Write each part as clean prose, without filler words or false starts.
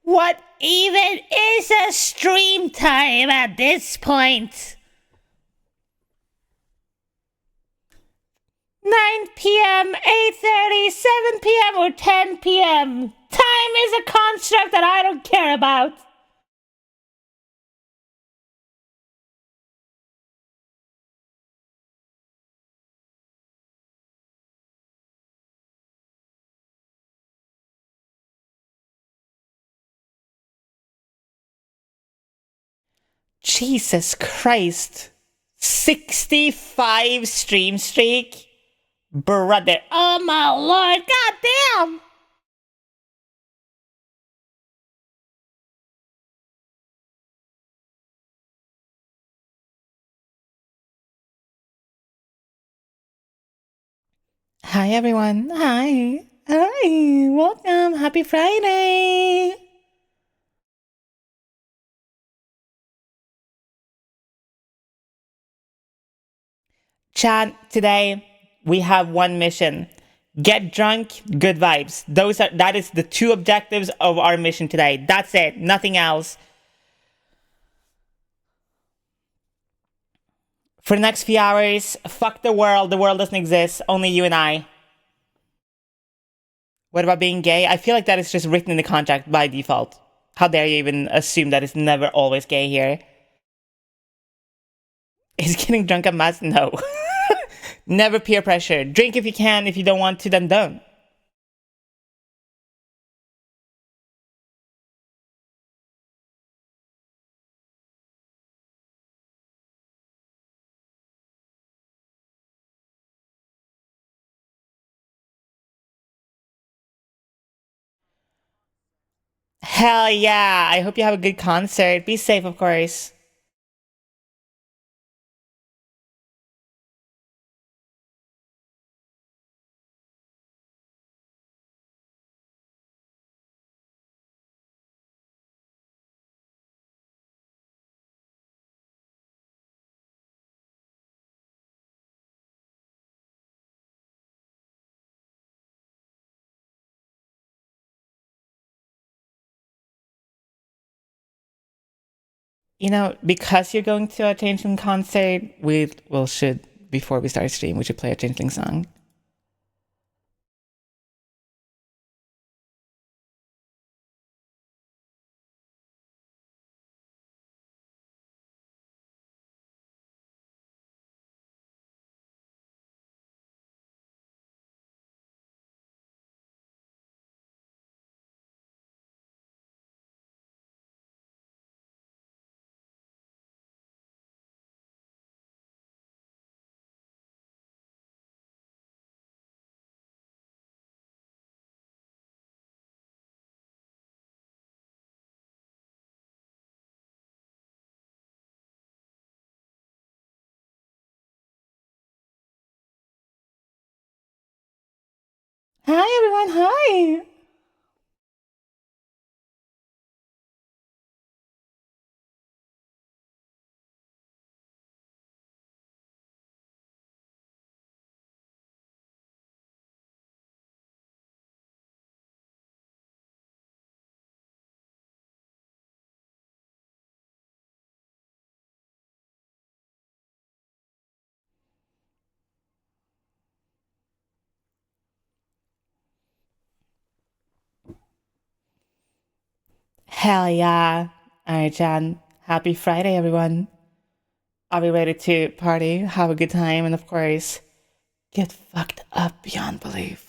What even is a stream time at this point? 9 p.m., 8:30, 7 p.m., or 10 p.m. Time is a construct that I don't care about. Jesus Christ. 65 stream streak? Brother. Oh my lord, goddamn! Hi everyone. Hi. Hi. Welcome. Happy Friday. Chat, today we have one mission. Get drunk, good vibes. That is the two objectives of our mission today. That's it. Nothing else. For the next few hours, fuck the world. The world doesn't exist. Only you and I. What about being gay? I feel like that is just written in the contract by default. How dare you even assume that it's never always gay here? Is getting drunk a must? No. Never peer pressure. Drink if you can. If you don't want to, then don't. Hell yeah. I hope you have a good concert. Be safe, of course. You know, because you're going to a Changeling concert, before we start stream, we should play a Changeling song. Hi, everyone. Hi. Hell yeah. All right, Jan. Happy Friday, everyone. Are we ready to party, have a good time, and of course, get fucked up beyond belief?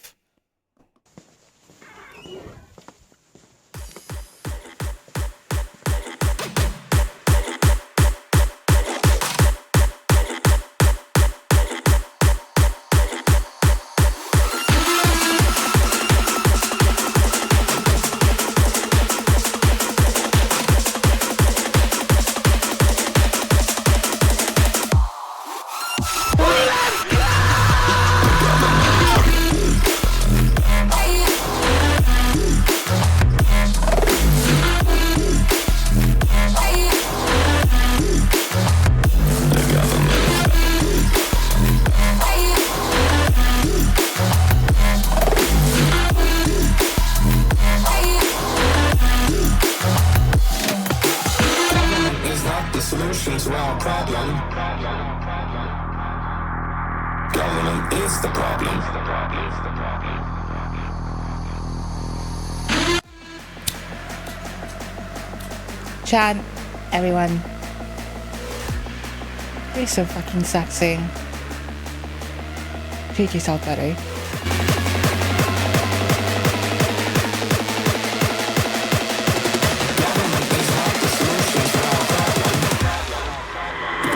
government is the problem. Chat, everyone. You're so fucking sexy. Treat yourself better.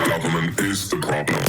Government is the problem.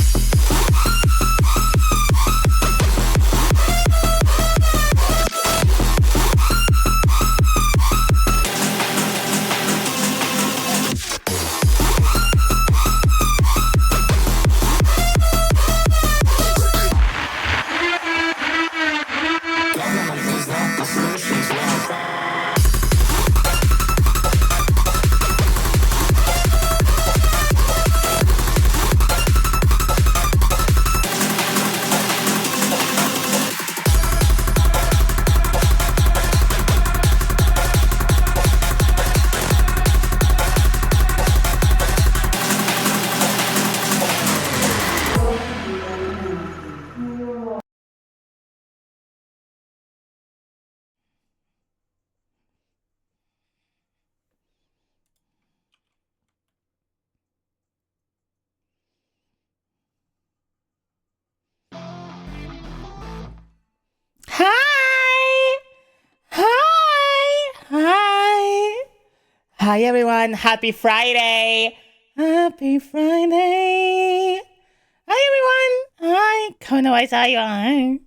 Hi! Hi! Hi! Hi, everyone. Happy Friday. Happy Friday. Hi, everyone. Hi. Kono, I saw you.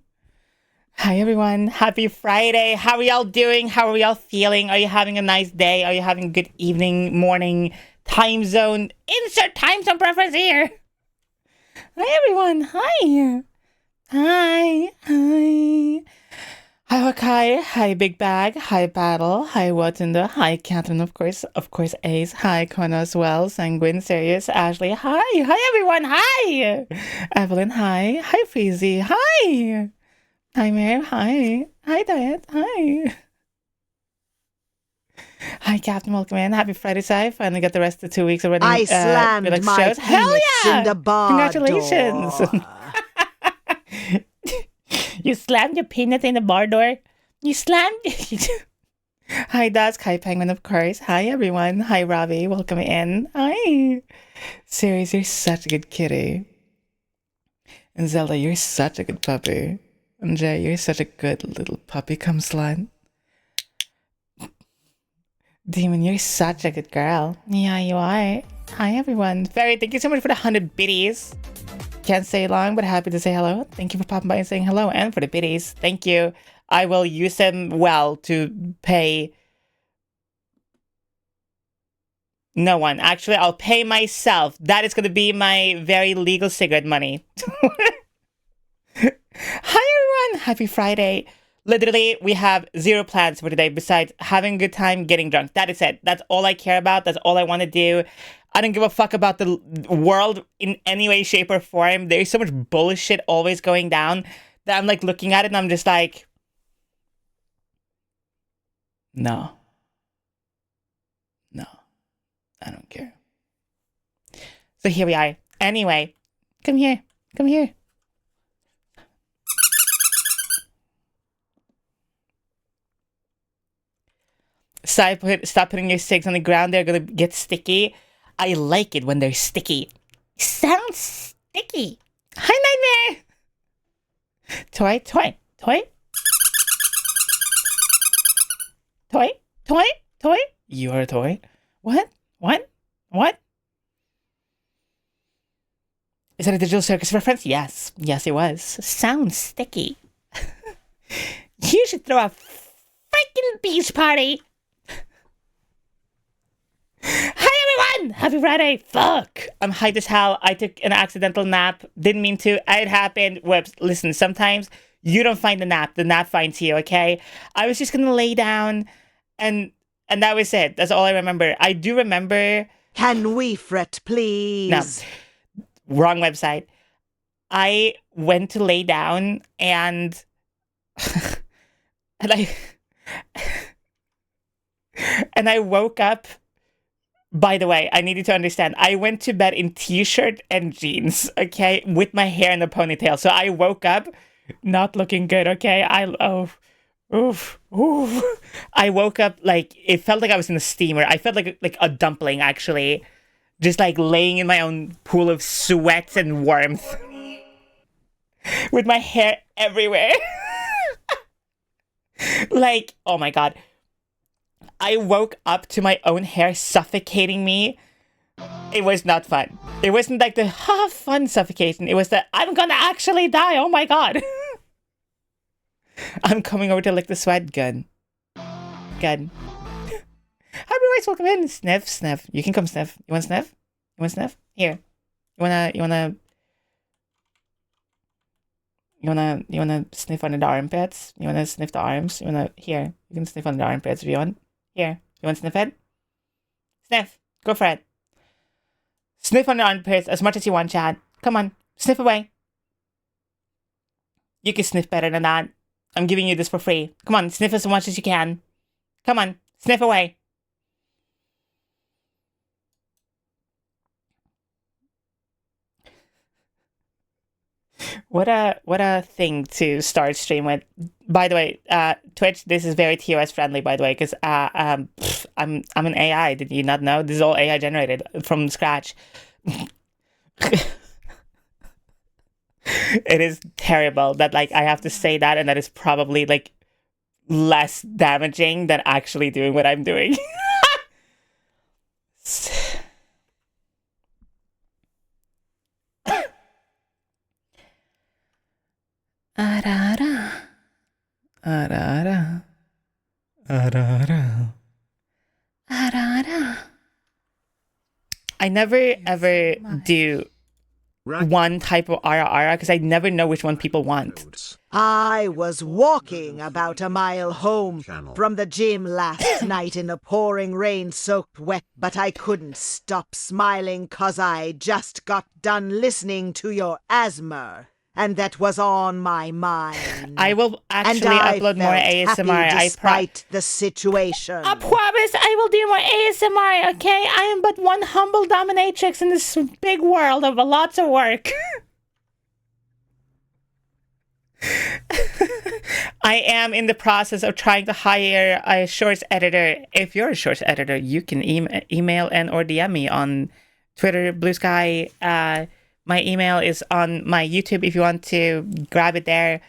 Hi, everyone. Happy Friday. How are y'all doing? How are y'all feeling? Are you having a nice day? Are you having a good evening, morning, time zone? Insert time zone preference here. Hi, everyone. Hi. Hi. Hi. Hi, Wakai. Hi, Big Bag. Hi, Battle. Hi, Watunda. Hi, Catherine, of course. Of course, Ace. Hi, Kona as well. Sanguine, Sirius, Ashley. Hi. Hi, everyone. Hi. Evelyn. Hi. Hi, Freezy. Hi. Hi, Mary. Hi. Hi, Diet. Hi. Hi, Captain. Welcome in. Happy Friday, Si. Finally got the rest of the 2 weeks of running I slammed Felix my shows. Hell penis yeah! in the bar Congratulations. door. You slammed your penis in the bar door? You slammed... Hi, Dusk. Hi, Penguin, of course. Hi, everyone. Hi, Robbie. Welcome in. Hi. Sirius, you're such a good kitty. And Zelda, you're such a good puppy. And Jay, you're such a good little puppy. Come slut. Demon, you're such a good girl. Yeah, you are. Hi, everyone. Fairy, thank you so much for the 100 biddies. Can't say long, but happy to say hello. Thank you for popping by and saying hello, and for the biddies. Thank you. I will use them well to pay no one. Actually, I'll pay myself. That is going to be my very legal cigarette money. Hi, everyone. Happy Friday. Literally, we have 0 plans for today besides having a good time, getting drunk. That is it. That's all I care about. That's all I want to do. I don't give a fuck about the world in any way, shape, or form. There's so much bullshit always going down that I'm like looking at it and I'm just like, no. No. I don't care. So here we are. Anyway, come here. Come here. Stop putting your sticks on the ground. They're gonna get sticky. I like it when they're sticky. Sounds sticky. Hi, Nightmare. Toy, toy, toy. Toy, toy, toy. You're a toy. What? What? What? Is that a Digital Circus reference? Yes. Yes, it was. Sounds sticky. You should throw a freaking beach party. Hi, everyone! Happy Friday! Fuck! I'm hyped as hell. I took an accidental nap. Didn't mean to. It happened. Whoops. Listen, sometimes you don't find the nap. The nap finds you, okay? I was just gonna lay down and that was it. That's all I remember. I do remember... Can we fret, please? No. Wrong website. I went to lay down and... and I woke up By the way, I need you to understand, I went to bed in t-shirt and jeans, okay, with my hair in a ponytail. So I woke up not looking good, okay? Oof. I woke up like, it felt like I was in a steamer. I felt like a dumpling, actually. Just like laying in my own pool of sweat and warmth. With my hair everywhere. Like, oh my god. I woke up to my own hair suffocating me. It was not fun. It wasn't like the fun suffocation. It was the I'm gonna actually die. Oh my god. I'm coming over to lick the sweat. Good. Happy Rice, welcome in. Sniff. You can come sniff. You want sniff? You want sniff? Here. You wanna sniff under the armpits? You wanna sniff the arms? Here. You can sniff under the armpits if you want. Here. You want to sniff it? Sniff. Go for it. Sniff on the armpits as much as you want, Chad. Come on. Sniff away. You can sniff better than that. I'm giving you this for free. Come on. Sniff as much as you can. Come on. Sniff away. What a thing to start stream with. By the way, Twitch, this is very TOS friendly, by the way, because I'm an AI. Did you not know? This is all AI generated from scratch. It is terrible that like I have to say that, and that is probably like less damaging than actually doing what I'm doing. Arara. Arara. Arara. Arara. I never ever do one type of ara because I never know which one people want. I was walking about a mile home from the gym last night in the pouring rain soaked wet, but I couldn't stop smiling 'cause I just got done listening to your asthma. And that was on my mind. I will actually upload more ASMR. Despite the situation. I promise I will do more ASMR, okay? I am but one humble dominatrix in this big world of lots of work. I am in the process of trying to hire a shorts editor. If you're a shorts editor, you can email and or DM me on Twitter, Blue Sky. My email is on my YouTube if you want to grab it there.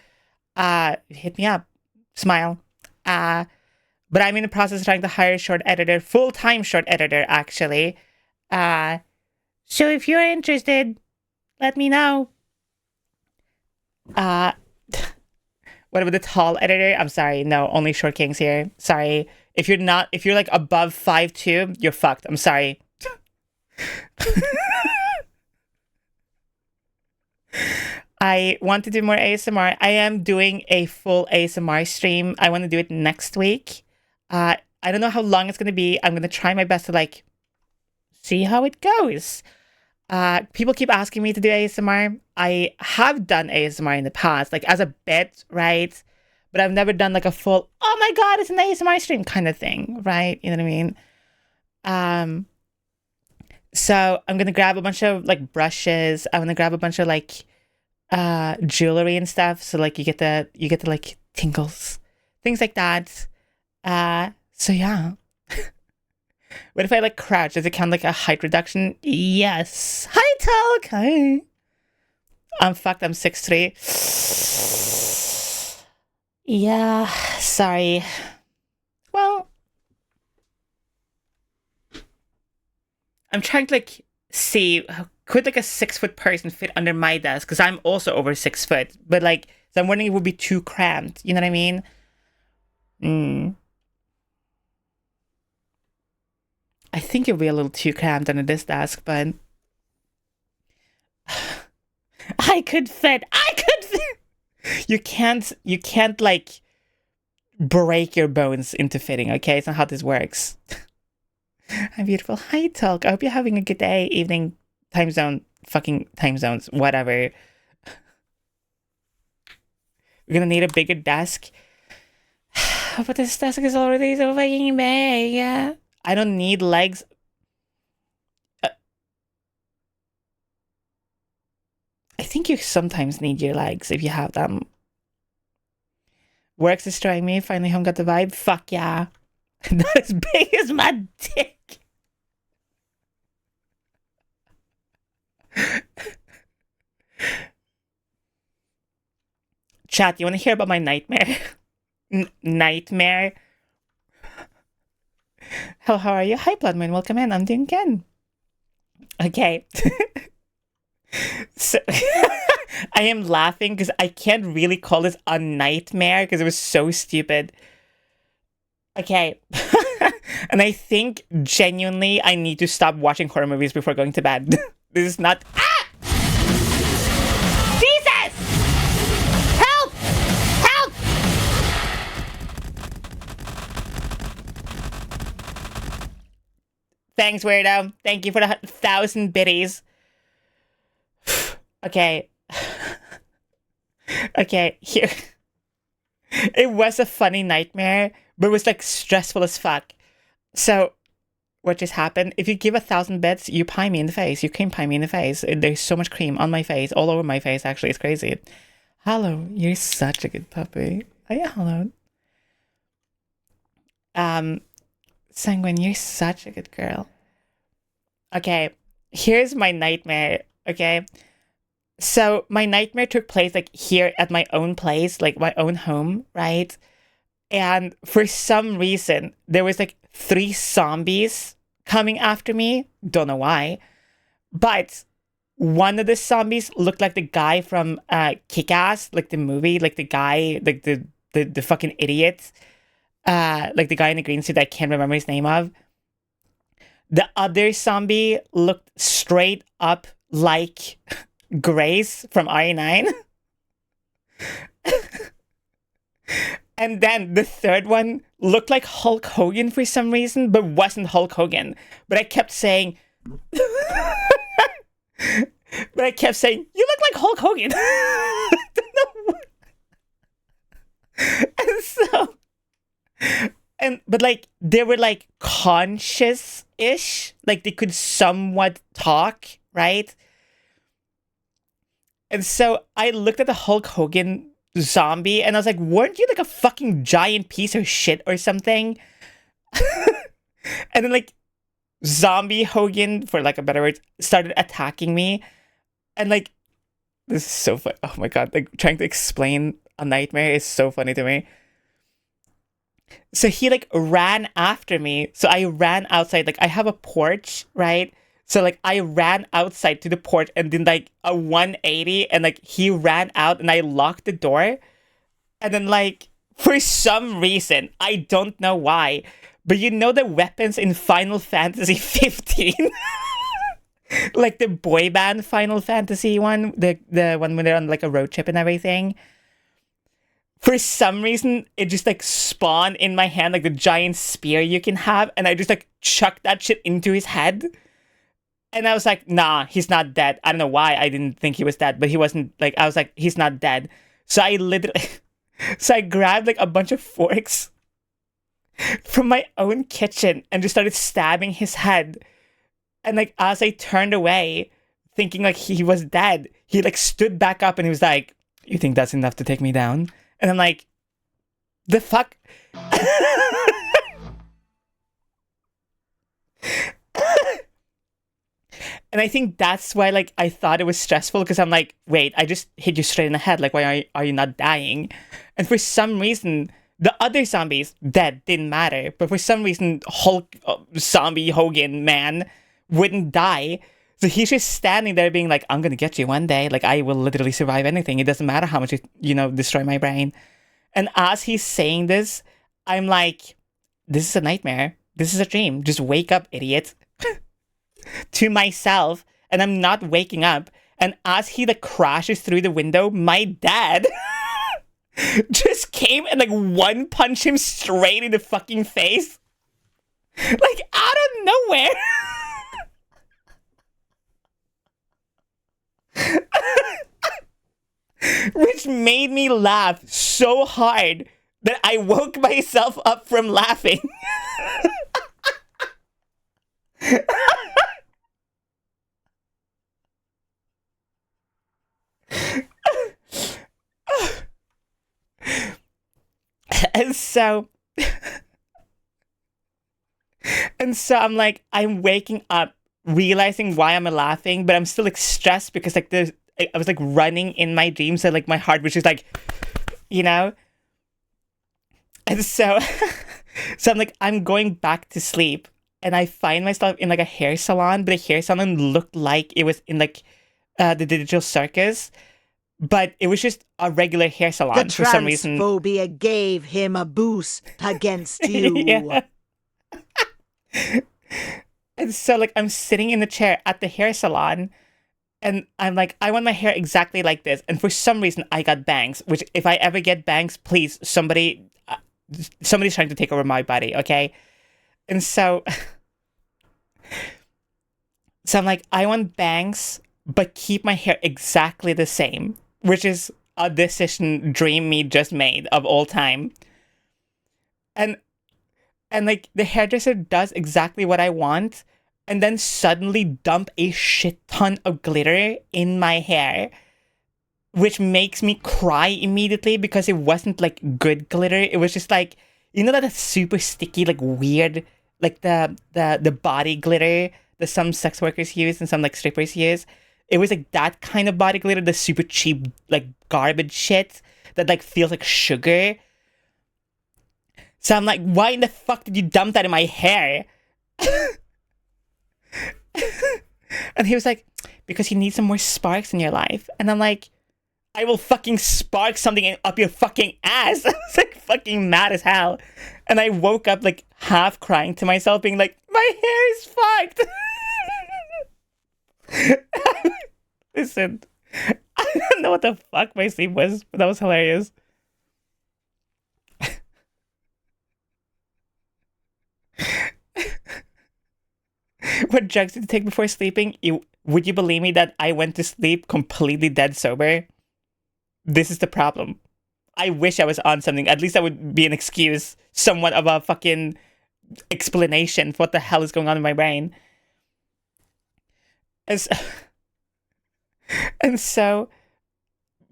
Hit me up. Smile. But I'm in the process of trying to hire a short editor, full-time short editor, actually. So if you're interested, let me know. What about the tall editor? I'm sorry. No, only short kings here. Sorry. If you're like above 5'2", you're fucked. I'm sorry. I want to do more ASMR. I am doing a full ASMR stream. I want to do it next week. I don't know how long it's going to be. I'm going to try my best to like see how it goes. People keep asking me to do ASMR. I have done ASMR in the past, like as a bit, right? But I've never done like a full, oh my god, it's an ASMR stream kind of thing, right? You know what I mean? So I'm gonna grab a bunch of like brushes. I'm gonna grab a bunch of like jewelry and stuff. So like you get the like tingles, things like that. So yeah. What if I like crouch? Does it count like a height reduction? Yes. Hi Talk. Hi. I'm fucked. I'm 6'3". Yeah. Sorry. Well, I'm trying to like see could like a 6-foot person fit under my desk because I'm also over 6 foot. But like, so I'm wondering if it would be too cramped. You know what I mean? I think it would be a little too cramped under this desk, but I could fit. You can't like break your bones into fitting, okay? It's not how this works. I'm beautiful. Hi, Talk. I hope you're having a good day, evening, time zone, fucking time zones, whatever. We're gonna need a bigger desk. But this desk is already so fucking big. I don't need legs. you sometimes need your legs if you have them. Work's destroying me. Finally home got the vibe. Fuck yeah. Not as big as my dick. Chat, you want to hear about my nightmare? Nightmare? Hello, how are you? Hi, Bloodmoon. Welcome in. I'm doing good. Okay. So, I am laughing because I can't really call this a nightmare because it was so stupid. Okay. And I think genuinely I need to stop watching horror movies before going to bed. This is not... Ah! Jesus! Help! Help! Thanks, weirdo. Thank you for the 1,000 biddies. Okay. Okay, here. It was a funny nightmare, but it was like stressful as fuck. So, what just happened? If you give 1,000 bits, you pie me in the face. You cream pie me in the face. There's so much cream on my face, all over my face, actually. It's crazy. Hello, you're such a good puppy. Oh, yeah, hello. Sanguine, you're such a good girl. Okay, here's my nightmare, okay? So my nightmare took place like here at my own place, like my own home, right? And for some reason, there was like 3 zombies coming after me. Don't know why. But one of the zombies looked like the guy from Kick-Ass, like the movie, like the guy, like the fucking idiot. Like the guy in the green suit that I can't remember his name of. The other zombie looked straight up like Grace from RE9. And then the third one looked like Hulk Hogan for some reason, but wasn't Hulk Hogan. But I kept saying... But I kept saying, you look like Hulk Hogan. And so... But like, they were like conscious-ish. Like they could somewhat talk, right? And so I looked at the Hulk Hogan zombie and I was like, weren't you like a fucking giant piece of shit or something? And then like zombie Hogan, for like a better word, started attacking me. And like, this is so funny. Oh my god, like trying to explain a nightmare is so funny to me. So he like ran after me. So I ran outside. Like I have a porch, right? So like I ran outside to the porch and then like a 180 and like he ran out and I locked the door. And then like for some reason, I don't know why, but you know the weapons in Final Fantasy 15? Like the boy band Final Fantasy one, the one when they're on like a road trip and everything. For some reason, it just like spawned in my hand like the giant spear you can have, and I just like chucked that shit into his head. And I was like, nah, he's not dead. I don't know why I didn't think he was dead, but he wasn't. Like, I was like, he's not dead. So I literally, so I grabbed like a bunch of forks from my own kitchen and just started stabbing his head. And like, as I turned away, thinking like he was dead, he like stood back up and he was like, you think that's enough to take me down? And I'm like, the fuck? And I think that's why, like, I thought it was stressful, because I'm like, wait, I just hit you straight in the head. Like, why are you not dying? And for some reason, the other zombies, dead, didn't matter. But for some reason, Hulk, zombie Hogan man wouldn't die. So he's just standing there being like, I'm gonna get you one day. Like, I will literally survive anything. It doesn't matter how much you destroy my brain. And as he's saying this, I'm like, this is a nightmare. This is a dream. Just wake up, idiot. To myself, and I'm not waking up. And as he like crashes through the window, my dad just came and like one punch him straight in the fucking face. Like out of nowhere. Which made me laugh so hard that I woke myself up from laughing. And so I'm like, I'm waking up realizing why I'm laughing, but I'm still like stressed because like I was like running in my dreams and like my heart was just like, you know? And so so I'm like, I'm going back to sleep and I find myself in like a hair salon, but the hair salon looked like it was in like the digital circus, but it was just a regular hair The salon for some reason. transphobia gave him a boost against you. Yeah. And so like I'm sitting in the chair at the hair salon and I'm like, I want my hair exactly like this. And for some reason I got bangs, which if I ever get bangs, please, somebody's trying to take over my body, okay? And so I'm like, I want bangs, but keep my hair exactly the same, which is a decision Dream Me just made of all time. And like the hairdresser does exactly what I want, and then suddenly dump a shit ton of glitter in my hair, which makes me cry immediately because it wasn't like good glitter. It was just like, you know, that super sticky, like weird, like the body glitter that some sex workers use and some like strippers use. It was like that kind of body glitter, the super cheap like garbage shit that like feels like sugar. So I'm like, why in the fuck did you dump that in my hair? And he was like, because you need some more sparks in your life. And I'm like, I will fucking spark something up your fucking ass. I was like fucking mad as hell. And I woke up like half crying to myself being like, my hair is fucked. Listen, I don't know what the fuck my sleep was, but that was hilarious. What drugs did you take before sleeping? Would you believe me that I went to sleep completely dead sober? This is the problem. I wish I was on something. At least that would be an excuse, somewhat of a fucking explanation for what the hell is going on in my brain. And so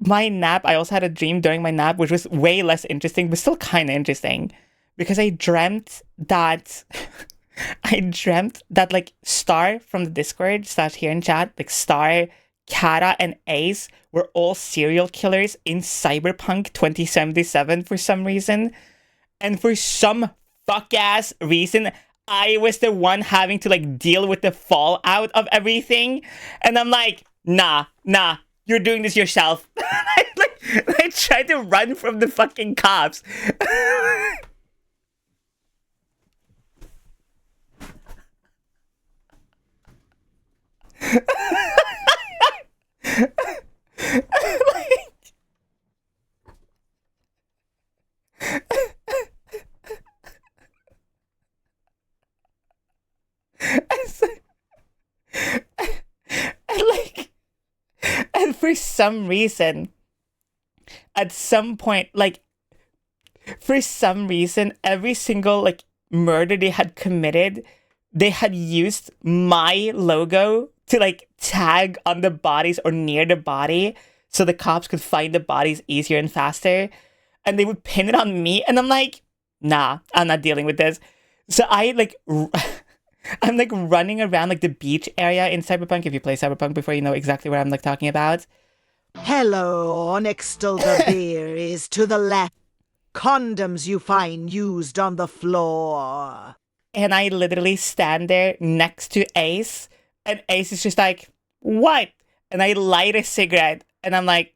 my nap, I also had a dream during my nap, which was way less interesting, but still kind of interesting. Because I dreamt that like Star from the Discord / here in chat, like Star, Kara, and Ace were all serial killers in Cyberpunk 2077 for some reason. And for some fuck-ass reason, I was the one having to like deal with the fallout of everything. And I'm like, nah, you're doing this yourself. I tried to run from the fucking cops. And for some reason, at some point, like, for some reason, every single like murder they had committed, they had used my logo to like tag on the bodies or near the body so the cops could find the bodies easier and faster. And they would pin it on me. And I'm like, nah, I'm not dealing with this. So I like, I'm like running around like the beach area in Cyberpunk. If you play Cyberpunk before, you know exactly what I'm like talking about. Hello, Nixtal the beer is to the left. Condoms you find used on the floor. And I literally stand there next to Ace, and Ace is just like, what? And I light a cigarette, and I'm like,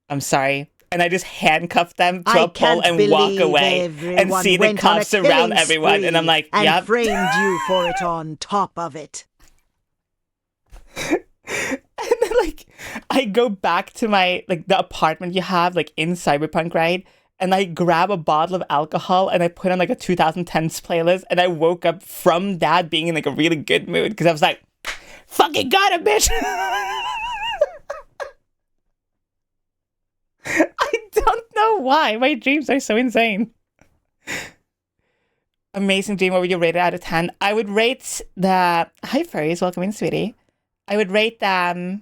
I'm sorry. And I just handcuff them to a pole and walk away and see the cops around everyone. And I'm like, and yep. framed you for it on top of it. And then, like, I go back to my, like, the apartment you have, like, in Cyberpunk, right? And I grab a bottle of alcohol and I put on, like, a 2010s playlist. And I woke up from that being in, like, a really good mood. Because I was like, fucking got it, bitch! I don't know why. My dreams are so insane. Amazing dream. What would you rate it out of 10? I would rate the... Hi, furries. Welcome in, sweetie. I would rate the...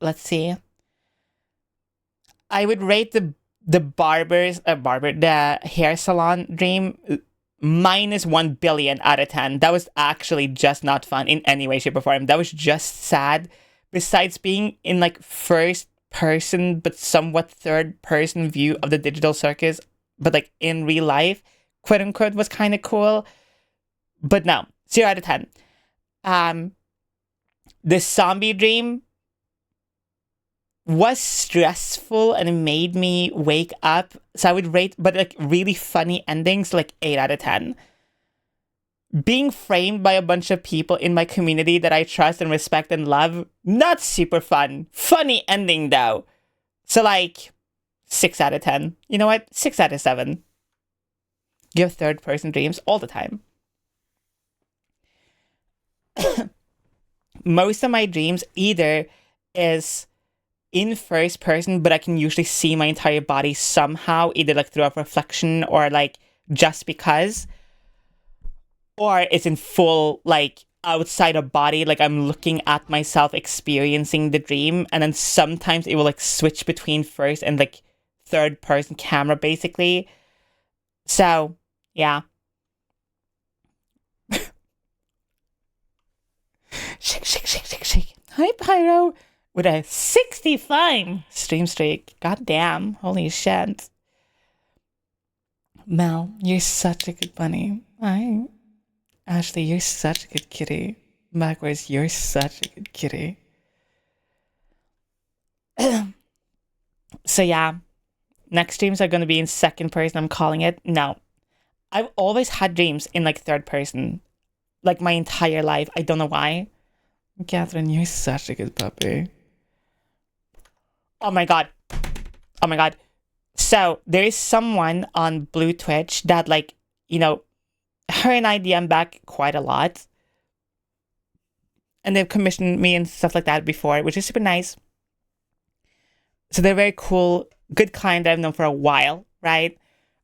Let's see. I would rate the the hair salon dream, minus 1 billion out of 10. That was actually just not fun in any way, shape, or form. That was just sad. Besides being in like first person but somewhat third person view of the digital circus, but like in real life, quote unquote, was kind of cool. But no, 0 out of 10. The zombie dream was stressful and it made me wake up. So I would rate, but like really funny endings, like 8 out of 10. Being framed by a bunch of people in my community that I trust and respect and love, not super fun. Funny ending though. So like 6 out of 10. You know what? 6 out of 7. You have third person dreams all the time. Most of my dreams either is in first person, but I can usually see my entire body somehow, either like through a reflection or like just because, or it's in full like outside of body, like I'm looking at myself experiencing the dream, and then sometimes it will like switch between first and like third person camera basically. So yeah. Shake, shake, shake, shake, shake. Hi, Pyro. With a 65 stream streak. God damn. Holy shit. Mel, you're such a good bunny. Hi. Ashley, you're such a good kitty. Backwards, you're such a good kitty. So yeah. Next dreams are going to be in second person, I'm calling it. No. I've always had dreams in like third person. Like my entire life. I don't know why. Catherine, you're such a good puppy. Oh my god. Oh my god. So, there is someone on Blue Twitch that, like, you know, her and I DM back quite a lot. And they've commissioned me and stuff like that before, which is super nice. So, they're very cool, good client that I've known for a while, right?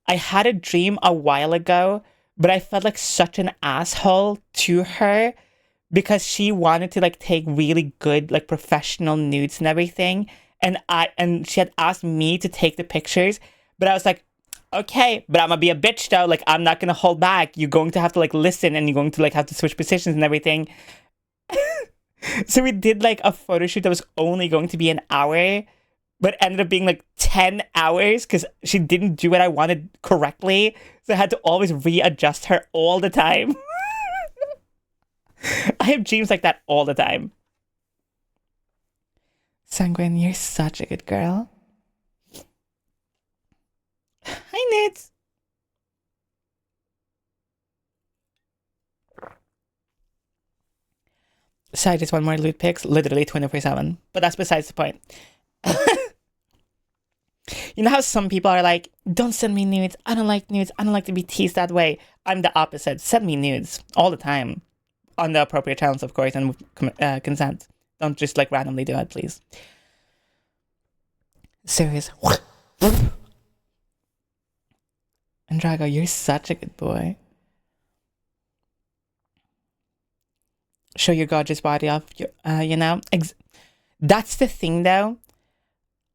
I had a dream a while ago, but I felt like such an asshole to her because she wanted to like take really good like professional nudes and everything, and she had asked me to take the pictures, but I was like, okay, but I'm gonna be a bitch though, like I'm not gonna hold back, you're going to have to like listen and you're going to like have to switch positions and everything. So we did like a photo shoot that was only going to be an hour, but ended up being like 10 hours because she didn't do what I wanted correctly, so I had to always readjust her all the time. I have dreams like that all the time. Sanguine, you're such a good girl. Hi, Nits. So I just want more loot picks, literally 24/7. But that's besides the point. You know how some people are like, don't send me nudes. I don't like nudes. I don't like to be teased that way. I'm the opposite. Send me nudes all the time. On the appropriate channels, of course, and with consent. Don't just like randomly do it, please. Serious. And Drago, you're such a good boy. Show your gorgeous body off, you know? That's the thing, though.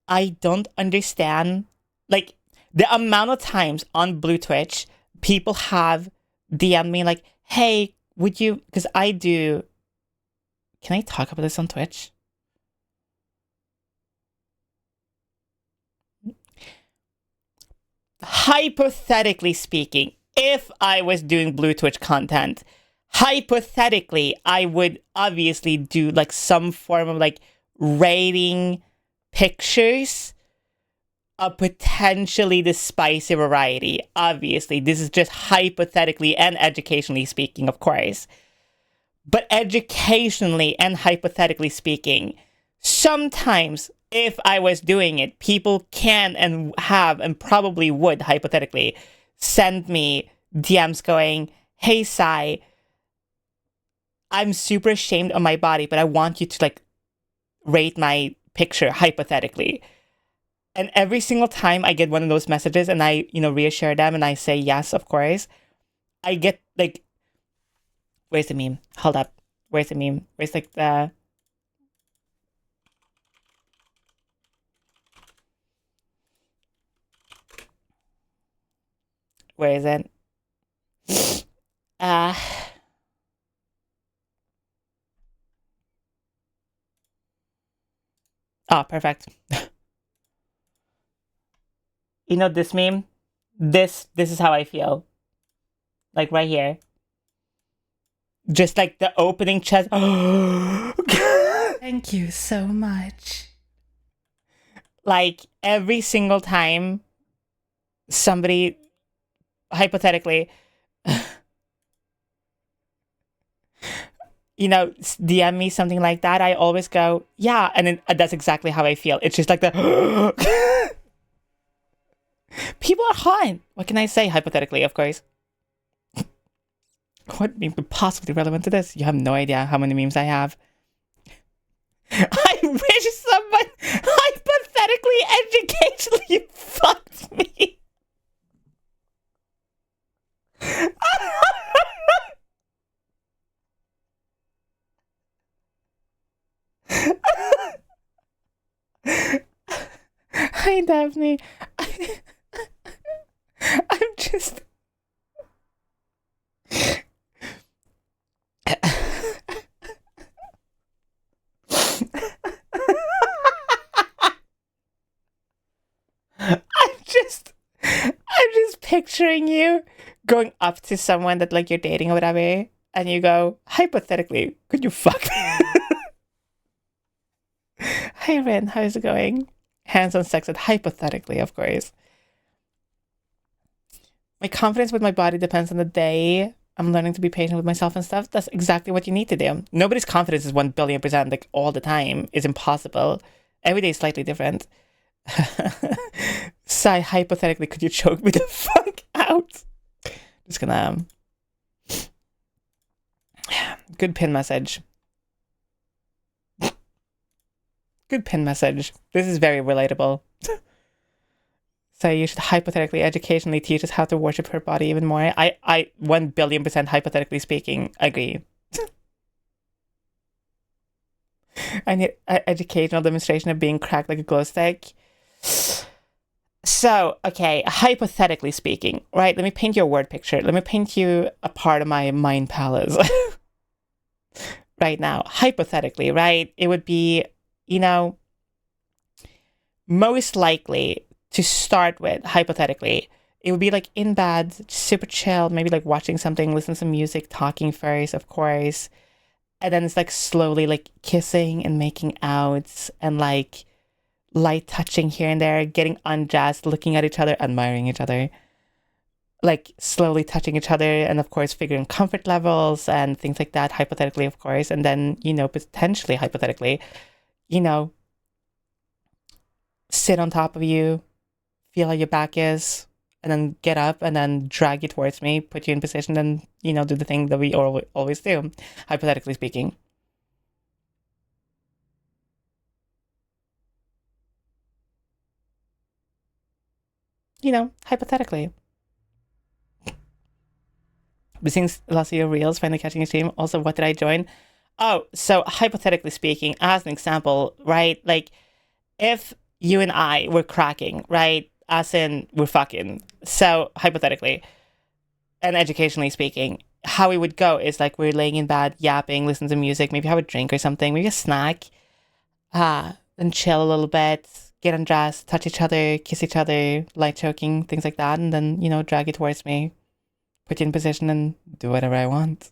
I don't understand. Like, the amount of times on Blue Twitch, people have DM'd me like, hey, would you, because I do, can I talk about this on Twitch? Hypothetically speaking, if I was doing Blue Twitch content, hypothetically, I would obviously do like some form of like rating pictures of potentially the spicy variety. Obviously, this is just hypothetically and educationally speaking, of course. But educationally and hypothetically speaking, sometimes if I was doing it, people can and have and probably would hypothetically send me DMs going, hey, Sai, I'm super ashamed of my body, but I want you to like rate my picture hypothetically. And every single time I get one of those messages and I, you know, reassure them and I say, yes, of course, I get like, where's the meme? Hold up. Where's the meme? Where's like the... Where is it? Uh, oh, perfect. You know this meme? This is how I feel. Like right here. Just like the opening chest. Thank you so much. Like every single time somebody, hypothetically, you know, DM me something like that, I always go, yeah, and then that's exactly how I feel. It's just like the people are hot. What can I say? Hypothetically, of course. What meme could possibly be relevant to this? You have no idea how many memes I have. I wish someone hypothetically, educationally fucked me. Hi, Daphne. I'm just. I'm just picturing you going up to someone that like you're dating or whatever, and you go, hypothetically, could you fuck me? Hi, Rin, how's it going? Hands on sex, hypothetically, of course. My confidence with my body depends on the day. I'm learning to be patient with myself and stuff. That's exactly what you need to do. Nobody's confidence is 1,000,000,000% like all the time. It's impossible. Every day is slightly different. Sigh, hypothetically, could you choke me the fuck out? Just gonna. Good pin message. Good pin message. This is very relatable. So you should hypothetically, educationally teach us how to worship her body even more. I 1,000,000,000% hypothetically speaking, agree. I need educational demonstration of being cracked like a glow stick. So, okay, hypothetically speaking, right? Let me paint you a word picture. Let me paint you a part of my mind palace. Right now, hypothetically, right? It would be, you know, most likely to start with, hypothetically, it would be like in bed, super chill, maybe like watching something, listen to some music, talking first, of course. And then it's like slowly like kissing and making out and like light touching here and there, getting undressed, looking at each other, admiring each other, like slowly touching each other, and of course figuring comfort levels and things like that, hypothetically, of course. And then, you know, potentially, hypothetically, you know, sit on top of you, feel how your back is, and then get up and then drag you towards me, put you in position, and, you know, do the thing that we always do, hypothetically speaking. You know, hypothetically. We're seeing lots of your reels, finally catching a stream. Also, what did I join? Oh, so hypothetically speaking, as an example, right? Like, if you and I were cracking, right? As in, we're fucking. So, hypothetically, and educationally speaking, how it would go is like we're laying in bed, yapping, listening to music, maybe have a drink or something, maybe a snack, and chill a little bit, get undressed, touch each other, kiss each other, light choking, things like that, and then, you know, drag you towards me, put you in position, and do whatever I want.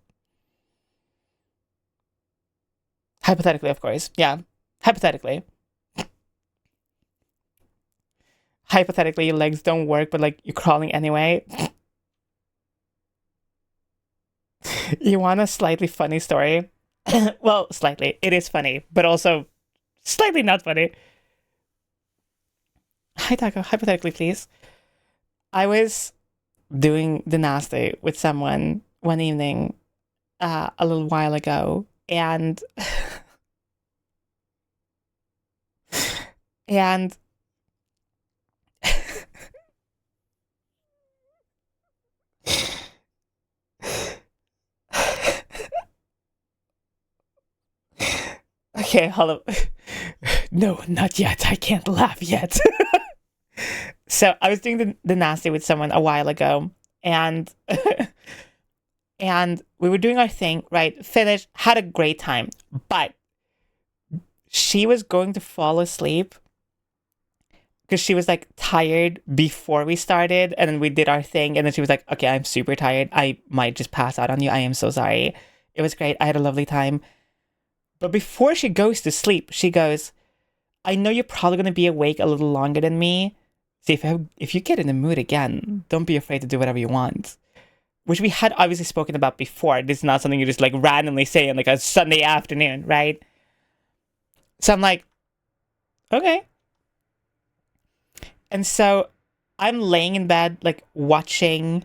Hypothetically, of course. Yeah. Hypothetically. Hypothetically, your legs don't work, but like you're crawling anyway. You want a slightly funny story? Well, slightly. It is funny, but also slightly not funny. Hi, Taco. Hypothetically, please. I was doing the nasty with someone one evening a little while ago, and and okay, hold up. No, not yet. I can't laugh yet. So I was doing the nasty with someone a while ago, and and we were doing our thing, right? Finished, had a great time, but she was going to fall asleep because she was like tired before we started, and then we did our thing, and then she was like, okay, I'm super tired, I might just pass out on you, I am so sorry. It was great, I had a lovely time. But before she goes to sleep, she goes, I know you're probably going to be awake a little longer than me, so if you get in the mood again, don't be afraid to do whatever you want. Which we had obviously spoken about before. This is not something you just like randomly say on like a Sunday afternoon, right? So I'm like, okay. And so I'm laying in bed, like watching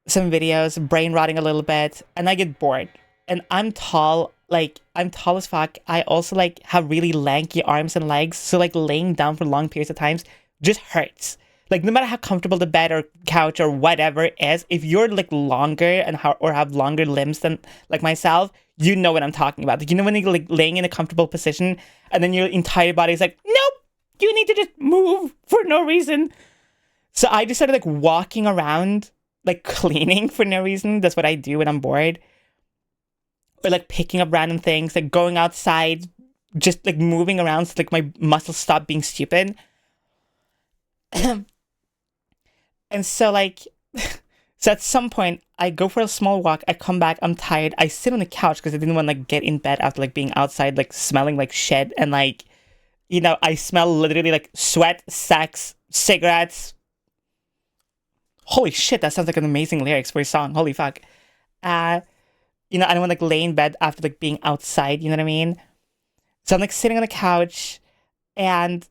some videos, brain rotting a little bit, and I get bored. And I'm tall, like I'm tall as fuck. I also like have really lanky arms and legs, so like laying down for long periods of times just hurts. Like no matter how comfortable the bed or couch or whatever is, if you're like longer and or have longer limbs than like myself, you know what I'm talking about. Like, you know when you're like laying in a comfortable position and then your entire body's like, nope, you need to just move for no reason. So I just started like walking around, like cleaning for no reason. That's what I do when I'm bored. Or like picking up random things, like going outside, just like moving around so like my muscles stop being stupid. And so like, so at some point I go for a small walk, I come back, I'm tired, I sit on the couch because I didn't want to like get in bed after like being outside, like smelling like shit, and like, you know, I smell literally like sweat, sex, cigarettes. Holy shit, that sounds like an amazing lyrics for a song. Holy fuck. You know, I don't want to like lay in bed after like being outside, you know what I mean? So I'm like sitting on the couch and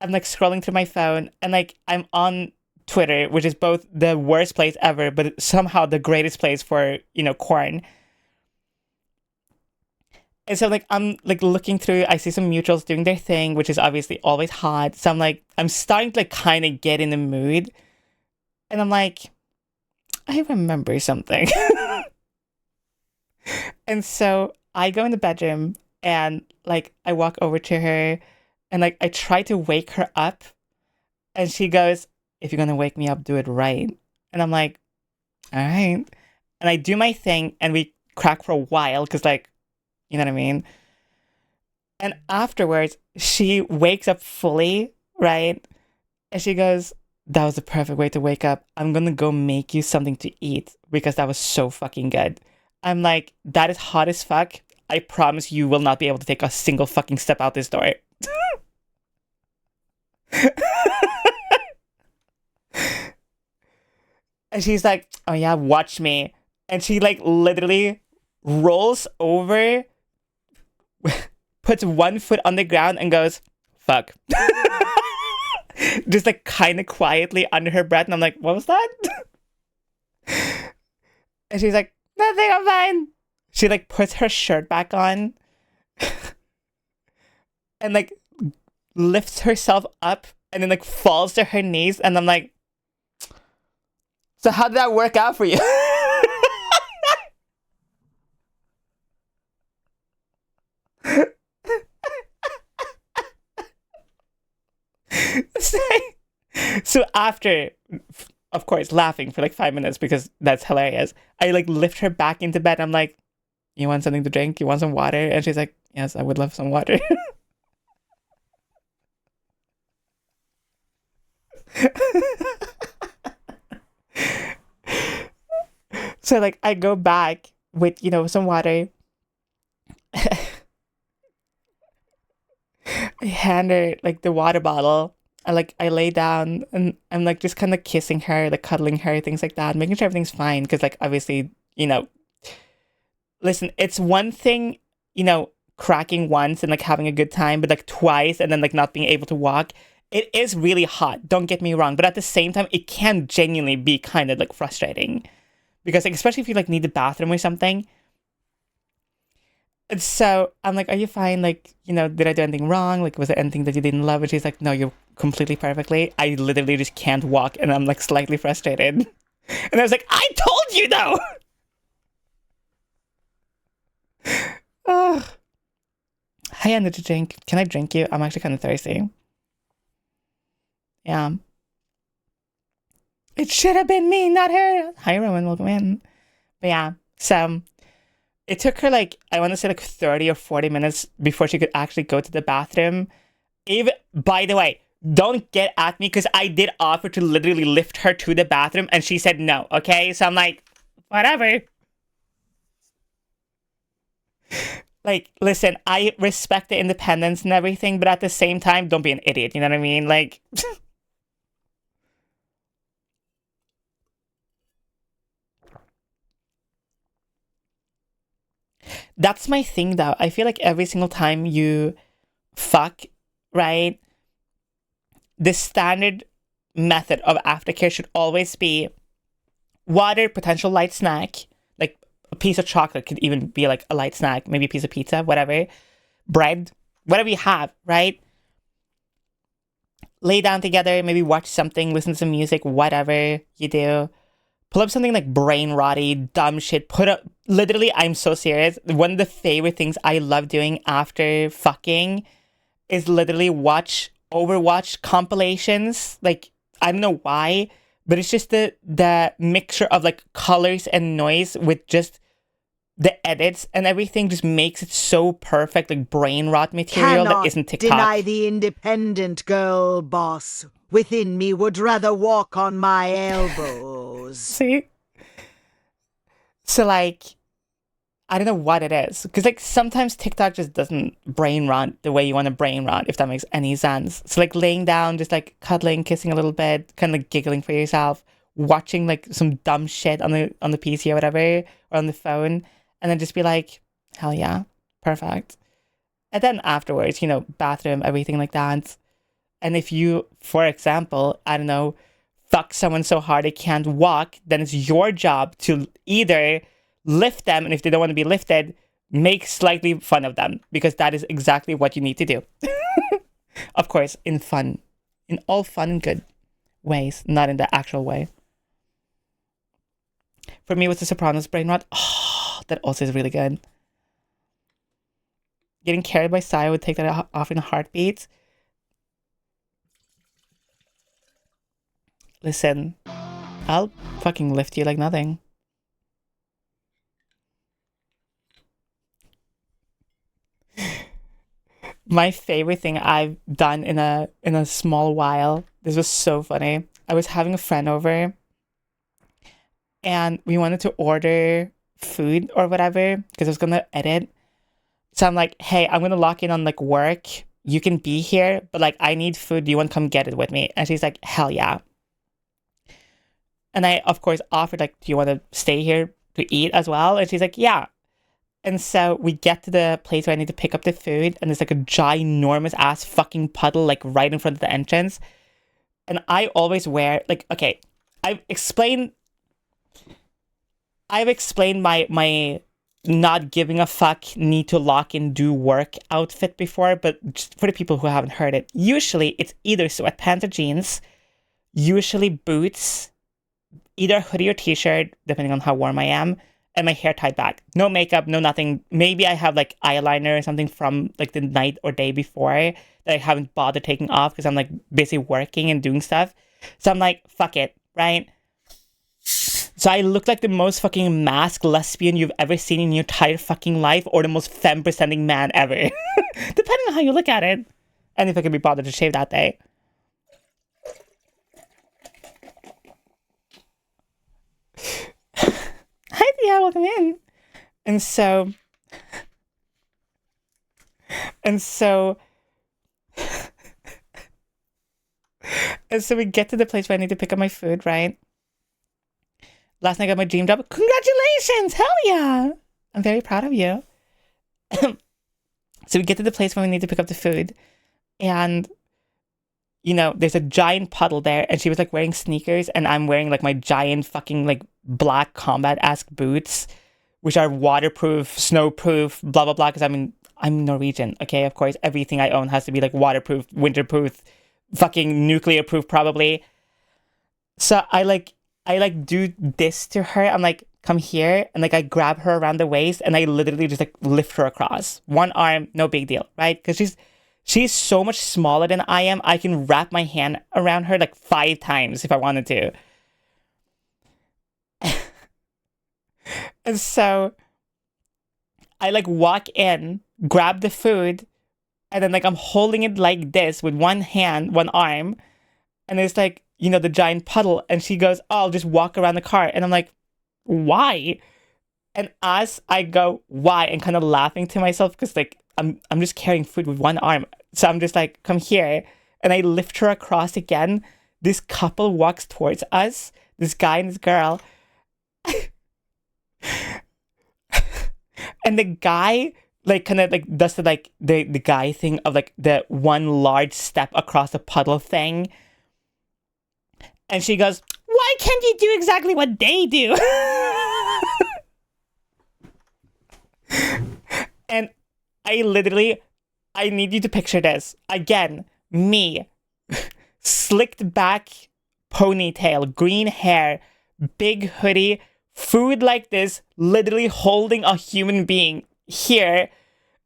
I'm like scrolling through my phone and like I'm on Twitter, which is both the worst place ever, but somehow the greatest place for, you know, corn. And so like I'm like looking through, I see some mutuals doing their thing, which is obviously always hot. So I'm like, I'm starting to like kind of get in the mood. And I'm like, I remember something. And so I go in the bedroom and like I walk over to her and like I try to wake her up. And she goes, if you're going to wake me up, do it right. And I'm like, all right. And I do my thing and we crack for a while because like, you know what I mean? And afterwards, she wakes up fully, right? And she goes, that was the perfect way to wake up. I'm going to go make you something to eat because that was so fucking good. I'm like, that is hot as fuck. I promise you will not be able to take a single fucking step out this door. And she's like, oh yeah, watch me. And she like literally rolls over, puts one foot on the ground and goes, fuck. Just like kind of quietly under her breath. And I'm like, what was that? And she's like, nothing, I'm fine. She like puts her shirt back on and like lifts herself up and then like falls to her knees. And I'm like, so how did that work out for you? So after, of course, laughing for like 5 minutes because that's hilarious, I like lift her back into bed. I'm like, you want something to drink? You want some water? And she's like, yes, I would love some water. So like I go back with, you know, some water. I hand her like the water bottle. I lay down and I'm like just kind of kissing her, like cuddling her, things like that, making sure everything's fine. Because like obviously, you know, listen, it's one thing, you know, cracking once and like having a good time, but like twice and then like not being able to walk. It is really hot. Don't get me wrong, but at the same time, it can genuinely be kind of like frustrating because like especially if you like need the bathroom or something. And so I'm like, are you fine? Like, you know, did I do anything wrong? Like, was there anything that you didn't love? And she's like, no, you're completely perfectly. I literally just can't walk and I'm like slightly frustrated. And I was like, I told you though. Ugh. Hi, energy drink. Can I drink you? I'm actually kind of thirsty. Yeah. It should have been me, not her. Hi, Rowan, welcome in. But yeah, so it took her like, I want to say like 30 or 40 minutes before she could actually go to the bathroom. Even, by the way, don't get at me because I did offer to literally lift her to the bathroom and she said no, okay? So I'm like, whatever. Like, listen, I respect the independence and everything, but at the same time, don't be an idiot, you know what I mean? Like, that's my thing though. I feel like every single time you fuck, right? The standard method of aftercare should always be water, potential light snack, like a piece of chocolate could even be like a light snack, maybe a piece of pizza, whatever, bread, whatever you have, right? Lay down together, maybe watch something, listen to some music, whatever you do. Pull up something like brain rotty, dumb shit. Put up, literally, I'm so serious. One of the favorite things I love doing after fucking is literally watch Overwatch compilations. Like, I don't know why, but it's just the mixture of like colors and noise with just the edits and everything just makes it so perfect, like brain rot material that isn't TikTok. Deny the independent girl boss within me would rather walk on my elbows. See? So like, I don't know what it is. Because like sometimes TikTok just doesn't brain rot the way you want to brain rot, if that makes any sense. So like laying down, just like cuddling, kissing a little bit, kind of like giggling for yourself, watching like some dumb shit on the PC or whatever, or on the phone, and then just be like, hell yeah, perfect. And then afterwards, you know, bathroom, everything like that. And if you, for example, I don't know, fuck someone so hard they can't walk, then it's your job to either lift them, and if they don't want to be lifted, make slightly fun of them, because that is exactly what you need to do. Of course, in all fun and good ways, not in the actual way. For me, it was The Sopranos brain rot. Oh, that also is really good. Getting carried by Saya would take that off in a heartbeat. Listen, I'll fucking lift you like nothing. My favorite thing I've done in a small while, this was so funny. I was having a friend over and we wanted to order food or whatever because I was gonna edit. So I'm like, hey, I'm gonna lock in on like work. You can be here, but like I need food. Do you want to come get it with me? And she's like, hell yeah. And I, of course, offered like, do you want to stay here to eat as well? And she's like, yeah. And so we get to the place where I need to pick up the food, and there's like a ginormous ass fucking puddle like right in front of the entrance. And I always wear like, okay, I've explained my not giving a fuck, need to lock in, do work outfit before, but just for the people who haven't heard it, usually it's either sweatpants or jeans, usually boots, either hoodie or t-shirt, depending on how warm I am, and my hair tied back. No makeup, no nothing. Maybe I have like eyeliner or something from like the night or day before that I haven't bothered taking off because I'm like busy working and doing stuff. So I'm like, fuck it, right? So I look like the most fucking masked lesbian you've ever seen in your entire fucking life, or the most femme-presenting man ever. Depending on how you look at it. And if I can be bothered to shave that day. Hi, Thea, welcome in. And so we get to the place where I need to pick up my food, right? Last night I got my dream job. Congratulations! Hell yeah! I'm very proud of you. So we get to the place where we need to pick up the food. And, you know, there's a giant puddle there. And she was like wearing sneakers. And I'm wearing like my giant fucking like black combat-esque boots, which are waterproof, snowproof, blah, blah, blah. Because I'm Norwegian, okay? Of course, everything I own has to be like waterproof, winterproof, fucking nuclear-proof probably. So I do this to her. I'm like, come here. And like I grab her around the waist and I literally just like lift her across. One arm, no big deal, right? Because she's so much smaller than I am. I can wrap my hand around her like 5 times if I wanted to. And so I like walk in, grab the food, and then like I'm holding it like this with one hand, one arm, and it's like, you know, the giant puddle. And she goes, "Oh, I'll just walk around the car." And I'm like, "Why?" And as I go, "Why?" and kind of laughing to myself because like I'm just carrying food with one arm. So I'm just like, "Come here." And I lift her across again. This couple walks towards us, this guy and this girl. And the guy like kind of like does the guy thing of like the one large step across the puddle thing. And she goes, "Why can't you do exactly what they do?" And I need you to picture this. Again, me, slicked back ponytail, green hair, big hoodie, food like this, literally holding a human being here.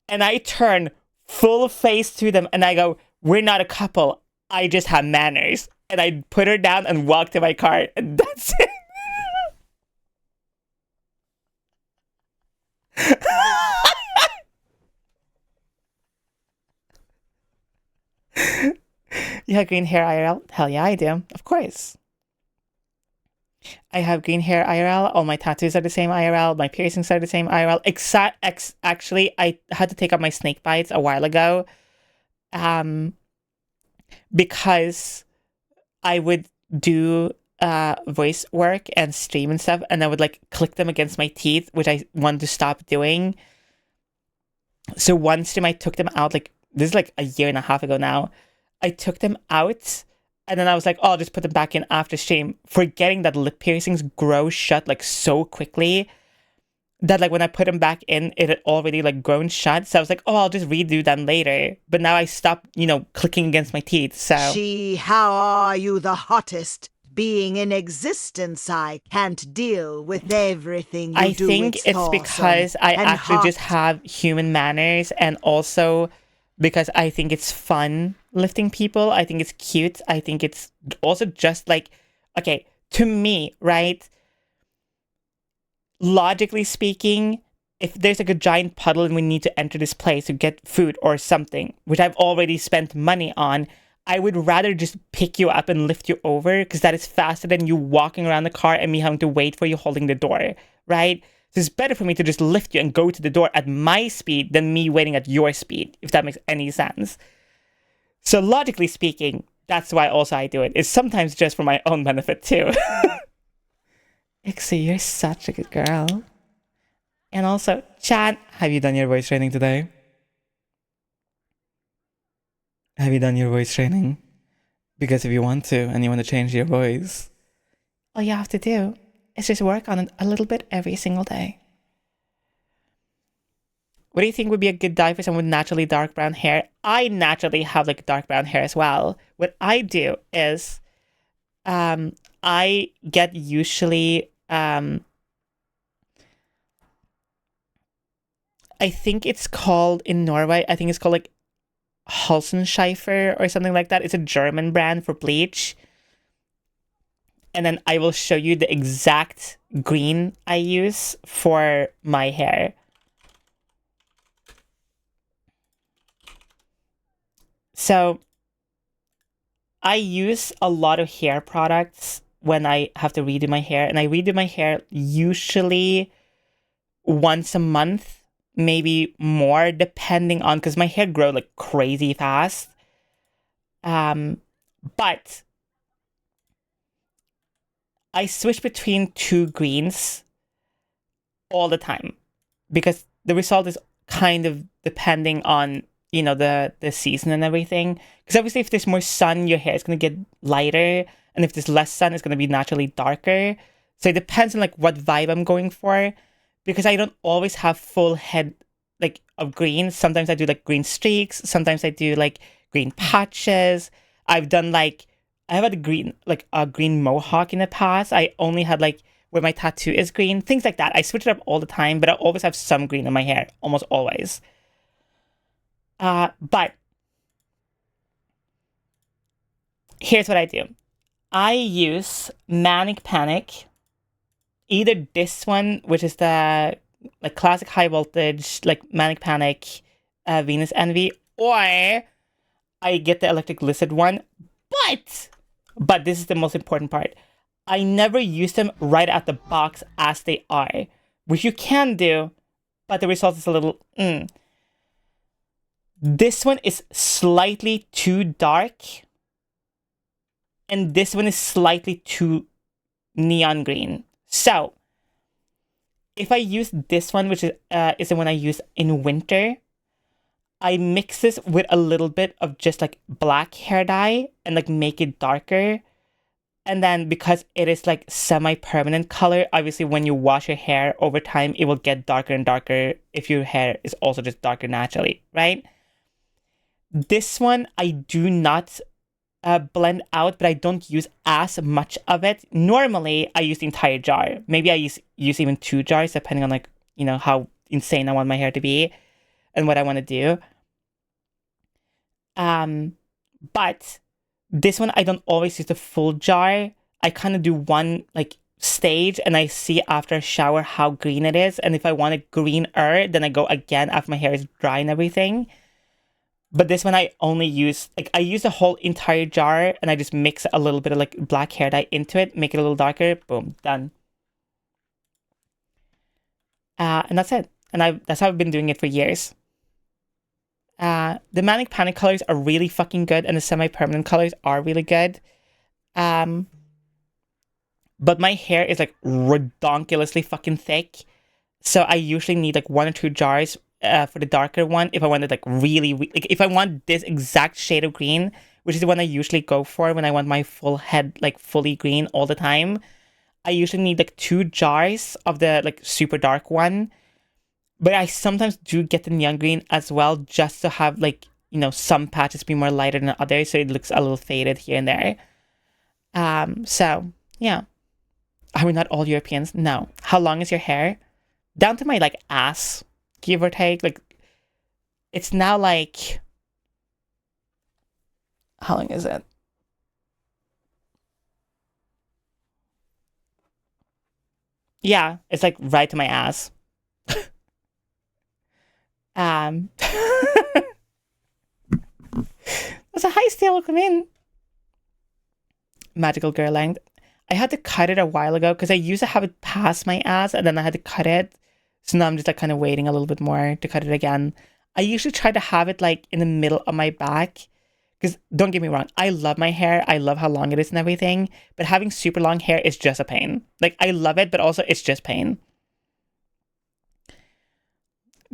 And I turn full face to them and I go, "We're not a couple. I just have manners." And I put her down and walk to my car. And that's it. You have green hair IRL? Hell yeah, I do. Of course. I have green hair IRL. All my tattoos are the same IRL. My piercings are the same IRL. Actually, I had to take out my snake bites a while ago. Because I would do voice work and stream and stuff, and I would like click them against my teeth, which I wanted to stop doing. So one stream I took them out, like this is like a year and a half ago now. I took them out and then I was like, "Oh, I'll just put them back in after stream," forgetting that lip piercings grow shut like so quickly that like when I put them back in, it had already like grown shut. So I was like, "Oh, I'll just redo them later." But now I stopped, you know, clicking against my teeth. So How are you the hottest being in existence? I can't deal with everything you I do. think it's because I actually just have human manners, and also because I think it's fun lifting people. I think it's cute. I think it's also just like, okay, to me, right? Logically speaking, if there's like a giant puddle and we need to enter this place to get food or something, which I've already spent money on, I would rather just pick you up and lift you over because that is faster than you walking around the car and me having to wait for you holding the door, right? So it's better for me to just lift you and go to the door at my speed than me waiting at your speed, if that makes any sense. So logically speaking, that's why also I do it. It's sometimes just for my own benefit too. Ixie, you're such a good girl. And also, Chat, have you done your voice training today? Have you done your voice training? Because if you want to and you want to change your voice, all you have to do is just work on it a little bit every single day. What do you think would be a good dye for someone with naturally dark brown hair? I naturally have like dark brown hair as well. What I do is I get usually I think it's called in Norway, I think it's called like Halsenscheifer or something like that. It's a German brand for bleach. And then I will show you the exact green I use for my hair. So I use a lot of hair products when I have to redo my hair. And I redo my hair usually once a month, maybe more, depending on, because my hair grows like crazy fast. But I switch between two greens all the time because the result is kind of depending on, you know, the season and everything. Because obviously if there's more sun, your hair is going to get lighter. And if there's less sun, it's going to be naturally darker. So it depends on like what vibe I'm going for. Because I don't always have full head like of green. Sometimes I do like green streaks. Sometimes I do like green patches. I've done like, I've had a green mohawk in the past. I only had like where my tattoo is green, things like that. I switch it up all the time, but I always have some green in my hair, almost always. But here's what I do. I use Manic Panic either this one, which is the like classic high voltage, like Manic Panic, Venus Envy, or I get the Electric Lizard one. But this is the most important part. I never use them right out the box as they are, which you can do, but the result is a little. This one is slightly too dark, and this one is slightly too neon green. So, if I use this one, which is the one I use in winter, I mix this with a little bit of just like black hair dye and like make it darker. And then because it is like semi-permanent color, obviously when you wash your hair over time, it will get darker and darker if your hair is also just darker naturally, right? This one I do not blend out, but I don't use as much of it. Normally, I use the entire jar. Maybe I use even 2 jars, depending on like, how insane I want my hair to be and what I want to do. But this one, I don't always use the full jar. I kind of do one like stage and I see after a shower how green it is. And if I want it greener, then I go again after my hair is dry and everything. But this one I only use, like I use the whole entire jar and I just mix a little bit of like black hair dye into it, make it a little darker, boom, done. And that's it. And that's how I've been doing it for years. The Manic Panic colors are really fucking good and the semi-permanent colors are really good. But my hair is like redonkulously fucking thick. So I usually need like 1 or 2 jars for the darker one if I wanted like really, like if I want this exact shade of green, which is the one I usually go for when I want my full head like fully green all the time. I usually need like 2 jars of the like super dark one. But I sometimes do get the neon green as well, just to have like, some patches be more lighter than others, so it looks a little faded here and there. So yeah. Are we not all Europeans? No. How long is your hair? Down to my like ass, give or take. Like it's now like, how long is it? Yeah, it's like right to my ass. There's a high still come in. Magical girl length. I had to cut it a while ago because I used to have it past my ass and then I had to cut it. So now I'm just like kind of waiting a little bit more to cut it again. I usually try to have it like in the middle of my back because don't get me wrong, I love my hair. I love how long it is and everything. But having super long hair is just a pain. Like I love it, but also it's just pain.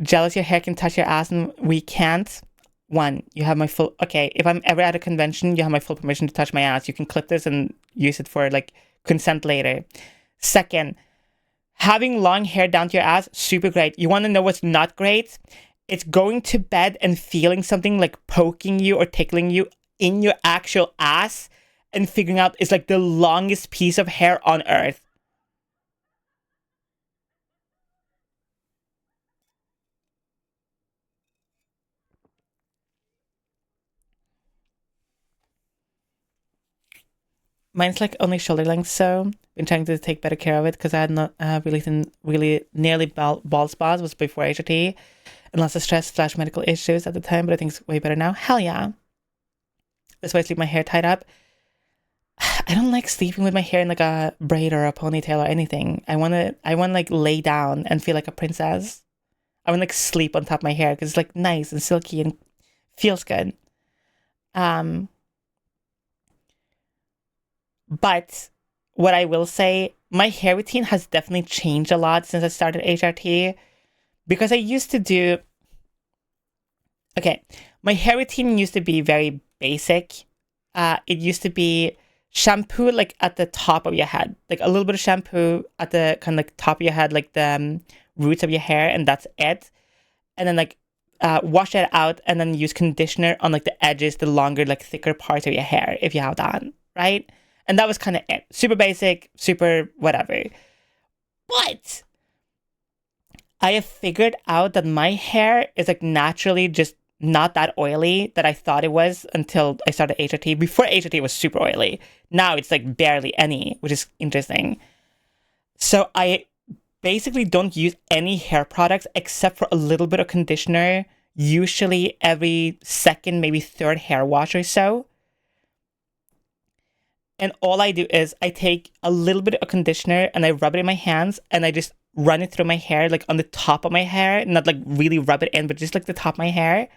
Jealous your hair can touch your ass and we can't. 1, you have my full... Okay, if I'm ever at a convention, you have my full permission to touch my ass. You can clip this and use it for, like, consent later. 2nd, having long hair down to your ass, super great. You want to know what's not great? It's going to bed and feeling something, like, poking you or tickling you in your actual ass and figuring out it's, like, the longest piece of hair on earth. Mine's like only shoulder length, so been trying to take better care of it because I had not really nearly bald spots was before HRT and lots of stress / medical issues at the time, but I think it's way better now. Hell yeah. That's why I sleep my hair tied up. I don't like sleeping with my hair in like a braid or a ponytail or anything. I want to like lay down and feel like a princess. I want to like sleep on top of my hair because it's like nice and silky and feels good. But what I will say, my hair routine has definitely changed a lot since I started HRT because I used to do... Okay, my hair routine used to be very basic. It used to be shampoo like at the top of your head, like a little bit of shampoo at the kind of like top of your head, like the roots of your hair, and that's it. And then like wash it out and then use conditioner on like the edges, the longer, like thicker parts of your hair if you have that, right? And that was kind of it. Super basic, super whatever. But I have figured out that my hair is like naturally just not that oily that I thought it was until I started HRT. Before HRT, it was super oily. Now it's like barely any, which is interesting. So I basically don't use any hair products except for a little bit of conditioner, usually every second, maybe third hair wash or so. And all I do is I take a little bit of conditioner and I rub it in my hands and I just run it through my hair, like on the top of my hair, not like really rub it in, but just like the top of my hair.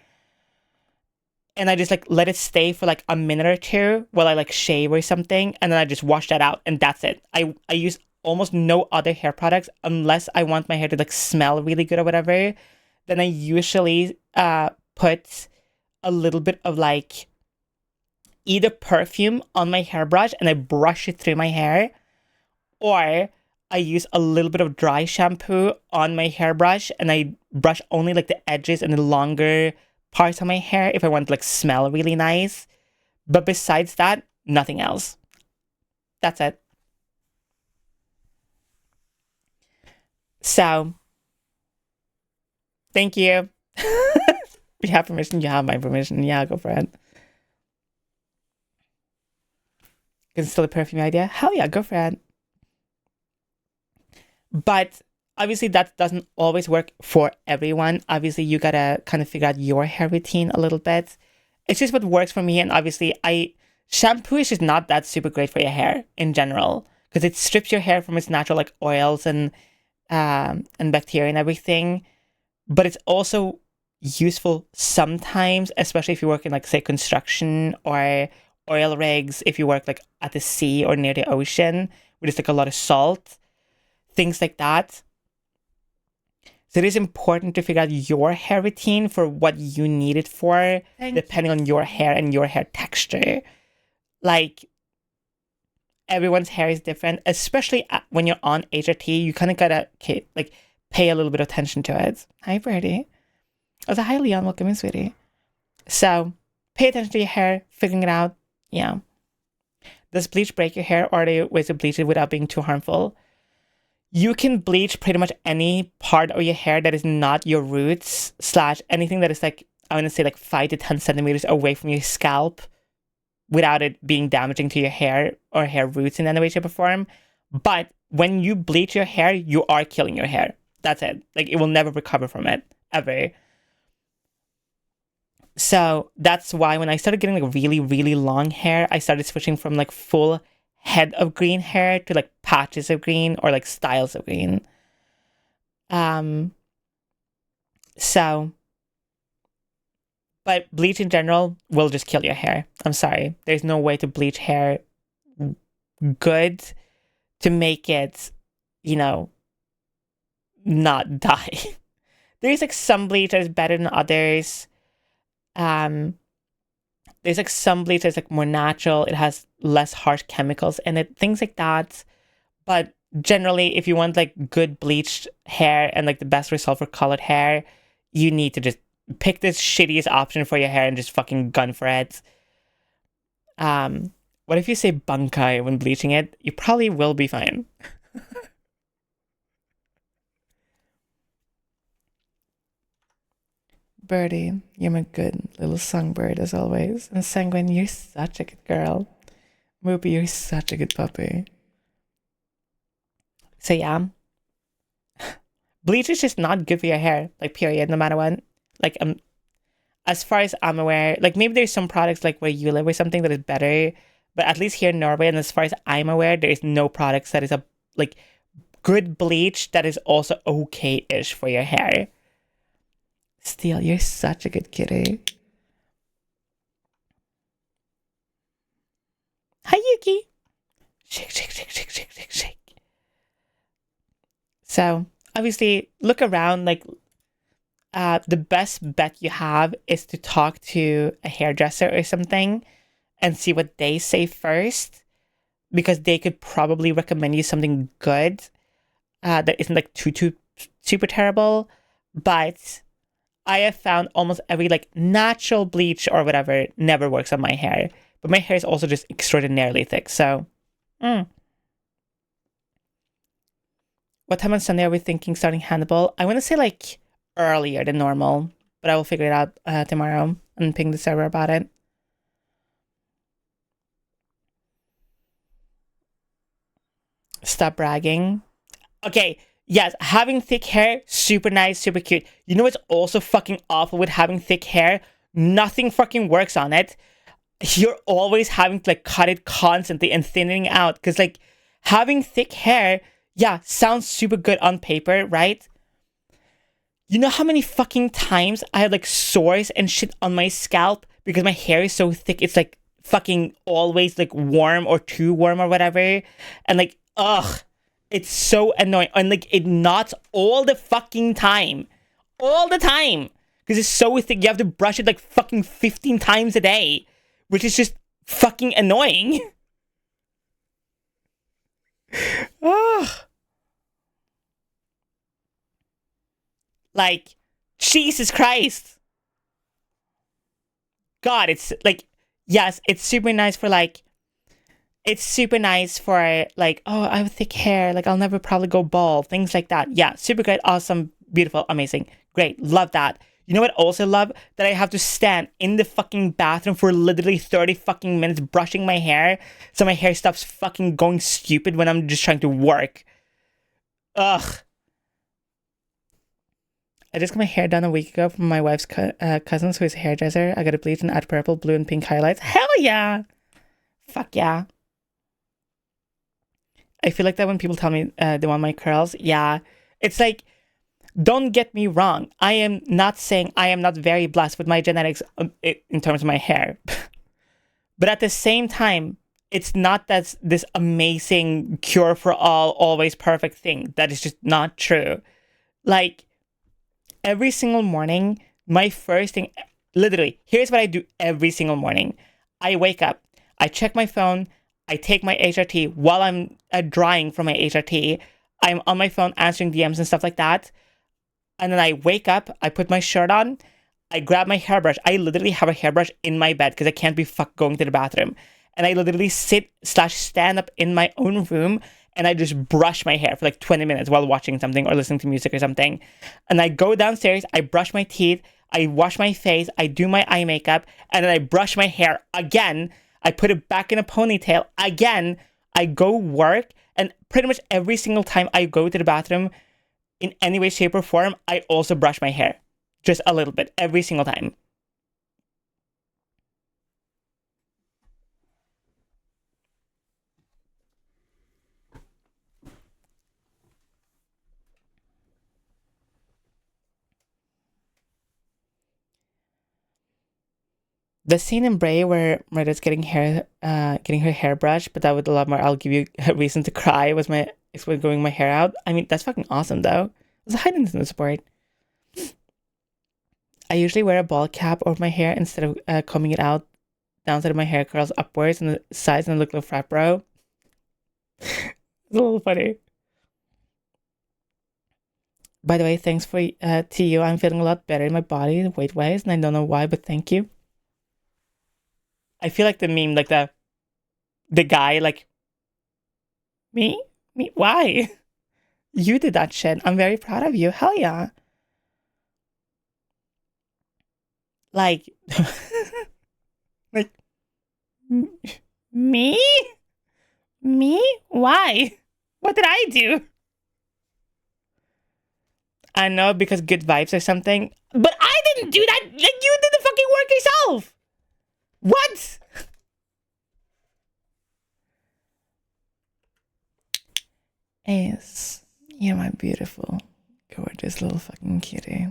And I just like let it stay for like a minute or two while I like shave or something. And then I just wash that out and that's it. I use almost no other hair products unless I want my hair to like smell really good or whatever. Then I usually put a little bit of like either perfume on my hairbrush and I brush it through my hair, or I use a little bit of dry shampoo on my hairbrush and I brush only like the edges and the longer parts of my hair if I want to like smell really nice. But besides that, nothing else. That's it. So, thank you. You have permission, you have my permission. Yeah, go for it. Is it still a perfume idea? Hell yeah, go for it. But obviously that doesn't always work for everyone. Obviously you gotta kind of figure out your hair routine a little bit. It's just what works for me. And obviously shampoo is just not that super great for your hair in general, because it strips your hair from its natural like oils and bacteria and everything. But it's also useful sometimes, especially if you work in like say construction or oil rigs, if you work like at the sea or near the ocean where there's like a lot of salt, things like that. So it is important to figure out your hair routine for what you need it for, depending on your hair and your hair texture. Like, everyone's hair is different, especially when you're on HRT. You kind of gotta like pay a little bit of attention to it. Hi, Birdie. Oh, hi, Leon. Welcome in, sweetie. So pay attention to your hair, figuring it out. Yeah. Does bleach break your hair, or are there ways to bleach it without being too harmful? You can bleach pretty much any part of your hair that is not your roots / anything that is like, I want to say like 5 to 10 centimeters away from your scalp without it being damaging to your hair or hair roots in any way, shape, or form. But when you bleach your hair, you are killing your hair. That's it. Like, it will never recover from it, ever. So that's why when I started getting like really, really long hair, I started switching from like full head of green hair to like patches of green or like styles of green. So, but bleach in general will just kill your hair. I'm sorry. There's no way to bleach hair good to make it, not die. There's like some bleach that is better than others. There's like some bleach that's like more natural. It has less harsh chemicals in it, things like that. But generally, if you want like good bleached hair and like the best result for colored hair, you need to just pick this shittiest option for your hair and just fucking gun for it. What if you say bunkai when bleaching it? You probably will be fine. Birdie, you're my good little songbird as always. And Sanguine, you're such a good girl. Moopy, you're such a good puppy. So yeah. Bleach is just not good for your hair, like period, no matter what. Like, as far as I'm aware, like maybe there's some products like where you live or something that is better, but at least here in Norway, and as far as I'm aware, there is no products that is a like good bleach that is also okay-ish for your hair. Steel, you're such a good kitty. Hi, Yuki. Shake, shake, shake, shake, shake, shake, shake. So, obviously, look around. Like, the best bet you have is to talk to a hairdresser or something and see what they say first, because they could probably recommend you something good that isn't like too super terrible. But I have found almost every like natural bleach or whatever never works on my hair. But my hair is also just extraordinarily thick. So, what time on Sunday are we thinking starting Hannibal? I want to say like earlier than normal, but I will figure it out tomorrow and ping the server about it. Stop bragging. Okay, yes, having thick hair, super nice, super cute. You know what's also fucking awful with having thick hair? Nothing fucking works on it. You're always having to like cut it constantly and thinning out. Because like having thick hair, yeah, sounds super good on paper, right? You know how many fucking times I have like sores and shit on my scalp because my hair is so thick, it's like fucking always like warm or too warm or whatever. And like, ugh, it's so annoying. And like, it knots all the fucking time. All the time. Because it's so thick, you have to brush it like fucking 15 times a day. Which is just fucking annoying. Ugh. Like, Jesus Christ. God, it's like, yes, it's super nice for like, oh, I have thick hair, like I'll never probably go bald, things like that. Yeah, super great, awesome, beautiful, amazing, great, love that. You know what I also love? That I have to stand in the fucking bathroom for literally 30 fucking minutes brushing my hair so my hair stops fucking going stupid when I'm just trying to work. Ugh. I just got my hair done a week ago from my wife's cousins, who is a hairdresser. I got it bleached and add purple, blue, and pink highlights. Hell yeah! Fuck yeah. I feel like that when people tell me they want my curls. Yeah. It's like, don't get me wrong. I am not saying I am not very blessed with my genetics in terms of my hair. But at the same time, it's not that this amazing cure for all, always perfect thing. That is just not true. Like, every single morning, my first thing, literally, here's what I do every single morning. I wake up, I check my phone, I take my HRT while I'm drying from my HRT. I'm on my phone answering DMs and stuff like that. And then I wake up, I put my shirt on, I grab my hairbrush. I literally have a hairbrush in my bed because I can't be going to the bathroom. And I literally sit/stand up in my own room and I just brush my hair for like 20 minutes while watching something or listening to music or something. And I go downstairs, I brush my teeth, I wash my face, I do my eye makeup, and then I brush my hair again. I put it back in a ponytail again. I go work, and pretty much every single time I go to the bathroom in any way, shape, or form, I also brush my hair. Just a little bit, every single time. The scene in Bray where Meredith's getting her hair brushed, but that with a lot more, I'll give you a reason to cry, was growing my hair out. I mean, that's fucking awesome though. It's a high Nintendo support. I usually wear a ball cap over my hair instead of combing it out. Downside of my hair curls upwards and the sides and I look like a frat bro. It's a little funny. By the way, thanks to you. I'm feeling a lot better in my body, weight-wise, and I don't know why, but thank you. I feel like the meme, like the guy, like, me? Why? You did that shit. I'm very proud of you. Hell yeah. Like, like, me? Why? What did I do? I know, because good vibes or something. But I didn't do that. Like, you did the fucking work yourself. What? Ace, you're my beautiful, gorgeous little fucking kitty.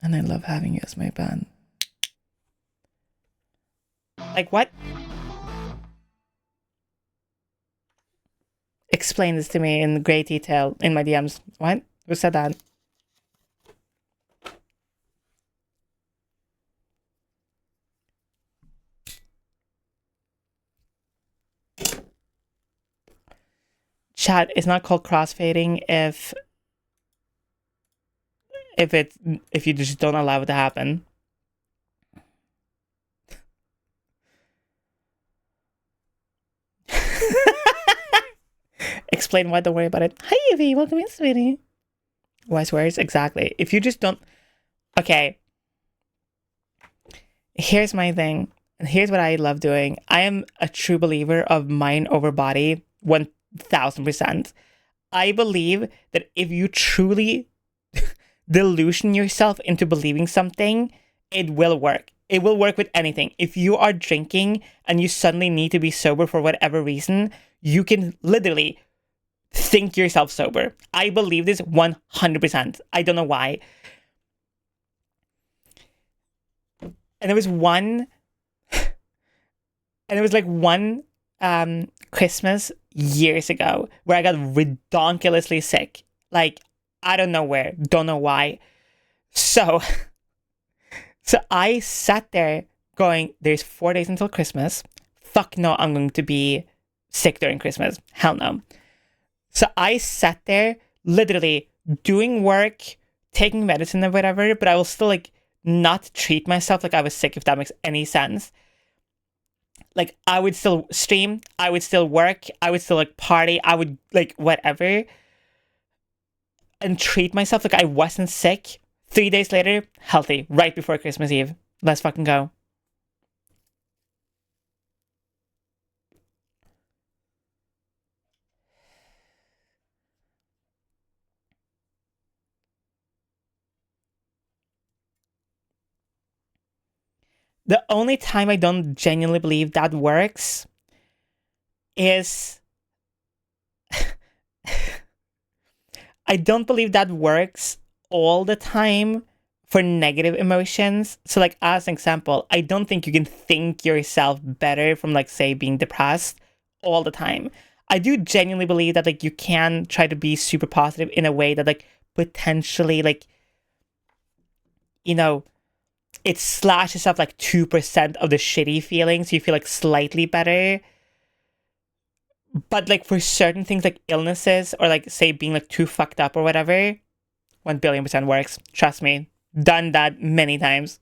And I love having you as my band. Like, what? Explain this to me in great detail in my DMs. What? Who said that? Chat, it's not called crossfading if you just don't allow it to happen. Explain why, don't worry about it. Hi Evie, welcome in, sweetie. Wise words, exactly. If you just don't... Okay. Here's my thing. And here's what I love doing. I am a true believer of mind over body, 1000%. I believe that if you truly delusion yourself into believing something, it will work. It will work with anything. If you are drinking and you suddenly need to be sober for whatever reason, you can literally think yourself sober. I believe this 100%. I don't know why. And there was one, and it was like one Christmas years ago where I got redonkulously sick. Like, I don't know where, don't know why. So I sat there going, there's 4 days until Christmas. Fuck no, I'm going to be sick during Christmas. Hell no. So I sat there literally doing work, taking medicine or whatever, but I will still like not treat myself like I was sick, if that makes any sense. Like, I would still stream, I would still work, I would still like party, I would like whatever, and treat myself like I wasn't sick. 3 days later, healthy, right before Christmas Eve. Let's fucking go. The only time I don't genuinely believe that works is I don't believe that works all the time for negative emotions. So like, as an example, I don't think you can think yourself better from like, say, being depressed all the time. I do genuinely believe that like you can try to be super positive in a way that like potentially like, you know, it slashes up like 2% of the shitty feelings. You feel like slightly better. But like for certain things like illnesses or like say being like too fucked up or whatever, 1,000,000,000% works. Trust me. Done that many times.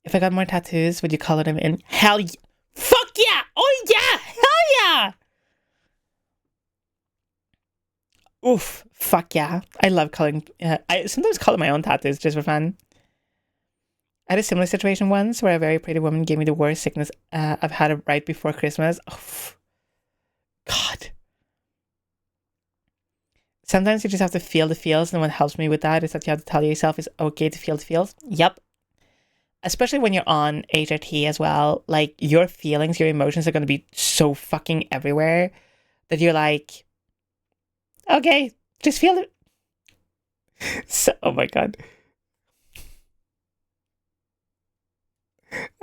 If I got more tattoos, would you color them in? Hell yeah. Fuck yeah! Oh yeah! Hell yeah! Oof. Fuck yeah. I love coloring. I sometimes color my own tattoos just for fun. I had a similar situation once where a very pretty woman gave me the worst sickness I've had right before Christmas. Oh, God. Sometimes you just have to feel the feels, and what helps me with that is that you have to tell yourself it's okay to feel the feels. Yep. Especially when you're on HRT as well, like your feelings, your emotions are going to be so fucking everywhere that you're like, okay, just feel it. So, oh my God.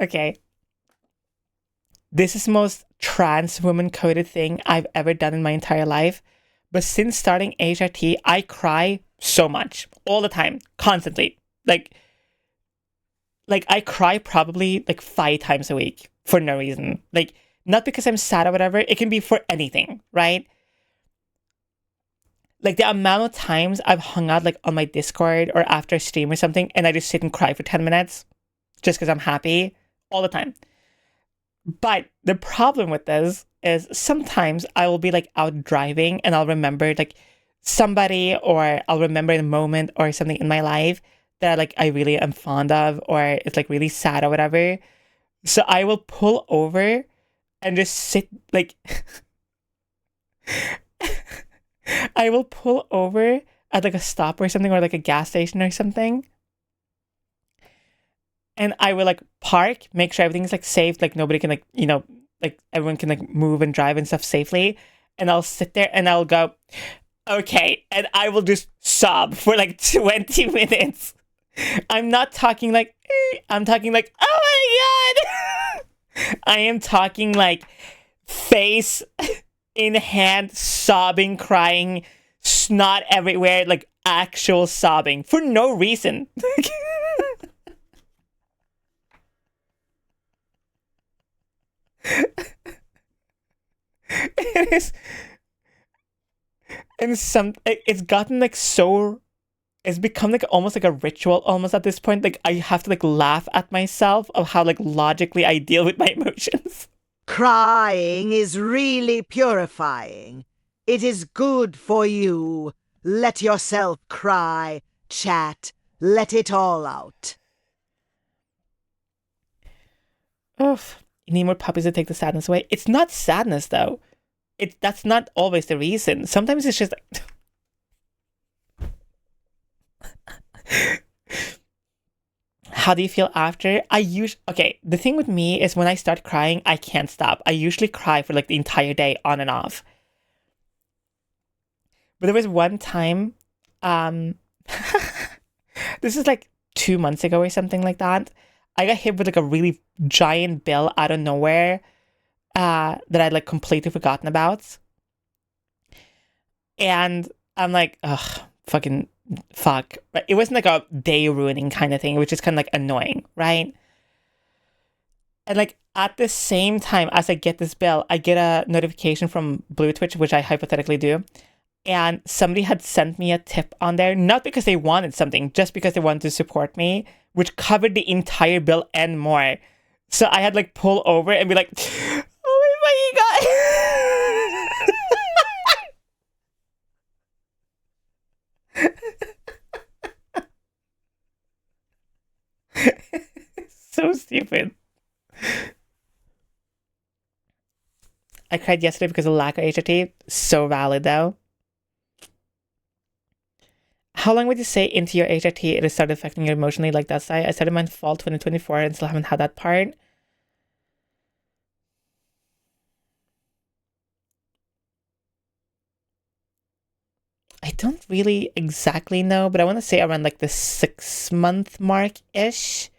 Okay. This is the most trans woman coded thing I've ever done in my entire life. But since starting HRT, I cry so much all the time, constantly. Like I cry probably like 5 times a week for no reason. Like, not because I'm sad or whatever. It can be for anything, right? Like the amount of times I've hung out like on my Discord or after a stream or something, and I just sit and cry for 10 minutes just because I'm happy all the time. But the problem with this is sometimes I will be like out driving and I'll remember like somebody, or I'll remember a moment or something in my life that like I really am fond of, or it's like really sad or whatever. So I will pull over and just sit like I will pull over at like a stop or something, or like a gas station or something. And I will like park, make sure everything's like safe, like nobody can like, you know, like everyone can like move and drive and stuff safely. And I'll sit there and I'll go, okay. And I will just sob for like 20 minutes. I'm not talking like, I'm talking like, oh my God. I am talking like face in hand, sobbing, crying, snot everywhere, like actual sobbing for no reason. It is, and it's gotten like so, it's become like almost like a ritual almost at this point. Like I have to like laugh at myself of how like logically I deal with my emotions. Crying is really purifying. It is good for you. Let yourself cry, chat, let it all out. Oof. You need more puppies to take the sadness away. It's not sadness, though. That's not always the reason. Sometimes it's just like... How do you feel after? Okay, the thing with me is when I start crying, I can't stop. I usually cry for like the entire day on and off. But there was one time, this is like 2 months ago or something like that. I got hit with like a really giant bill out of nowhere that I'd like completely forgotten about. And I'm like, ugh, fucking fuck. It wasn't like a day ruining kind of thing, which is kind of like annoying, right? And like at the same time as I get this bill, I get a notification from Blue Twitch, which I hypothetically do. And somebody had sent me a tip on there, not because they wanted something, just because they wanted to support me, which covered the entire bill and more. So I had like pull over and be like, oh my god. So stupid. I cried yesterday because of lack of HRT. So valid though. How long would you say into your HRT it started affecting you emotionally like that side? I started mine fall 2024 and still haven't had that part. I don't really exactly know, but I want to say around like the 6-month mark-ish.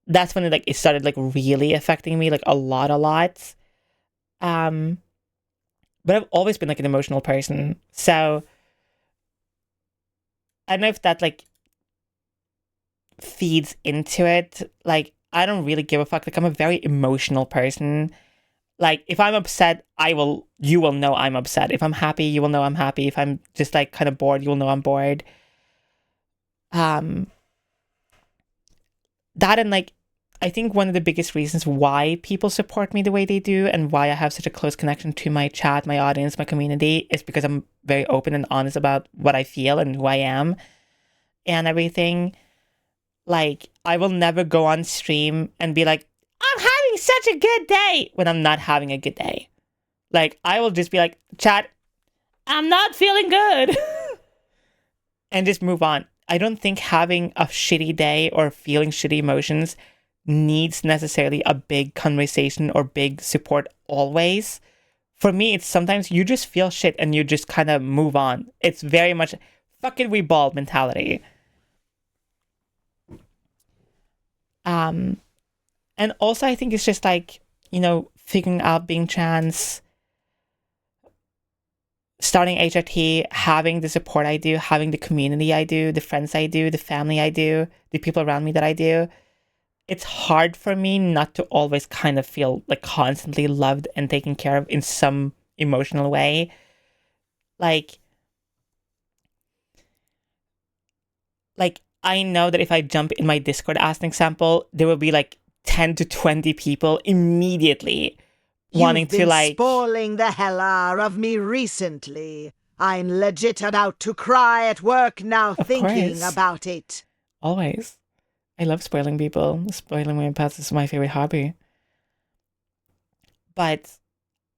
That's when it started like really affecting me like a lot. But I've always been like an emotional person. So I don't know if that like feeds into it. Like I don't really give a fuck. Like I'm a very emotional person. Like if I'm upset, you will know I'm upset. If I'm happy, you will know I'm happy. If I'm just like kind of bored, you will know I'm bored. That and like I think one of the biggest reasons why people support me the way they do and why I have such a close connection to my chat, my audience, my community is because I'm very open and honest about what I feel and who I am and everything. Like, I will never go on stream and be like, I'm having such a good day when I'm not having a good day. Like, I will just be like, chat, I'm not feeling good. And just move on. I don't think having a shitty day or feeling shitty emotions needs necessarily a big conversation or big support always. For me, it's sometimes you just feel shit and you just kind of move on. It's very much fucking we bald mentality. And also I think it's just like, figuring out being trans, starting HRT, having the support I do, having the community I do, the friends I do, the family I do, the people around me that I do. It's hard for me not to always kind of feel like constantly loved and taken care of in some emotional way. Like I know that if I jump in my Discord as an example, there will be like 10 to 20 people immediately wanting You've been to like spoiling the hell out of me recently. I'm legit about to cry at work now Of thinking course. about it. Always. I love spoiling people. Spoiling my pets is my favorite hobby. But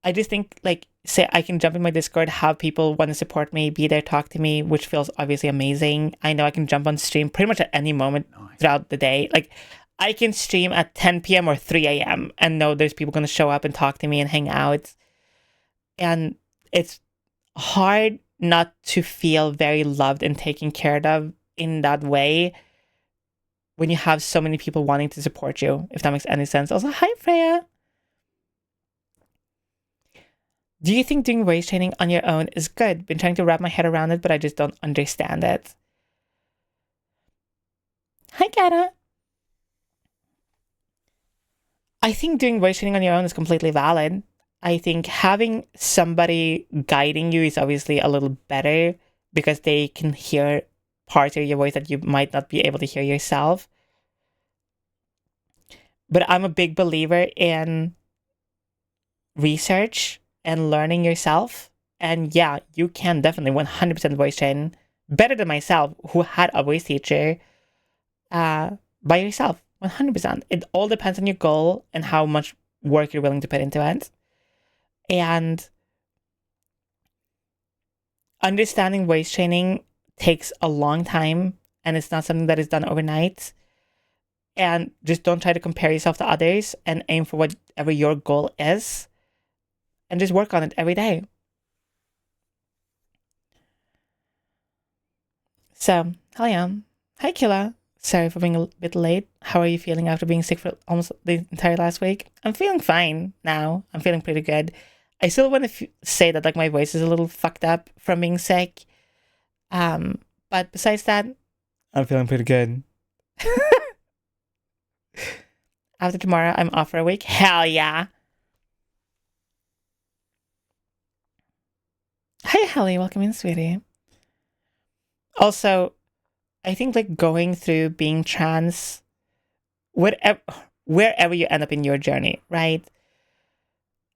I just think, like, say I can jump in my Discord, have people want to support me, be there, talk to me, which feels obviously amazing. I know I can jump on stream pretty much at any moment throughout the day. Like, I can stream at 10 p.m. or 3 a.m. and know there's people going to show up and talk to me and hang out. And it's hard not to feel very loved and taken care of in that way when you have so many people wanting to support you, if that makes any sense. Also, hi, Freya. Do you think doing voice training on your own is good? Been trying to wrap my head around it, but I just don't understand it. Hi, Kata. I think doing voice training on your own is completely valid. I think having somebody guiding you is obviously a little better because they can hear parts of your voice that you might not be able to hear yourself. But I'm a big believer in research and learning yourself And yeah, you can definitely 100% voice train better than myself, who had a voice teacher, by yourself. 100%. It all depends on your goal and how much work you're willing to put into it. And understanding voice training takes a long time, and it's not something that is done overnight. And just don't try to compare yourself to others, and aim for whatever your goal is, and just work on it every day. So, hell yeah. Hi, Killa. Sorry for being a bit late. How are you feeling after being sick for almost the entire last week? I'm feeling fine now. I'm feeling pretty good. I still want to say that like my voice is a little fucked up from being sick. But besides that, I'm feeling pretty good. After tomorrow, I'm off for a week. Hell yeah. Hi, Helly. Welcome in, sweetie. Also, I think like going through being trans, wherever you end up in your journey, right?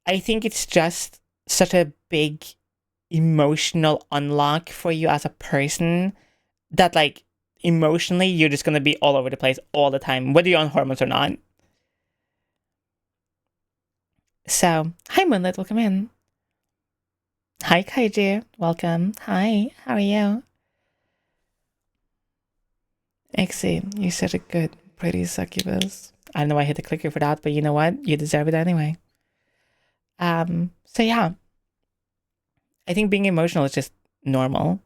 I think it's just such a big emotional unlock for you as a person that like emotionally you're just gonna be all over the place all the time, whether you're on hormones or not. So, hi Moonlit, welcome in. Hi Kaiju, welcome. Hi, how are you? Ixie, you're such a good, pretty succubus. I don't know why I hit the clicker for that, but you know what? You deserve it anyway. So yeah. I think being emotional is just normal.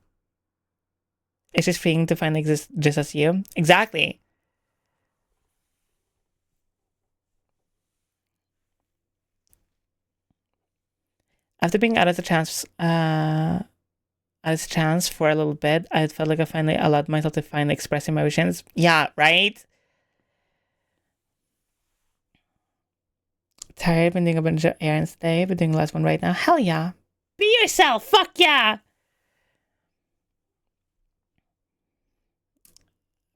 It's just freeing to finally exist just as you. Exactly. After being out of the chance for a little bit, I felt like I finally allowed myself to finally express emotions. Yeah, right? Tired, been doing a bunch of errands today, but doing the last one right now. Hell yeah. Be yourself, fuck yeah.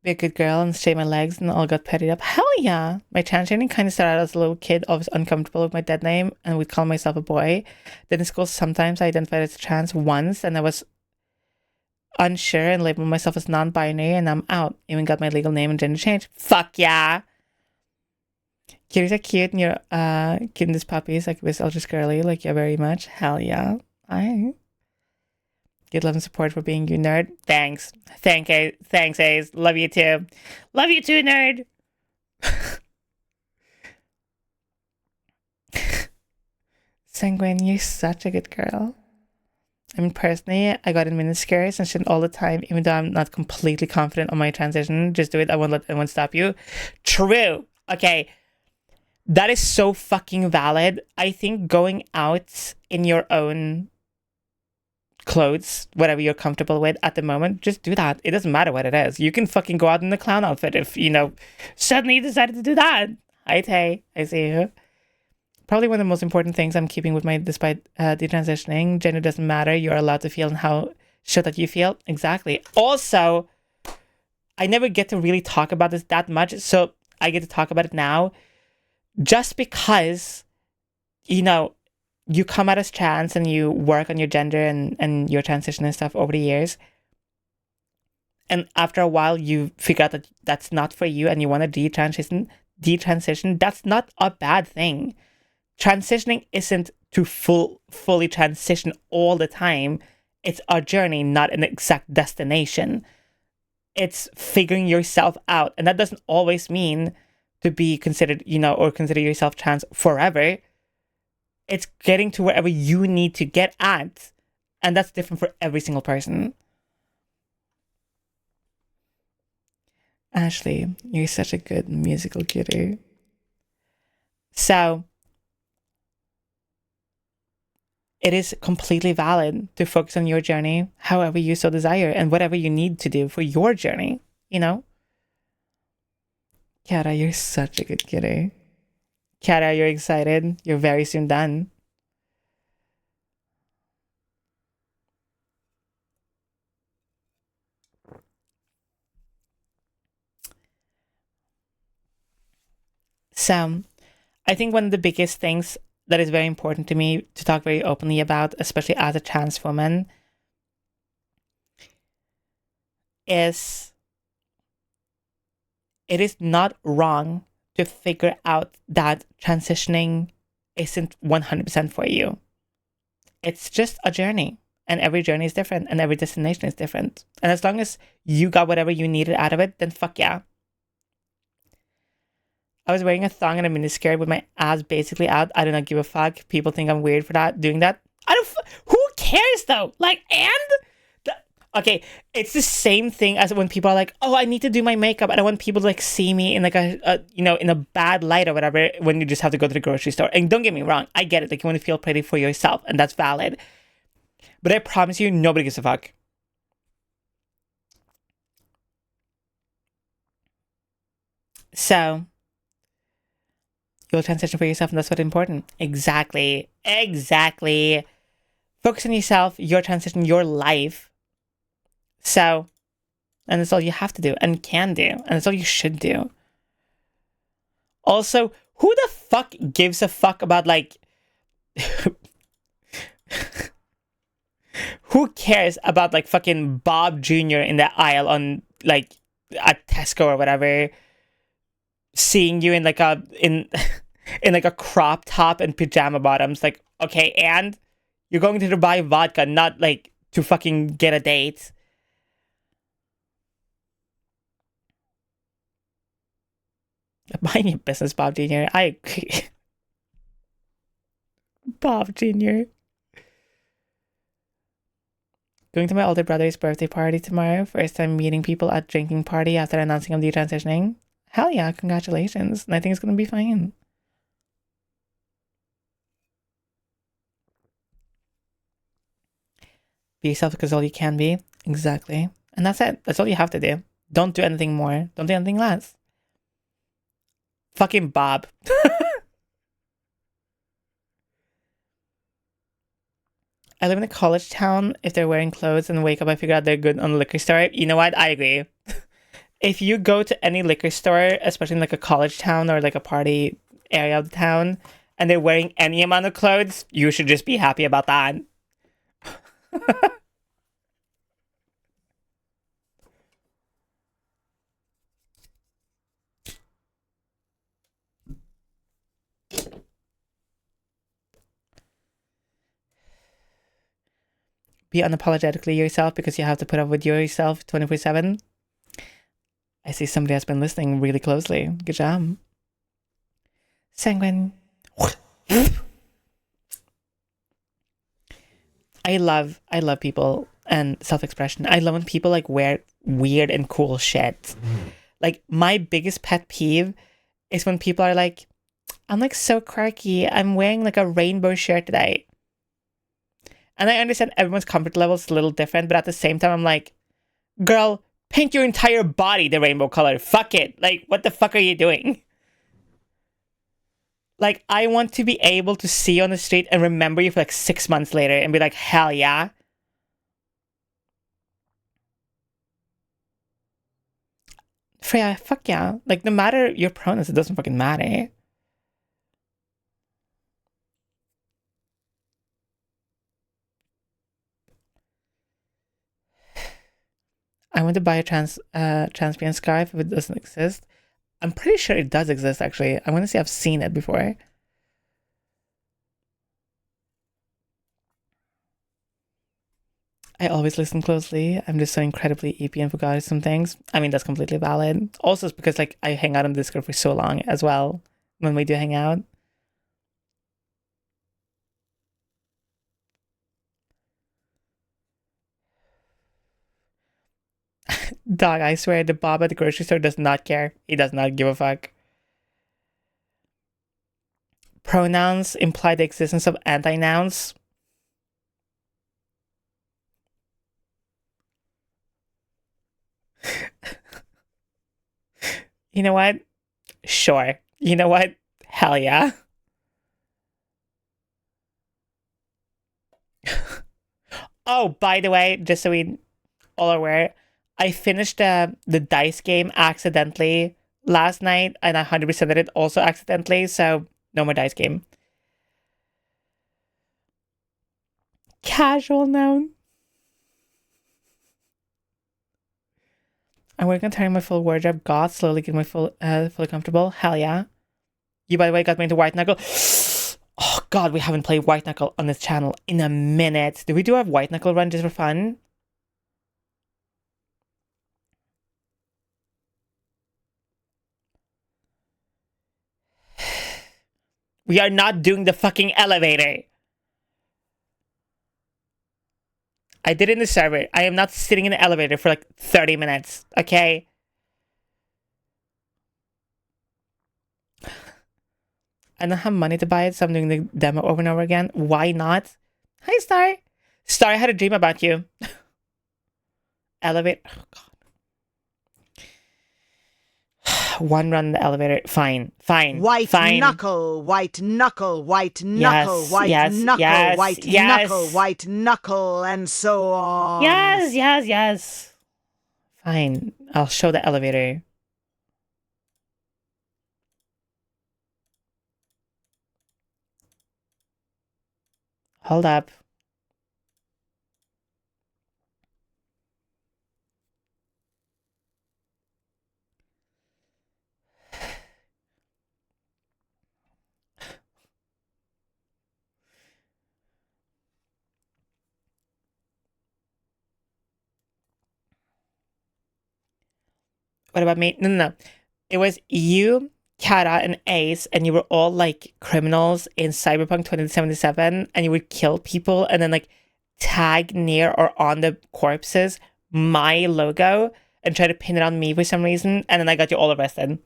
Be a good girl and shave my legs and all got petted up. Hell yeah. My transitioning kind of started as a little kid, always uncomfortable with my dead name, and would call myself a boy. Then in school, sometimes I identified as trans once, and I was unsure and labeled myself as non-binary, and I'm out. Even got my legal name and gender change. Fuck yeah. Kitties are cute, and you're cute in this puppies, like this ultra girly, like you very much. Hell yeah. I get love and support for being you, nerd. Thanks. Thanks, Ace. Love you too. Love you too, nerd. Sanguine, you're such a good girl. I mean, personally, I got in miniskirts and shit all the time, even though I'm not completely confident on my transition. Just do it. I won't let anyone stop you. True. Okay. That is so fucking valid. I think going out in your own clothes, whatever you're comfortable with at the moment, just do that. It doesn't matter what it is. You can fucking go out in the clown outfit if, suddenly you decided to do that. Hi, Tay. I see you. Probably one of the most important things I'm keeping with my, despite detransitioning, gender doesn't matter. You're allowed to feel and how shit that you feel. Exactly. Also, I never get to really talk about this that much, so I get to talk about it now. Just because, you come out as trans and you work on your gender and your transition and stuff over the years, and after a while you figure out that that's not for you and you want to detransition, that's not a bad thing. Transitioning isn't to fully transition all the time. It's a journey, not an exact destination. It's figuring yourself out, and that doesn't always mean to be considered, or consider yourself trans forever. It's getting to wherever you need to get at, and that's different for every single person. Ashley, you're such a good musical cutie. So, it is completely valid to focus on your journey however you so desire and whatever you need to do for your journey, Kara, you're such a good kitty. Kara, you're excited. You're very soon done. So, I think one of the biggest things that is very important to me to talk very openly about, especially as a trans woman, is it is not wrong to figure out that transitioning isn't 100% for you. It's just a journey, and every journey is different, and every destination is different. And as long as you got whatever you needed out of it, then fuck yeah. I was wearing a thong and a miniskirt with my ass basically out. I do not give a fuck. People think I'm weird for that, doing that. Who cares though? Like, okay, it's the same thing as when people are like, oh, I need to do my makeup. I don't want people to like see me in like in a bad light or whatever when you just have to go to the grocery store. And don't get me wrong, I get it. Like, you want to feel pretty for yourself, and that's valid. But I promise you, nobody gives a fuck. So you'll transition for yourself, and that's what's important. Exactly. Focus on yourself, your transition, your life. So, and that's all you have to do and can do, and that's all you should do. Also, who the fuck gives a fuck about like who cares about like fucking Bob Jr. in the aisle on like at Tesco or whatever, seeing you in like a in like a crop top and pajama bottoms? Like, okay, and you're going to buy vodka, not like to fucking get a date. Mind your business, Bob Jr. I agree. Bob Jr. Going to my older brother's birthday party tomorrow. First time meeting people at drinking party after announcing I'm detransitioning. Hell yeah, congratulations. And I think it's going to be fine. Be yourself because all you can be. Exactly. And that's it. That's all you have to do. Don't do anything more. Don't do anything less. Fucking Bob. I live in a college town. If they're wearing clothes and wake up, I figure out they're good on the liquor store. You know what? I agree. If you go to any liquor store, especially in like a college town or like a party area of the town, and they're wearing any amount of clothes, you should just be happy about that. Be unapologetically yourself because you have to put up with yourself 24/7. I see somebody has been listening really closely. Good job. Sanguine. I love people and self-expression. I love when people like wear weird and cool shit. Like, my biggest pet peeve is when people are like, I'm like so quirky. I'm wearing like a rainbow shirt today. And I understand everyone's comfort level is a little different, but at the same time, I'm like, girl, paint your entire body the rainbow color. Fuck it. Like, what the fuck are you doing? Like, I want to be able to see you on the street and remember you for like 6 months later and be like, hell yeah. Freya, fuck yeah. Like, no matter your pronouns, it doesn't fucking matter. I want to buy a transparent scarf if it doesn't exist. I'm pretty sure it does exist, actually. I want to say I've seen it before. I always listen closely. I'm just so incredibly EP and forgot some things. I mean, that's completely valid. Also, it's because like I hang out on Discord for so long as well when we do hang out. Dog, I swear the Bob at the grocery store does not care. He does not give a fuck. Pronouns imply the existence of anti-nouns. You know what? Sure. You know what? Hell yeah. Oh, by the way, just so we all are aware, I finished the dice game accidentally last night, and I 100%ed it also accidentally, so no more dice game. casual note. I'm working on turning my full wardrobe goth, slowly getting my fully comfortable. Hell yeah. You, by the way, got me into White Knuckle. Oh god, we haven't played White Knuckle on this channel in a minute. Did we do a White Knuckle run just for fun? We are not doing the fucking elevator. I did it in the server. I am not sitting in the elevator for like 30 minutes, okay? I don't have money to buy it, so I'm doing the demo over and over again. Why not? Hi, Star. Star, I had a dream about you. Elevator. Oh, God. One run in the elevator. Fine. Fine. White fine. knuckle, white knuckle, white knuckle, Yes, white yes, knuckle, yes, white yes. knuckle, white knuckle, and so on. Yes. Fine. I'll show the elevator. Hold up. What about me? No. It was you, Kara, and Ace, and you were all like criminals in Cyberpunk 2077, and you would kill people and then like tag near or on the corpses my logo and try to pin it on me for some reason, and then I got you all arrested.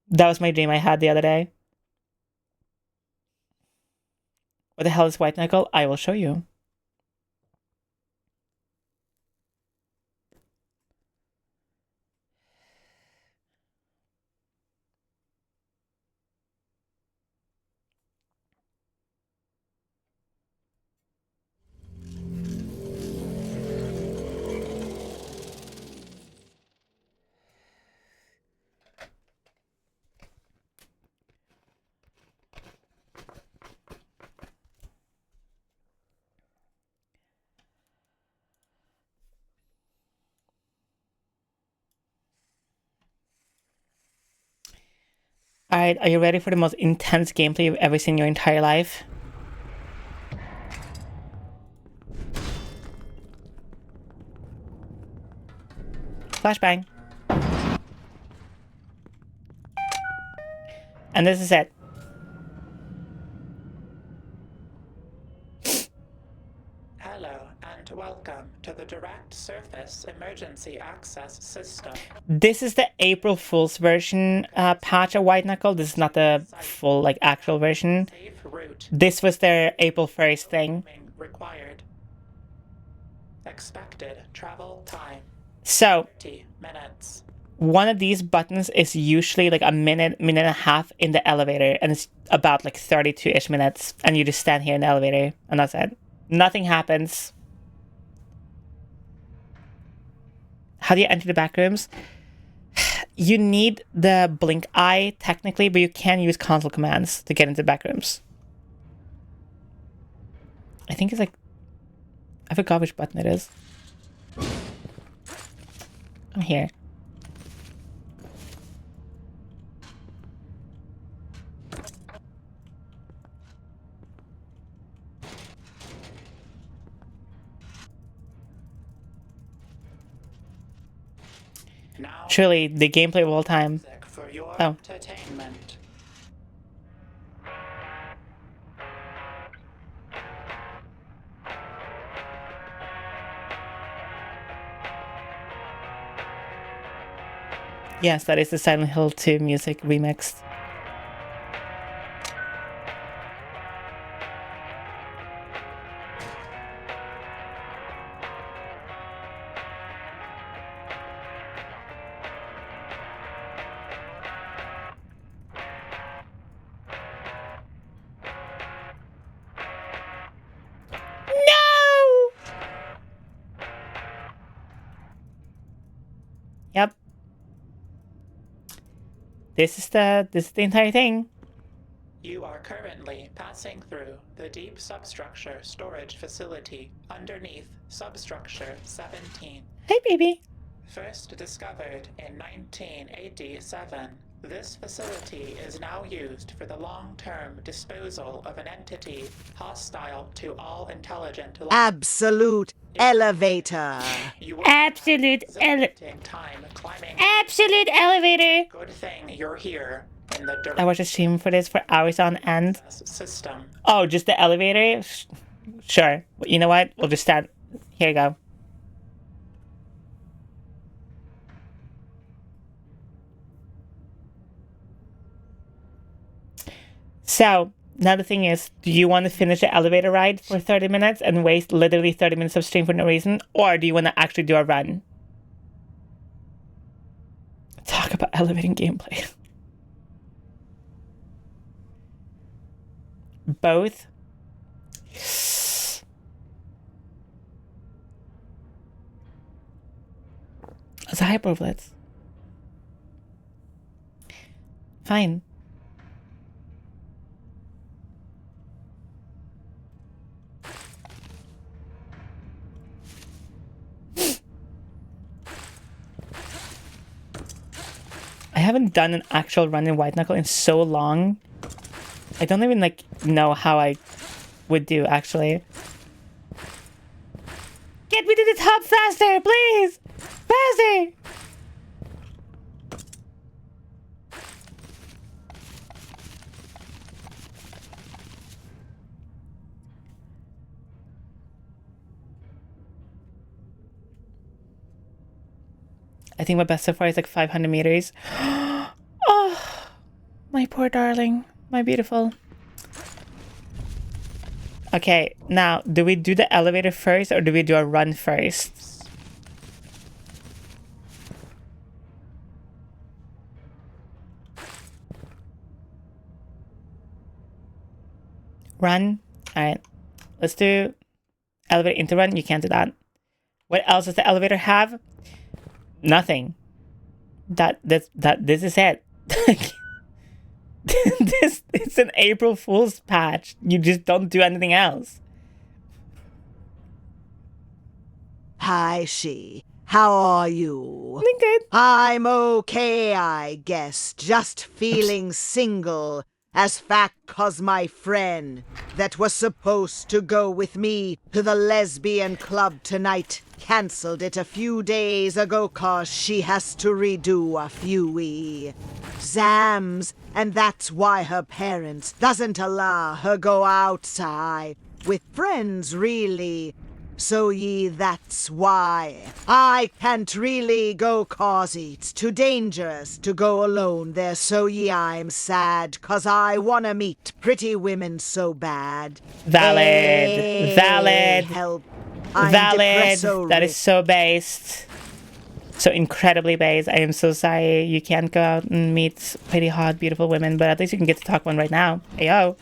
That was my dream I had the other day. What the hell is White Knuckle? I will show you. Alright, are you ready for the most intense gameplay you've ever seen in your entire life? Flashbang. And this is it. Hello and welcome to the Direct Surface Emergency Access System. This is the April Fool's version patch of White Knuckle. This is not the full, like, actual version. Safe route. This was their April 1st thing. Required. Expected travel time. So, 30 minutes. one of these buttons is usually like a minute and a half in the elevator, and it's about like 32-ish minutes, and you just stand here in the elevator, and that's it. Nothing happens. How do you enter the back rooms? You need the blink eye, technically, but you can use console commands to get into the back rooms. I think it's like... I forgot which button it is. I'm here. Now, Surely the gameplay of all time. music for your Oh. entertainment. Yes, that is the Silent Hill 2 music remixed. No! Yep. This is the entire thing. You are currently passing through the deep substructure storage facility underneath substructure 17. Hey, baby. First discovered in 1987, this facility is now used for the long-term disposal of an entity hostile to all intelligent life. Absolute elevator. You will Absolute time climbing. Absolute elevator. Good thing you're here in the I watched a stream for this for hours on end. system. Oh, just the elevator? Sure. You know what? We'll just stand. Here you go. So, now the thing is, do you want to finish the elevator ride for 30 minutes and waste literally 30 minutes of stream for no reason? Or do you want to actually do a run? Talk about elevating gameplay. Both. It's a hyperblitz. Fine. I haven't done an actual run in White Knuckle in so long. I don't even know how I would do actually. Get me to the top faster, please! Faster! I think my best so far is like 500 meters. Oh, my poor darling. My beautiful. Okay, now, do we do the elevator first or do we do a run first? Run? Alright. Let's do elevator into run. You can't do that. What else does the elevator have? Nothing. This is it. It's an April Fool's patch. You just don't do anything else. Hi, She. How are you? I'm good. I'm okay, I guess. Just feeling single as fact 'cause my friend that was supposed to go with me to the lesbian club tonight cancelled it a few days ago 'cause she has to redo a few exams, and that's why her parents doesn't allow her go outside with friends really. So that's why I can't really go 'cause it's too dangerous to go alone there. So I'm sad 'cause I wanna meet pretty women so bad. Valid. Valid. Help. I'm Valid. depresso That is so based. So incredibly based. I am so sorry you can't go out and meet pretty hot, beautiful women, but at least you can get to talk one right now. Hey, yo.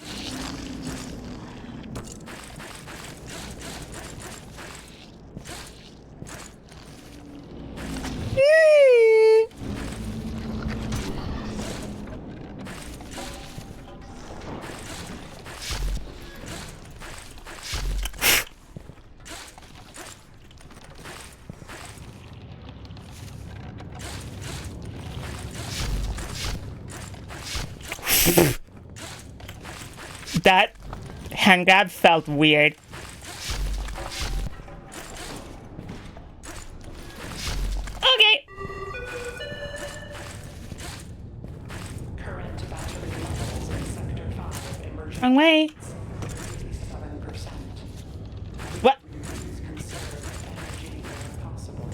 That hand grab felt weird. Okay. Current battery levels in Sector 5 emerging Wrong way. 7%. What? Please conserve energy where possible.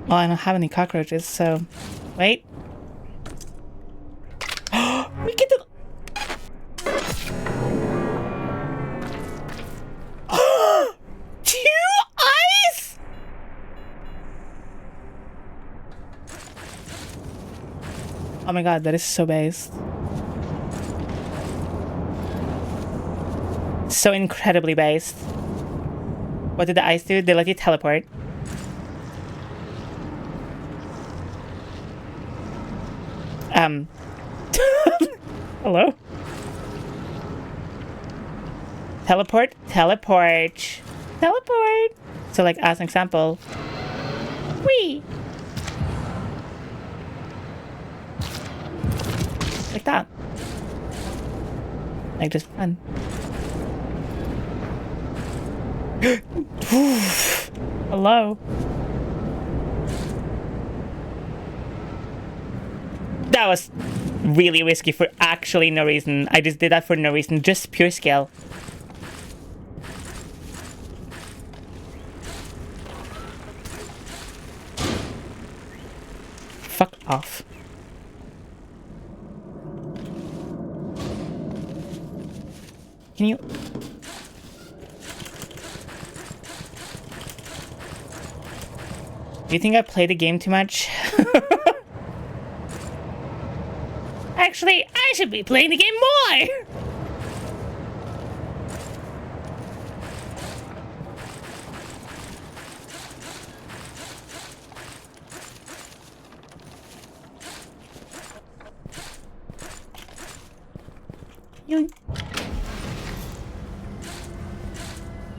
Well, I don't have any cockroaches, so... Wait. We get to... Two eyes? Oh my god, that is so based. So incredibly based. What did the eyes do? They let you teleport. Hello? Teleport. So, like, as an example. Whee! Like that. Like, just fun. Hello? That was really risky for actually no reason. I just did that for no reason, just pure skill. Fuck off. Can you... Do you think I played the game too much? Actually, I should be playing the game more!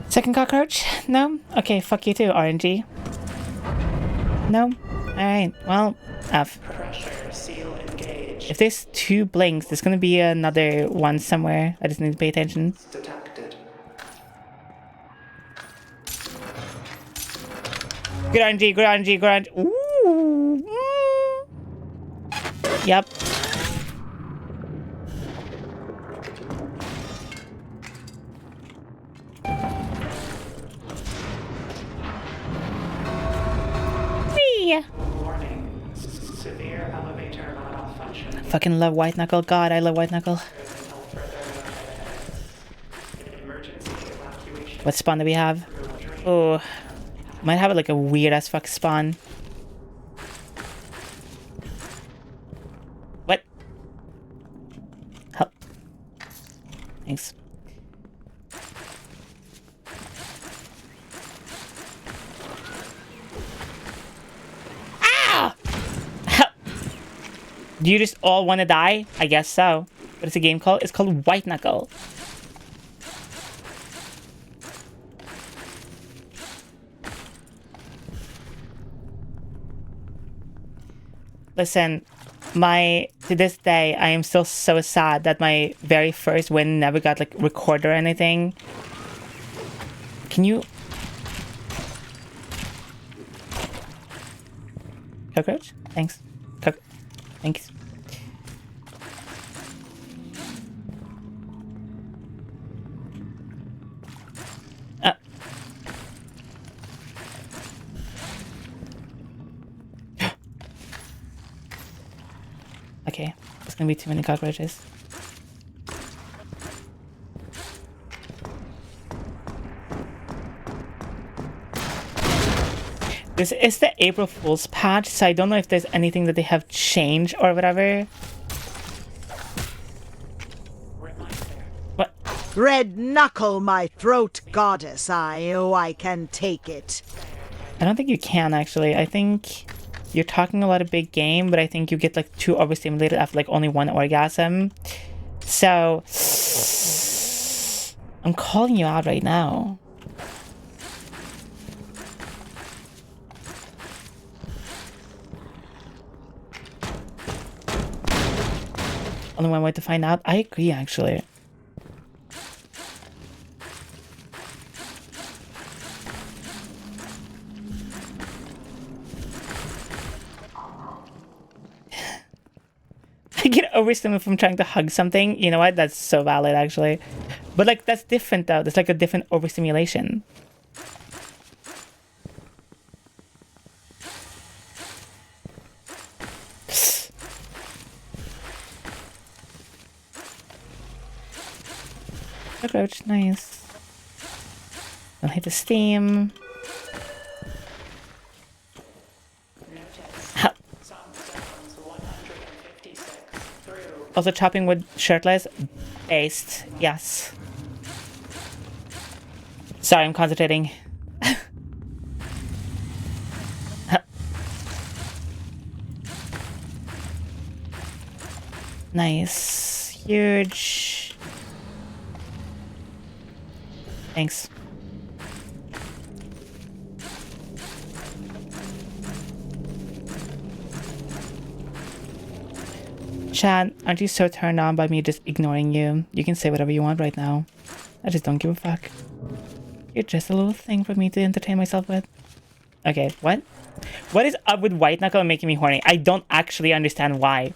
Second cockroach? No? Okay, fuck you too, RNG. No? Alright, well, F. Pressure seal engaged. If there's 2 blinks, there's gonna be another one somewhere. I just need to pay attention. Detected. Good RNG, good RNG, good RNG. Ooh. Yep. Warning. Severe elevator malfunction. I fucking love White Knuckle. God, I love White Knuckle. Emergency evacuation. What spawn do we have? Oh, might have like a weird as fuck spawn. What? Help. Thanks. Ah! Help. Do you just all want to die? I guess so. What is the game called? It's called White Knuckle. Listen, to this day, I am still so sad that my very first win never got like recorded or anything. Can you... Cockroach? Thanks. Thanks. Okay, there's gonna be too many cockroaches. This is the April Fool's patch, so I don't know if there's anything that they have changed or whatever. What? Red knuckle my throat, goddess. I can take it. I don't think you can, actually. I think you're talking a lot of big game, but I think you get like too overstimulated after like only 1 orgasm. So I'm calling you out right now. Only one way to find out. I agree, actually. I get overstimulated from trying to hug something. You know what? That's so valid, actually. But like, that's different though. There's like a different overstimulation. Cockroach, nice. Don't hit the steam. Also, chopping wood shirtless, based, yes. Sorry, I'm concentrating. Nice. Huge. Thanks. Chad, aren't you so turned on by me just ignoring you? You can say whatever you want right now. I just don't give a fuck. You're just a little thing for me to entertain myself with. Okay, what? What is up with White Knuckle making me horny? I don't actually understand why.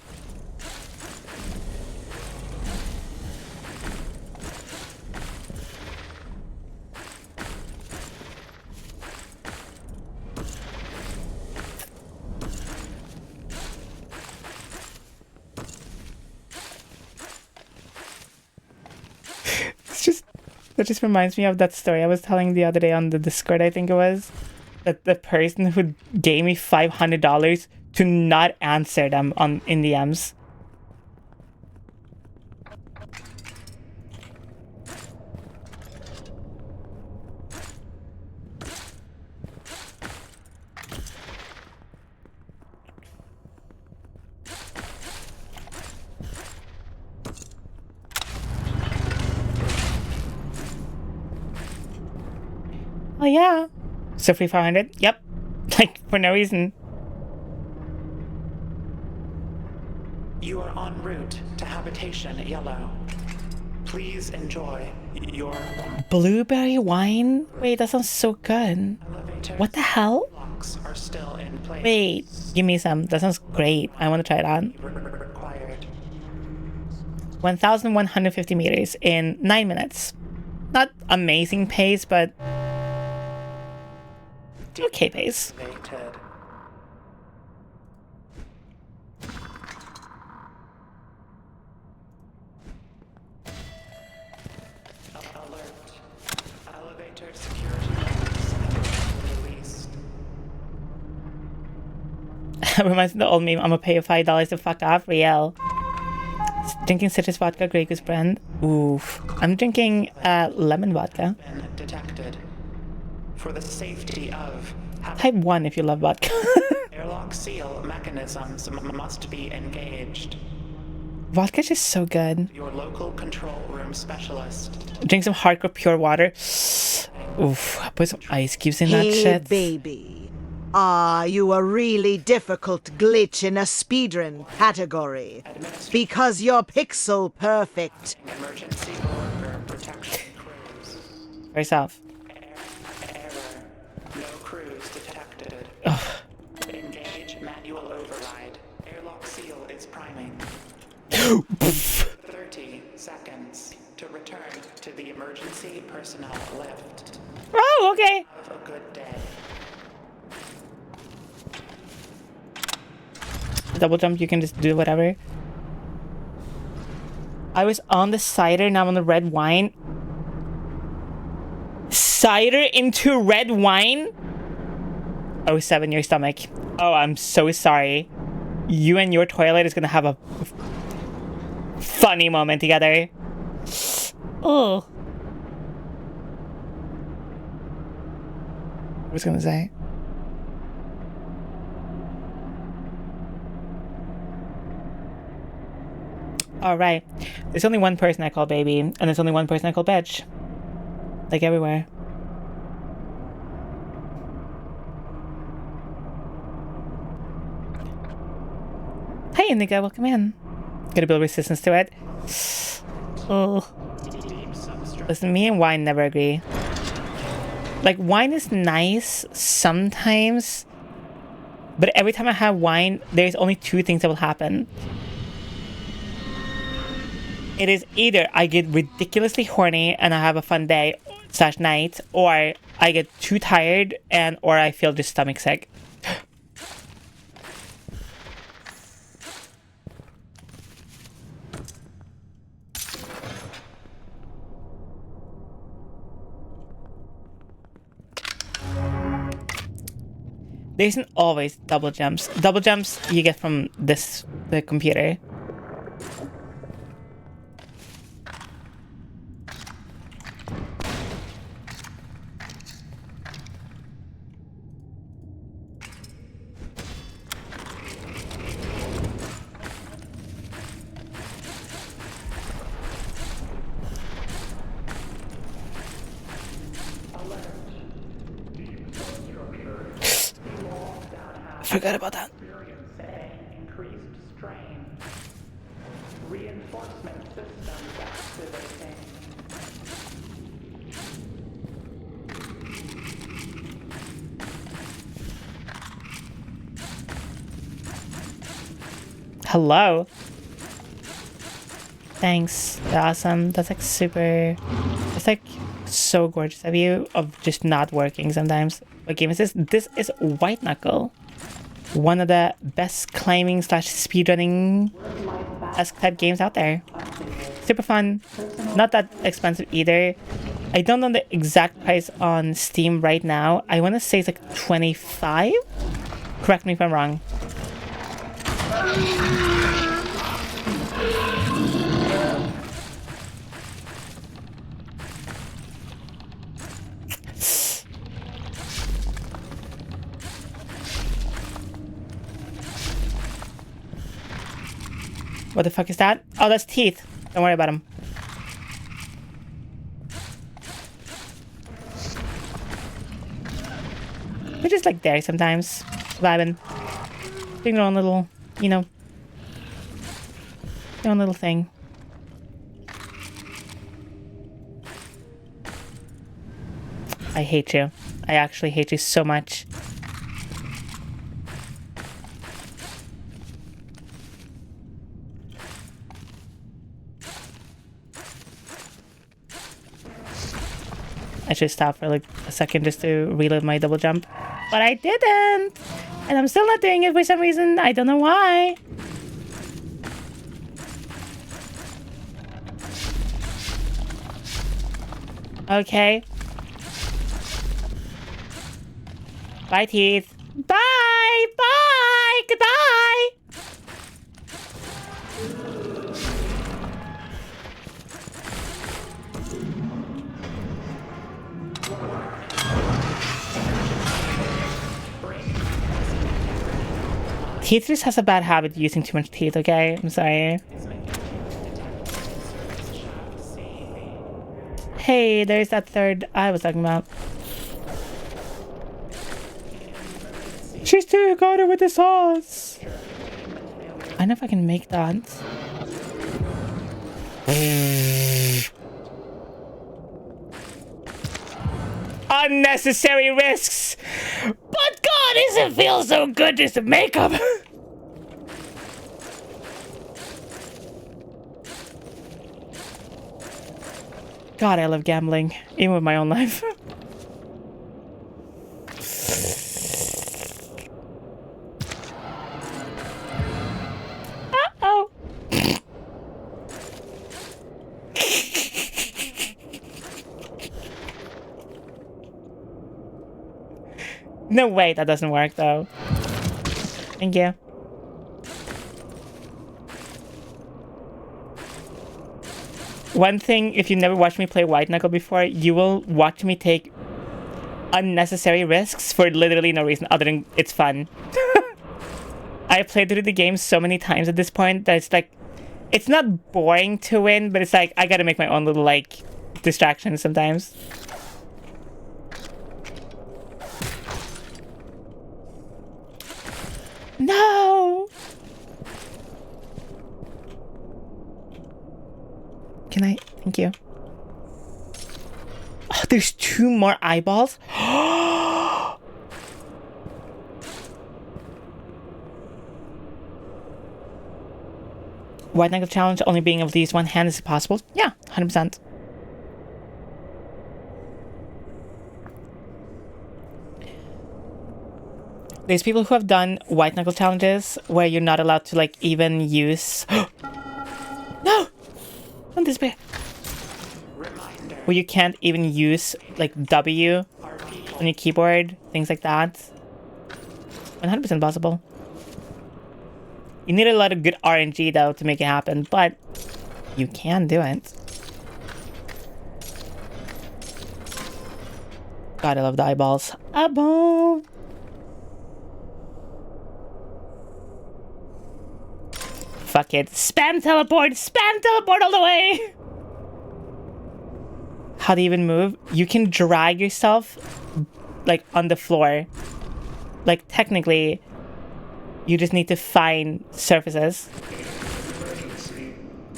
That just reminds me of that story I was telling the other day on the Discord, I think it was. That the person who gave me $500 to not answer them in DMs. Oh yeah. So free 500? Yep. Like, for no reason. You are en route to habitation yellow. Please enjoy your Blueberry wine? Wait, that sounds so good. elevator. What the hell? Locks are still in place. Wait, give me some. That sounds great. I want to try it on. Required. 1,150 meters in 9 minutes. Not amazing pace, but okay pace. Activated. Alert. Elevator security locks have been released. Reminds me of the old meme. I'm gonna pay you $5 to fuck off. Real. Drinking citrus vodka, Grey Goose brand. Oof. I'm drinking lemon vodka. Been detected. For the safety of Type 1 if you love vodka. airlock seal mechanisms must be engaged. Vodka's just so good. Your local control room specialist. Drink some hardcore pure water. Oof. Put some ice cubes in that Hey, shit. baby. Are you a really difficult glitch in a speedrun category? Because you're pixel perfect. Emergency worker protection crews. First off. Error. No crews detected. Engage manual override. Airlock seal is priming. 30 seconds to return to the emergency personnel lift. Oh, okay. Have a good day. Double jump, you can just do whatever. I was on the cider, now I'm on the red wine. Cider into red wine? Oh, 7, your stomach. Oh, I'm so sorry. You and your toilet is gonna have a funny moment together. Oh. I was gonna say. Alright. There's only one person I call baby, and there's only one person I call bitch. Like everywhere. Hey, Indigo, welcome in. Gotta build resistance to it. Oh. Listen, me and wine never agree. Like, wine is nice sometimes, but every time I have wine, there's only 2 things that will happen. It is either I get ridiculously horny and I have a fun day / night, or I get too tired or I feel just stomach sick. There isn't always double jumps. Double jumps you get from the computer. forgot about that. Experiencing increased strain. Reinforcement systems activating. Hello. Thanks. Awesome. That's like super. It's like so gorgeous of you of just not working sometimes. What game is this? This is White Knuckle. One of the best climbing / speedrunning esque type games out there. Super fun. Not that expensive either. I don't know the exact price on Steam right now. I want to say it's like 25. Correct me if I'm wrong. What the fuck is that? Oh, that's teeth. Don't worry about them. They're just like there sometimes. Vibing. Doing their own little, you know. Their own little thing. I hate you. I actually hate you so much. I should stop for like a second just to reload my double jump. But I didn't! And I'm still not doing it for some reason. I don't know why. Okay. Bye, teeth. Bye! Bye! Goodbye! Teeth just has a bad habit of using too much teeth, okay? I'm sorry. Hey, there's that third I was talking about. She's too good with the sauce. I don't know if I can make that. Unnecessary risks. But God, does it feel so good just to make them? God, I love gambling, even with my own life. Uh-oh. No way, that doesn't work though. Thank you. One thing, if you never watched me play White Knuckle before, you will watch me take unnecessary risks for literally no reason other than it's fun. I played through the game so many times at this point that it's like, it's not boring to win, but it's like, I gotta make my own little, like, distractions sometimes. No! Can I? Thank you. Oh, there's 2 more eyeballs? White Knuckle challenge only being able to use one hand, is it possible? Yeah, 100%. There's people who have done White Knuckle challenges where you're not allowed to like even use... No! Don't despair. Where you can't even use like W on your keyboard, things like that. 100% possible. You need a lot of good RNG though to make it happen, but you can do it. God, I love the eyeballs. Eyeball! Fuck it. Spam teleport! Spam teleport all the way! How do you even move? You can drag yourself like on the floor. Like technically, You just need to find surfaces. Emergency.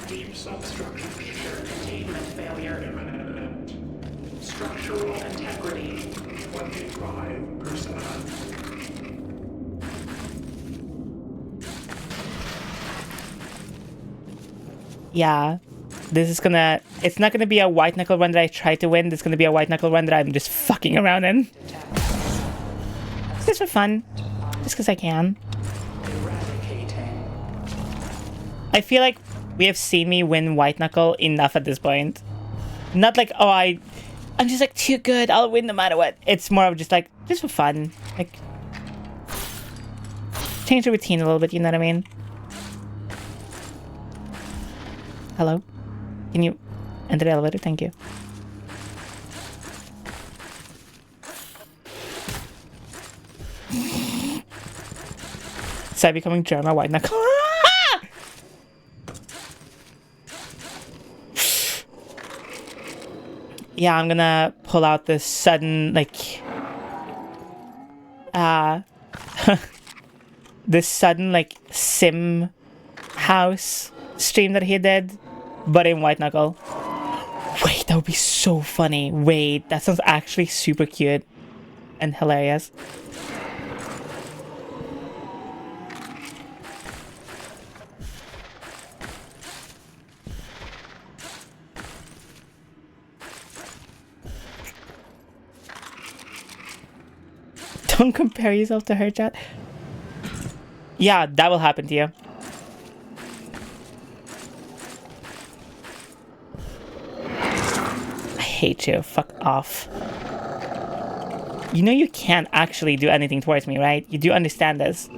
Deep substructure containment failure imminent. Structural integrity 25%. Yeah. This is gonna... It's not gonna be a white knuckle run that I try to win. This is gonna be a white knuckle run that I'm just fucking around in. Just for fun. Just because I can. Eradicating. I feel like we have seen me win white knuckle enough at this point. Not like, oh, I'm just like too good, I'll win no matter what. It's more of just like, just for fun. Like, change the routine a little bit, you know what I mean? Hello? Can you enter the elevator? Thank you. So I'm becoming German white knuckle. Yeah, I'm gonna pull out this sudden, like... this sudden, like, sim house stream that he did, but in white knuckle. Wait, that would be so funny. Wait, that sounds actually super cute and hilarious. Don't compare yourself to her, chat. Yeah, that will happen to you. I hate you. Fuck off. You know you can't actually do anything towards me, right? You do understand this.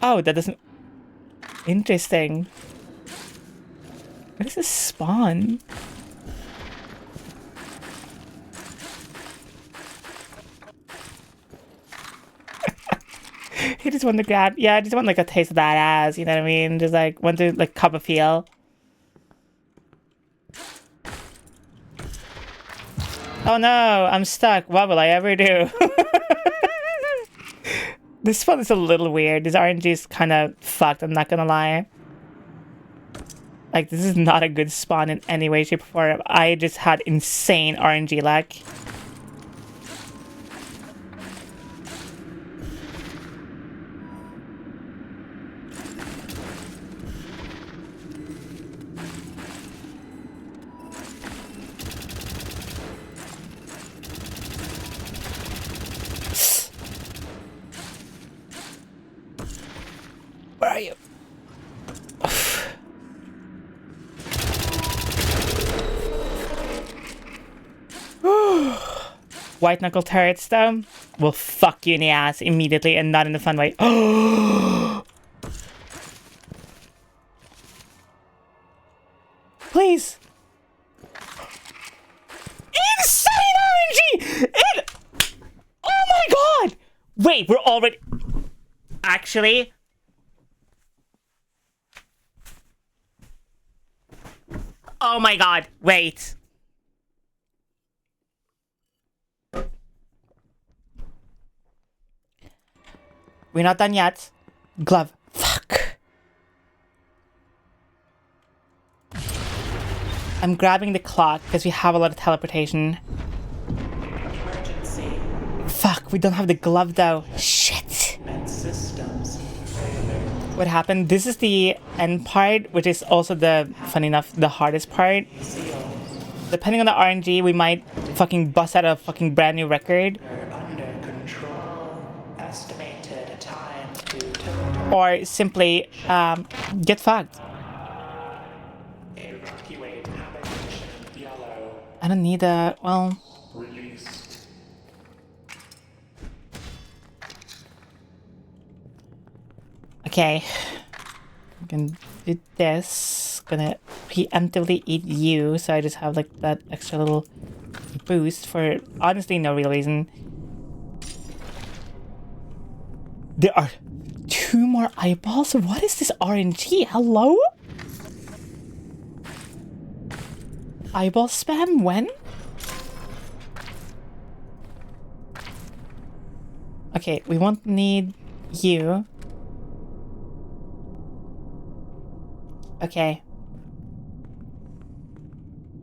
Oh, that doesn't... Interesting. What is this spawn? He just want to grab... Yeah, I just want like a taste of that ass, you know what I mean? Just like, want to like cup a feel. Oh no, I'm stuck. What will I ever do? This spawn is a little weird. This RNG is kind of fucked, I'm not gonna lie. Like, this is not a good spawn in any way, shape, or form. I just had insane RNG lag. Where are you? White knuckle turrets, though, will fuck you in the ass immediately and not in a fun way. Please. Insane RNG! Oh my god! Wait, we're already... Actually... Oh my god, wait. We're not done yet. Glove. Fuck. I'm grabbing the clock because we have a lot of teleportation. Emergency. Fuck, we don't have the glove though. Shit. Systems. What happened? This is the end part, which is also the, funny enough, the hardest part. Depending on the RNG, we might fucking bust out a fucking brand new record. Under control. Estimated time to Or simply, get fucked. evacuate habitation yellow. I don't need a, well... Released. Okay. I can do this. Gonna preemptively eat you, so I just have like that extra little boost for honestly no real reason. There are 2 more eyeballs? What is this RNG? Hello? Eyeball spam? When? Okay, we won't need you. Okay.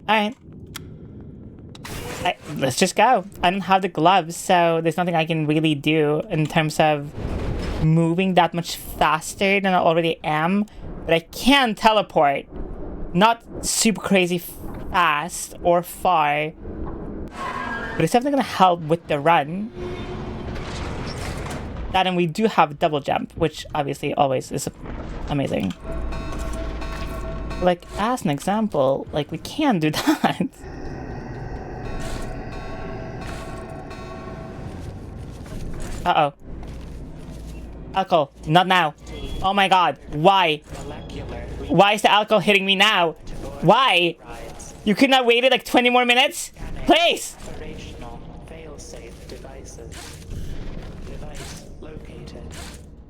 Alright. Let's just go. I don't have the gloves, so there's nothing I can really do in terms of moving that much faster than I already am. But I can teleport. Not super crazy fast or far. But it's definitely gonna help with the run. That, and we do have double jump, which obviously always is amazing. Like, as an example, like, we can do that. Uh-oh. Alcohol, not now. Oh my god, why? Why is the alcohol hitting me now? Why? You could not wait it like 20 more minutes? Please! Operational fail-safe devices. Device located.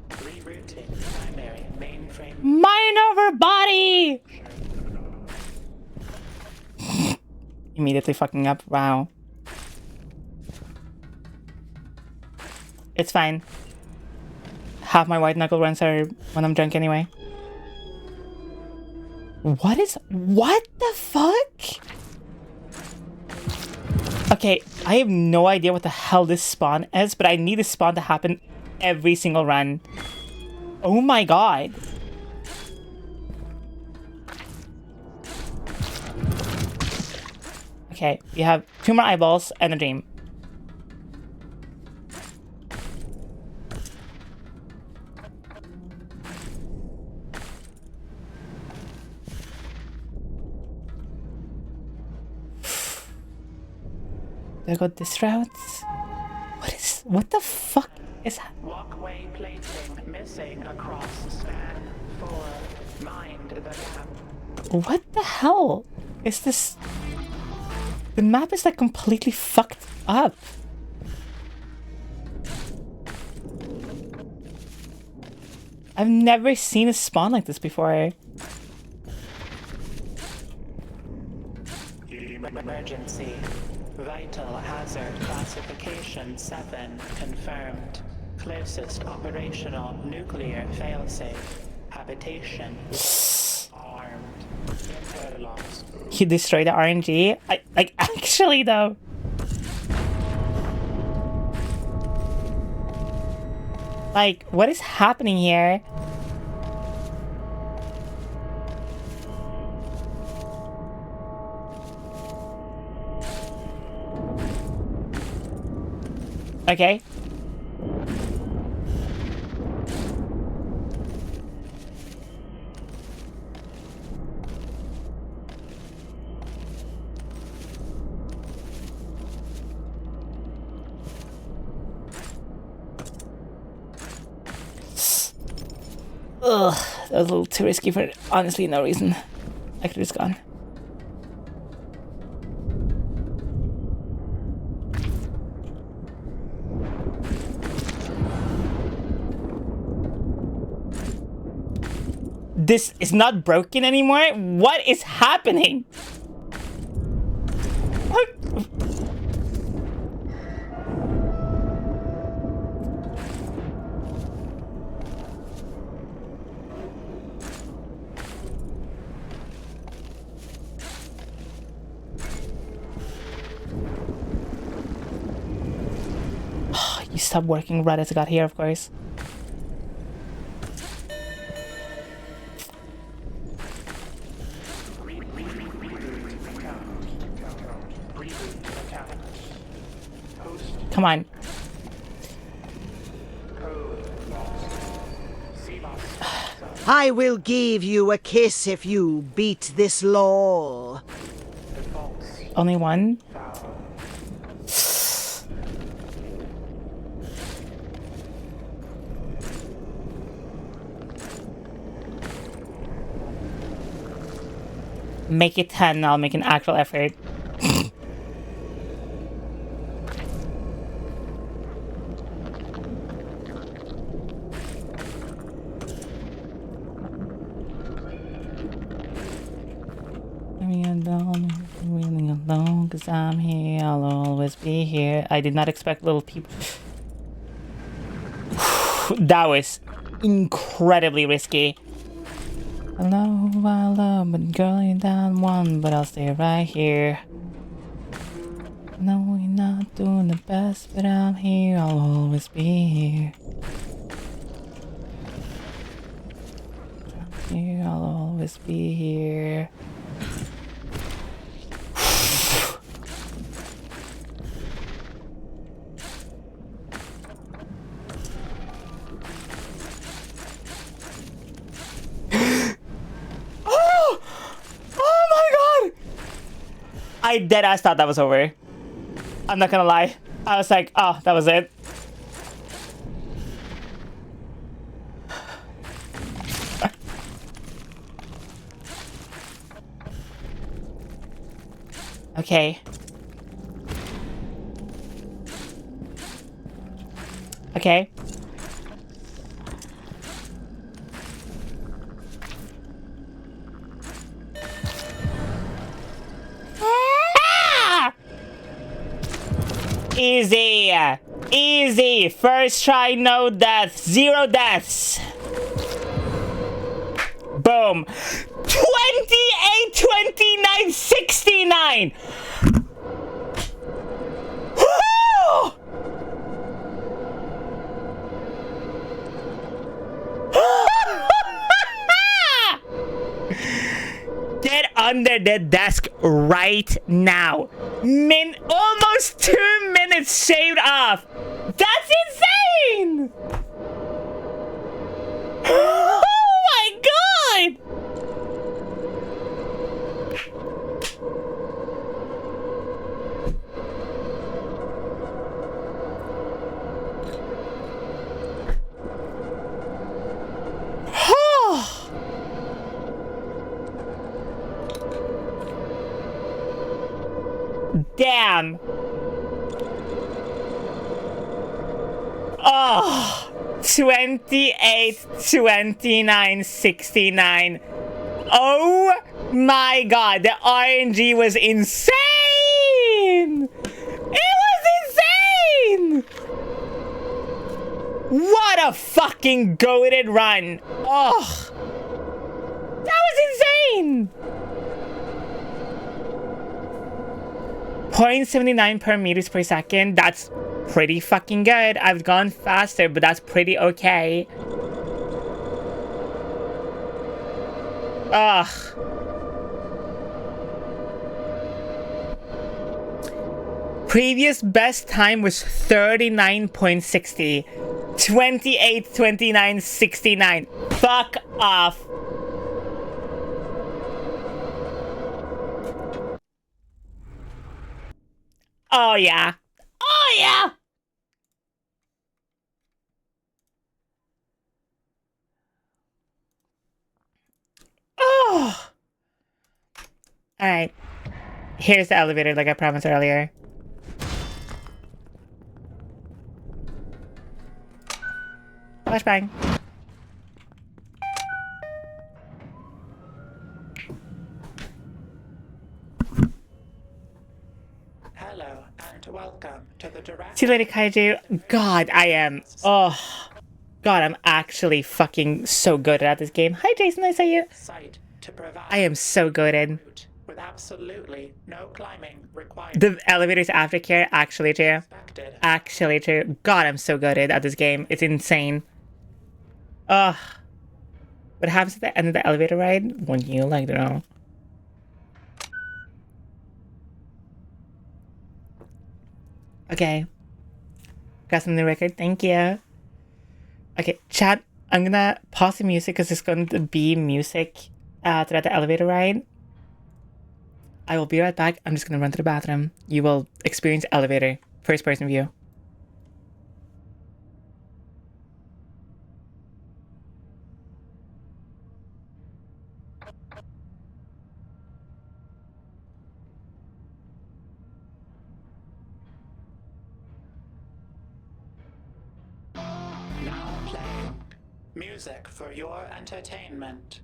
Rerouting primary mainframe. Mind over body! Immediately fucking up, wow. It's fine. Half my white knuckle runs are when I'm drunk anyway. What the fuck? Okay, I have no idea what the hell this spawn is, but I need this spawn to happen every single run. Oh my god. Okay, we have 2 more eyeballs and a dream. Do I go this route? What the fuck is that? Walkway plating missing across span 4. Mind the gap. What the hell is this? The map is like completely fucked up. I've never seen a spawn like this before. Emergency. Vital hazard classification 7 confirmed. Closest operational nuclear failsafe. Habitation armed. Interlocks. He destroyed the RNG. Like actually though. Like, what is happening here? Okay. Ugh, that was a little too risky for honestly no reason. I could have just gone. This is not broken anymore? What is happening? What? You stopped working right as I got here, of course. Come on. I will give you a kiss if you beat this law. Only one? Make it 10, I'll make an actual effort. Give me a doll. Really alone, cause I'm here, I'll always be here. I did not expect little people. That was incredibly risky. Hello, but girl, you're down one, but I'll stay right here. No, you're not doing the best, but I'm here, I'll always be here. Here, I'll always be here. Oh my god! I deadass thought that was over. I'm not gonna lie. I was like, oh, that was it. Okay. Okay. Ah! Easy. Easy. First try, no deaths. 0 deaths. Boom. 28, 29, 69. Woo! Get under the desk right now. Almost 2 minutes shaved off. That's insane! Oh my god! Damn. Oh, 28, 29, 69. Oh my god, the RNG was insane! It was insane! What a fucking goated run! Oh, that was insane! 0.79 per meters per second. That's pretty fucking good. I've gone faster, but that's pretty okay. Ugh. Previous best time was 39.60. 28, 29, 69. Fuck off. Oh yeah. Oh yeah. Oh. All right. Here's the elevator like I promised earlier. Flashbang. Hello and welcome to the direct. See you later, Kaiju. God, I am. Oh. God, I'm actually fucking so good at this game. Hi, Jason. Nice to see you. Site to provide I am so good in. with absolutely no climbing required. The elevator's aftercare, actually true. Expected. Actually true. God, I'm so good at this game. It's insane. Ugh. What happens at the end of the elevator ride? Wouldn't you like to know? Okay. Got some new record. Thank you. Okay, chat. I'm gonna pause the music because it's going to be music throughout the elevator ride. I will be right back. I'm just gonna run to the bathroom. You will experience elevator first person view. Now playing music for your entertainment.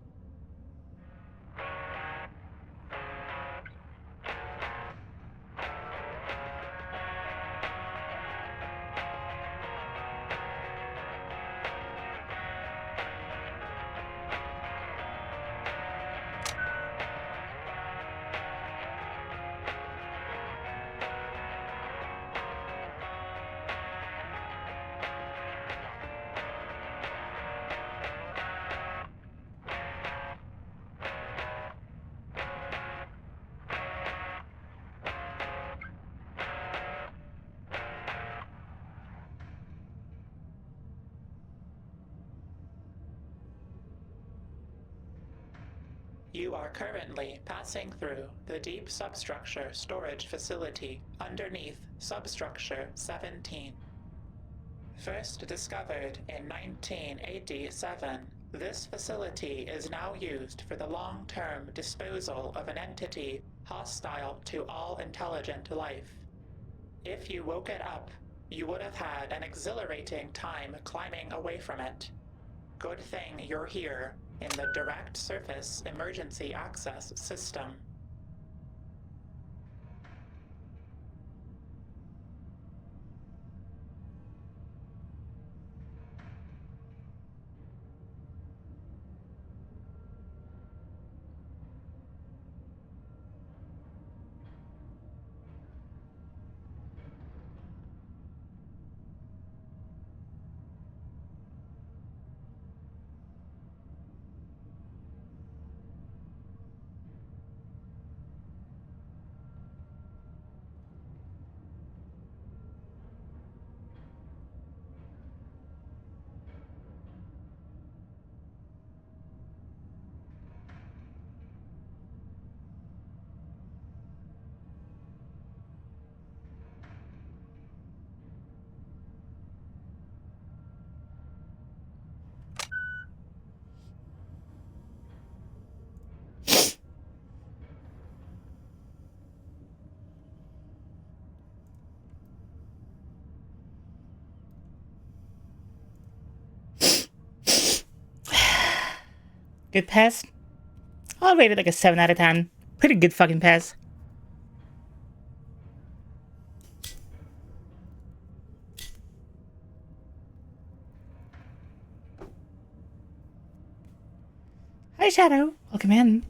You are currently passing through the deep substructure storage facility underneath substructure 17. First discovered in 1987, this facility is now used for the long-term disposal of an entity hostile to all intelligent life. If you woke it up, you would have had an exhilarating time climbing away from it. Good thing you're here in the direct surface emergency access system. Good pass? I'll rate it like a 7 out of 10. Pretty good fucking pass. Hi, Shadow. Welcome in.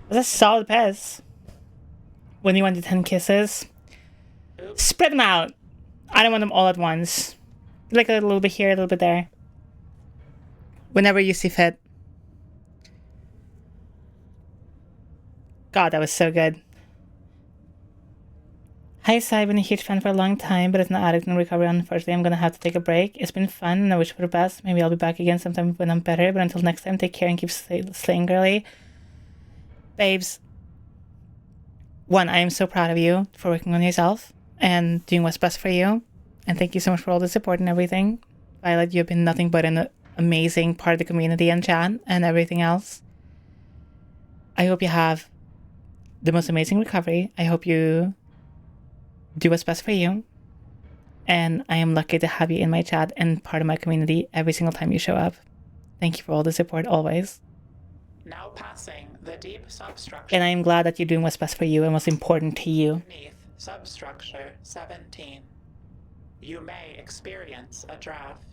That's a solid pass. When you want the 10 kisses, spread them out. I don't want them all at once. Like a little bit here, a little bit there. Whenever you see fit. God, that was so good. Hi, Sai. I've been a huge fan for a long time, but it's not addict and recovery. Unfortunately, I'm gonna have to take a break. It's been fun, and I wish for the best. Maybe I'll be back again sometime when I'm better, but until next time, take care and keep slaying girly. Babes, one, I am so proud of you for working on yourself and doing what's best for you. And thank you so much for all the support and everything. Violet, you've been nothing but an amazing part of the community and chat and everything else. I hope you have the most amazing recovery. I hope you do what's best for you. And I am lucky to have you in my chat and part of my community every single time you show up. Thank you for all the support always. Now passing the deep substructure. And I am glad that you're doing what's best for you and what's important to you. Beneath substructure 17. You may experience a draft.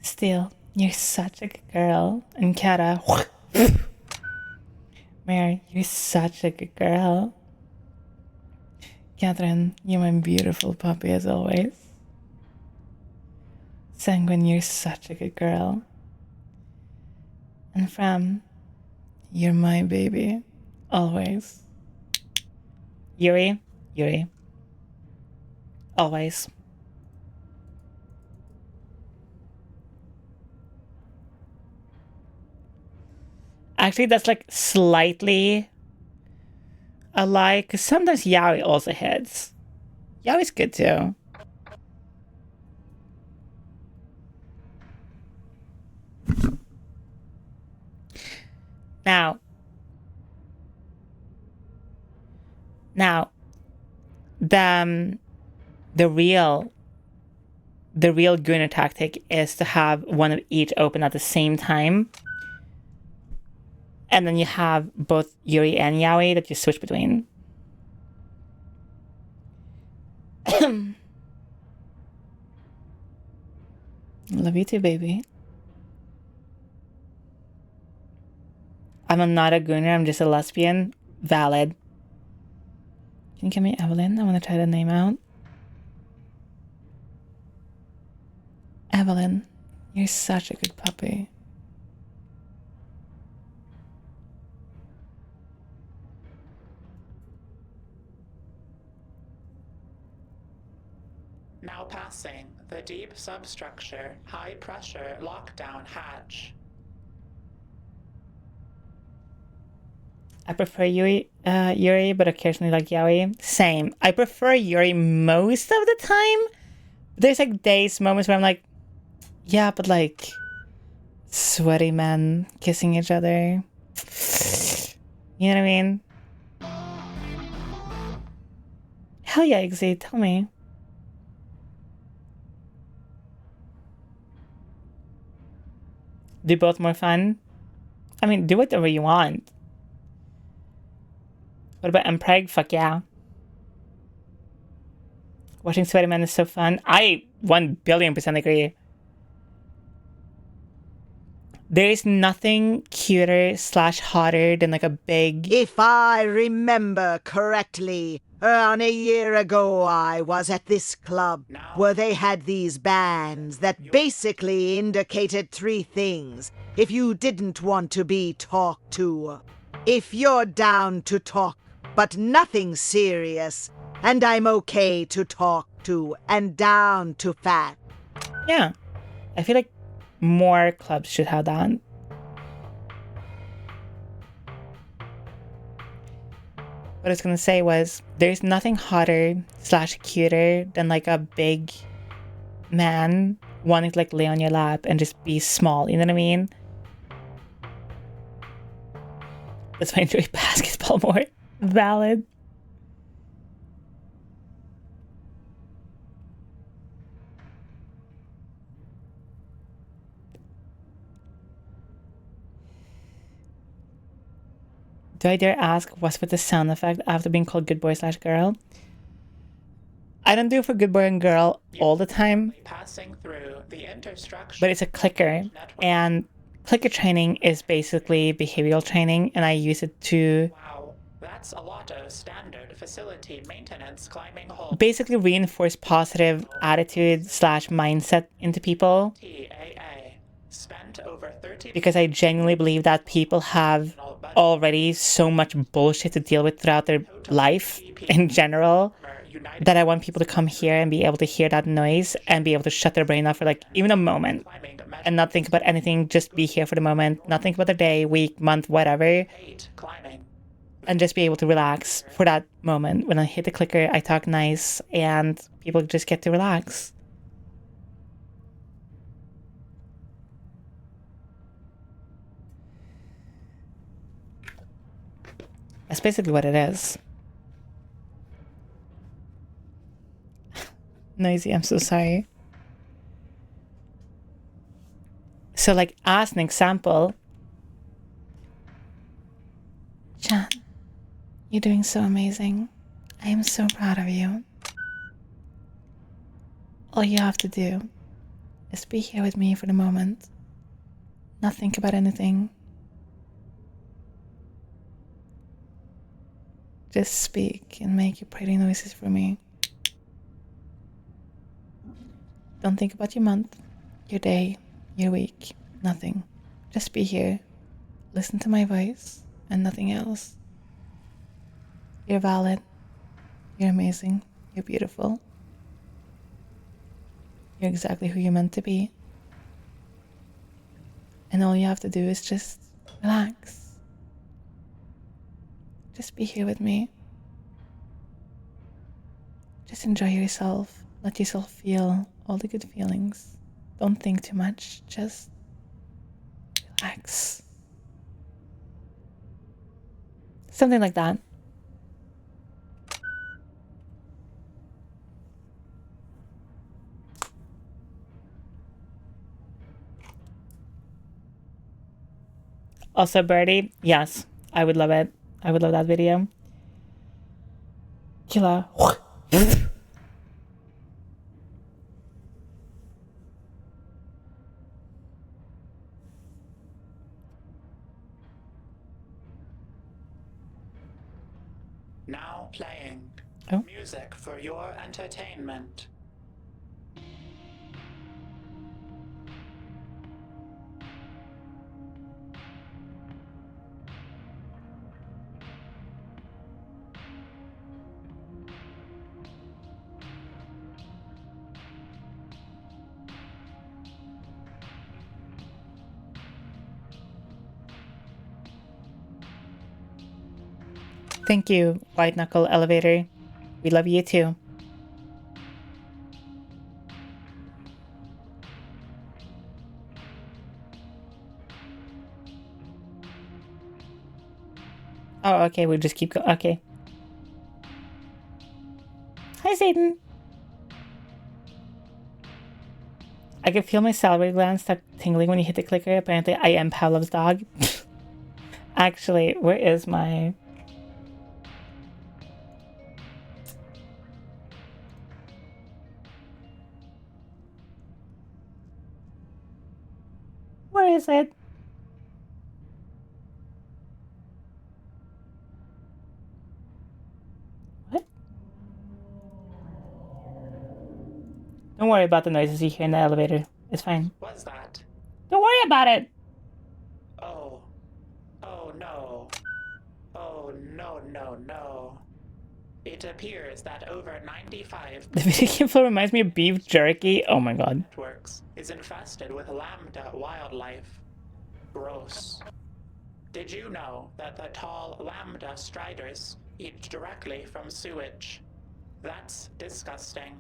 Still, you're such a good girl. And Kata, Mary, you're such a good girl. Catherine, you're my beautiful puppy as always. Sanguine, you're such a good girl. And Fram, you're my baby. Always. Yuri, always. Actually, that's like slightly a lie, because sometimes Yaoi also hits. Yaoi's good too. Now, the real Gunner tactic is to have one of each open at the same time. And then you have both Yuri and Yaoi that you switch between. Love you too, baby. I'm not a Gunner, I'm just a lesbian. Valid. Can you give me Evelyn? I want to try the name out. Evelyn, you're such a good puppy. Now now passing the deep substructure high pressure lockdown hatch. I prefer Yuri, but occasionally like yaoi. Same. I prefer Yuri most of the time. There's like days, moments where I'm like, yeah, but like sweaty men kissing each other. You know what I mean? Hell yeah, Igzy, tell me. Do both more fun? I mean, do whatever you want. What about Mpreg? Fuck yeah. Watching sweaty men is so fun. I 1,000,000,000% agree. There is nothing cuter / hotter than like a big... If I remember correctly, around a year ago I was at this club where they had these bands that basically indicated 3 things if you didn't want to be talked to. If you're down to talk, but nothing serious, and I'm okay to talk to and down to fat. Yeah. I feel like more clubs should have that. What I was gonna say was, there's nothing hotter / cuter than like a big man wanting to like lay on your lap and just be small, you know what I mean? That's why I enjoy basketball more. Valid. Do I dare ask what's with the sound effect after being called good boy / girl? I don't do it for good boy and girl all the time, Passing through the interstructure. but it's a clicker. And clicker training is basically behavioral training, and I use it to Wow, that's a lot of standard facility maintenance climbing hole. basically reinforce positive attitude / mindset into people. TAA. Spent over 30 Because I genuinely believe that people have already so much bullshit to deal with throughout their life in general, that I want people to come here and be able to hear that noise and be able to shut their brain off for like even a moment and not think about anything, just be here for the moment, not think about the day, week, month, whatever, climbing. and just be able to relax for that moment. When I hit the clicker, I talk nice and people just get to relax. That's basically what it is. Noisy, I'm so sorry. So like, as an example, Chan, you're doing so amazing. I am so proud of you. All you have to do is be here with me for the moment. Not think about anything. Just speak and make your pretty noises for me. Don't think about your month, your day, your week, nothing. Just be here. Listen to my voice and nothing else. You're valid. You're amazing. You're beautiful. You're exactly who you're meant to be. And all you have to do is just relax. Just be here with me. Just enjoy yourself. Let yourself feel all the good feelings. Don't think too much. Just relax. Something like that. Also, Birdie, yes, I would love it. I would love that video. Killer. Now playing. Oh. Music for your entertainment. Thank you, White Knuckle Elevator. We love you too. Oh, okay, we just keep going. Okay. Hi, Satan. I can feel my salivary glands start tingling when you hit the clicker. Apparently, I am Pavlov's dog. Actually, where is my... Where is it? What? Don't worry about the noises you hear in the elevator. It's fine. Was that? Don't worry about it! Oh. Oh no. Oh no, no, no. It appears that over 95 The video game flow reminds me of beef jerky. Oh my god. networks is infested with lambda wildlife. Gross. Did you know that the tall lambda striders eat directly from sewage? That's disgusting.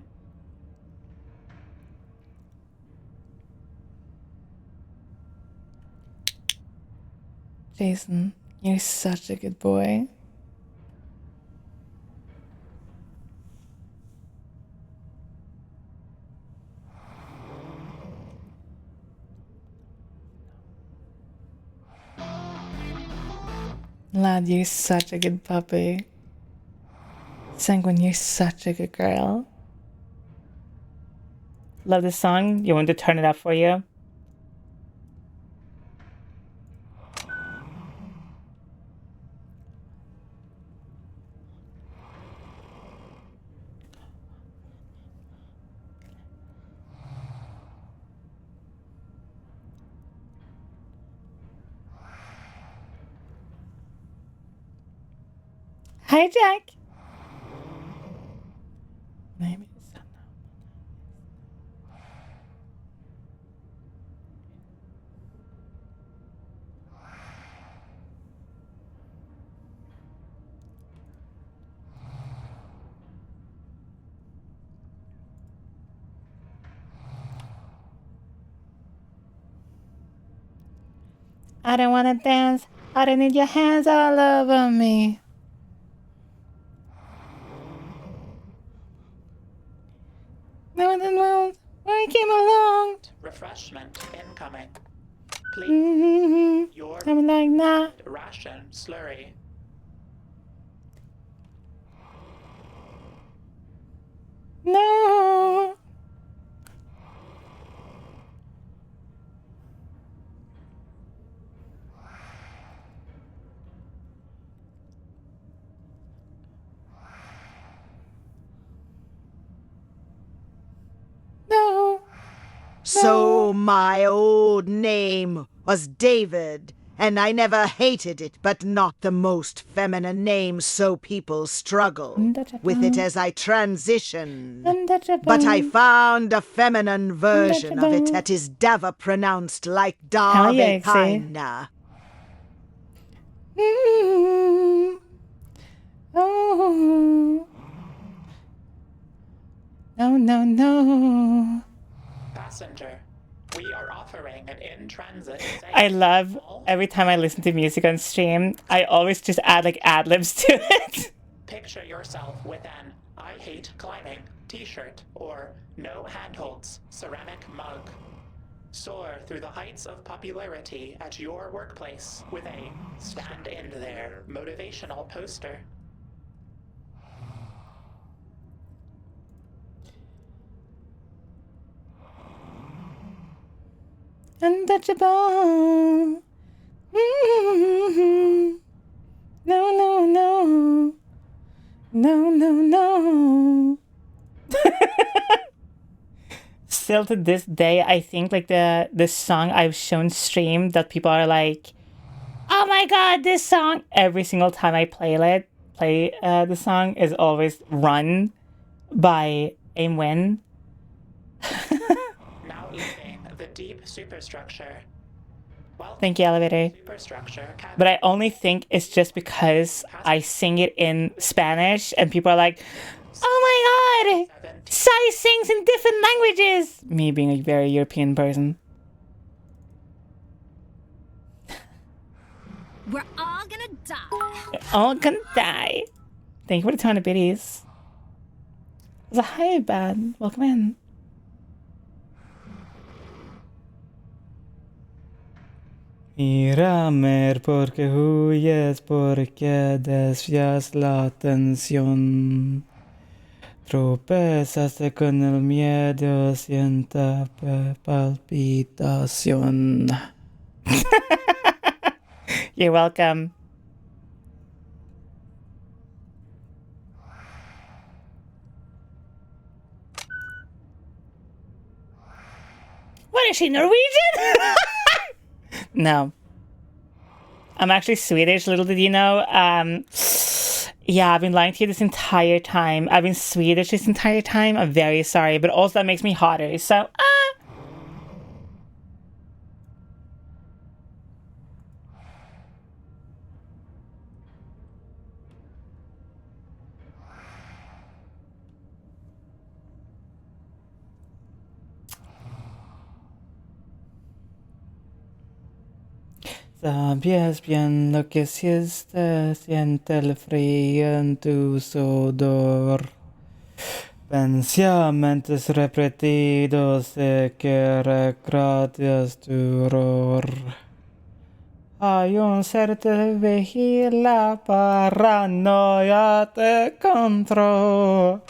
Jason, you're such a good boy. Lad, you're such a good puppy. Sanguine, you're such a good girl. Love this song. You want to turn it up for you? Hi, Jack. Maybe it's not. I don't want to dance. I don't need your hands all over me. No one knows where I came along. Refreshment incoming. Please, Mm-hmm. your I'm like, nah. ration slurry. No. No. So my old name was David, and I never hated it, but not the most feminine name, so people struggle with it as I transitioned. But I found a feminine version of it that is never pronounced like Hell yeah, Ixie. Davekina. Mm-hmm. Oh. No, no, no. Passenger, we are offering an in-transit stay. I love every time I listen to music on stream, I always just add like ad-libs to it. Picture yourself with an I hate climbing t-shirt or no handholds ceramic mug. Soar through the heights of popularity at your workplace with a stand in there motivational poster. Untouchable. Mm-hmm. No, no, no. No, no, no. Still to this day, I think like the song I've shown stream that people are like, oh my god, this song. Every single time I play the song is always Run by Aim Win. Now leaving the deep superstructure. Thank you, elevator. Superstructure cabin. But I only think it's just because I sing it in Spanish and people are like, oh my god, Sai sings in different languages. Me being a very European person. We're all gonna die. All gonna die. Thank you for the 200 biddies. It's a hi, bad. Welcome in. Miramer porque huyes porque desvías la atención. Tropezaste con el miedo, sienta palpitación. You're welcome. What is she, Norwegian? No. I'm actually Swedish, little did you know. Yeah, I've been lying to you this entire time. I've been Swedish this entire time. I'm very sorry, but also that makes me hotter, so, Sabías bien lo que hiciste, siente el frío en tu sudor. Pensamientos repetidos de que recuerdas tu horror. Hay un ser te vigila, paranoia te control.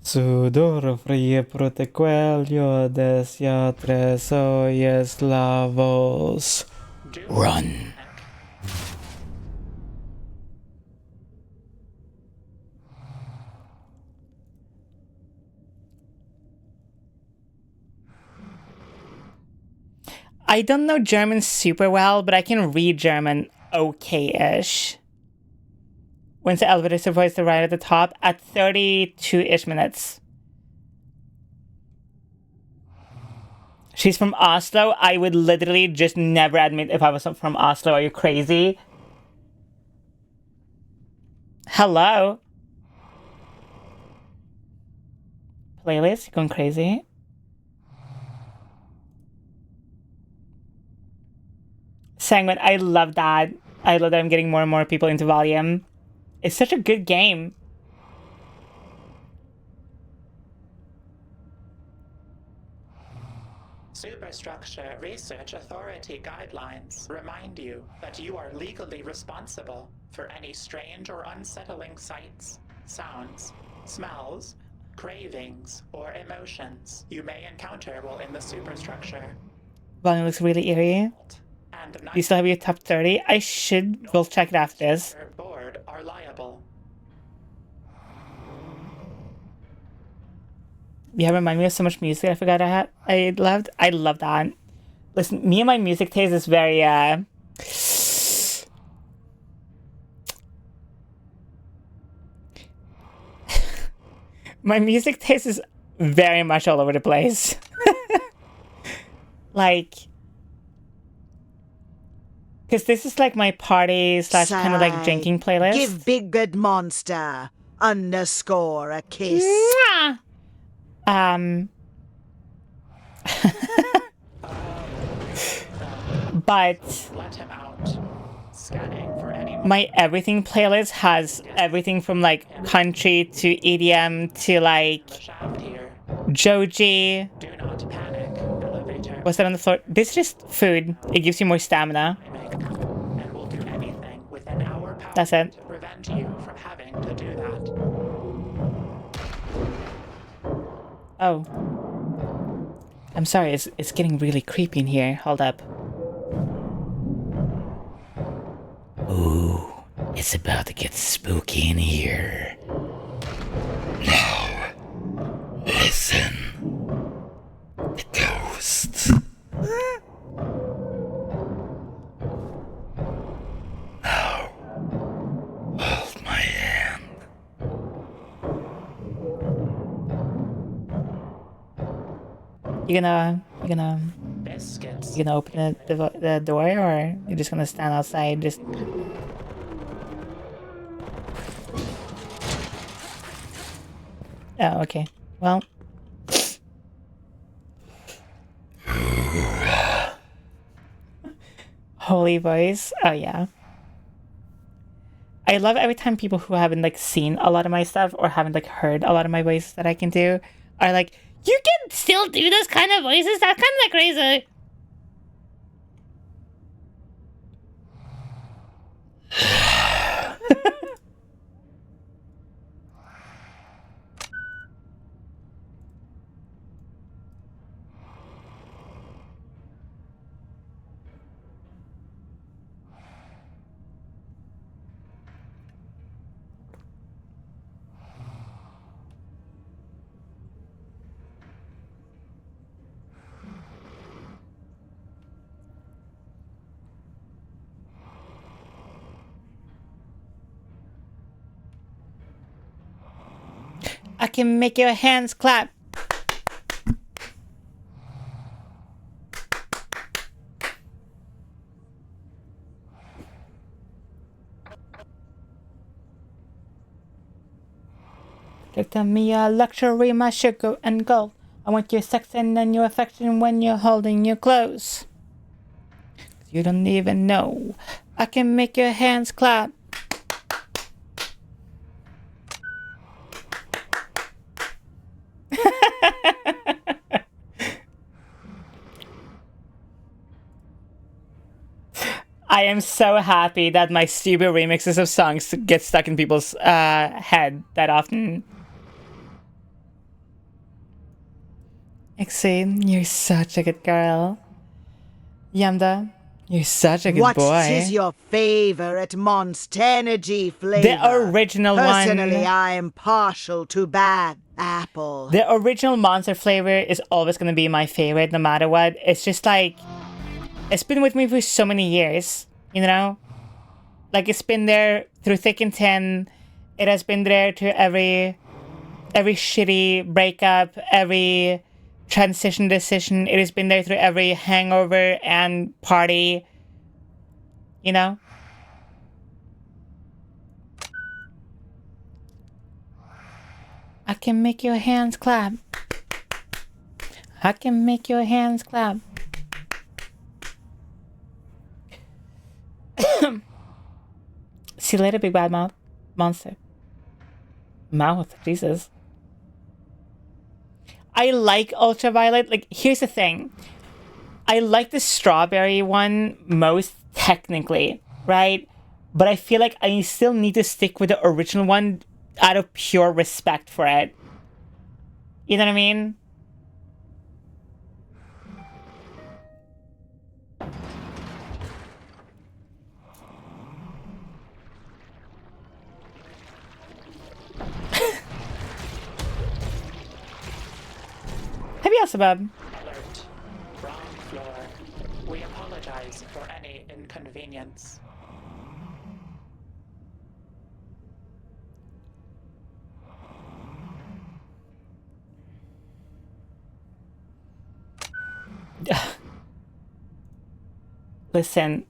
Sudor frío por tu cuello, desde 3 oyes la voz. Run. I don't know German super well, but I can read German okay-ish. When's the elevator supposed to ride at the top? At 32-ish minutes. She's from Oslo. I would literally just never admit if I was from Oslo. Are you crazy? Hello? Playlist? You going crazy? Sanguine, I love that. I love that I'm getting more and more people into Volume. It's such a good game. Superstructure Research Authority guidelines remind you that you are legally responsible for any strange or unsettling sights, sounds, smells, cravings, or emotions you may encounter while in the superstructure. Volume looks really eerie. And You still have your top 30? I should. We'll check it after this. board are liable. Yeah, remind me of so much music I forgot I loved. I love that. Listen, me and my music taste is very, my music taste is very much all over the place. Like, because this is like my party / kind of like drinking playlist. Give Big Good Monster _ a kiss. Mwah! But Let him out. Scanning for any my everything playlist has everything from like country to EDM to like shaft here. Joji. Do not panic, elevator. What's that on the floor? This is just food. It gives you more stamina. And will do anything within our power That's it. to prevent you from having to do that. Oh. I'm sorry, it's getting really creepy in here. Hold up. Ooh, it's about to get spooky in here. Now, listen. The ghost. Now, hold my hand. You're gonna Biscuits You gonna open the door, or you're just gonna stand outside? Just. Oh, okay. Well. Holy voice. Oh yeah. I love every time people who haven't like seen a lot of my stuff or haven't like heard a lot of my voices that I can do are like, you can still do those kind of voices? That's kind of like crazy. I can make your hands clap. Give me a luxury, my sugar and gold. I want your sex and then your affection when you're holding you close. You don't even know. I can make your hands clap. I am so happy that my stupid remixes of songs get stuck in people's head that often. Exane, you're such a good girl. Yamda, you're such a good What boy. is your favorite Monster Energy flavor? The original Personally, one. I'm partial to bad apple. The original Monster flavor is always going to be my favorite no matter what. It's just like, it's been with me for so many years, you know? Like, it's been there through thick and thin. It has been there to every shitty breakup, every transition decision. It has been there through every hangover and party, you know? I can make your hands clap. I can make your hands clap. See you later, big bad mouth monster. Mouth, Jesus. I like Ultraviolet. Like, here's the thing. I like the strawberry one most technically, right? But I feel like I still need to stick with the original one out of pure respect for it. You know what I mean? Happy Asabab. Alert. Wrong floor. We apologize for any inconvenience. Listen.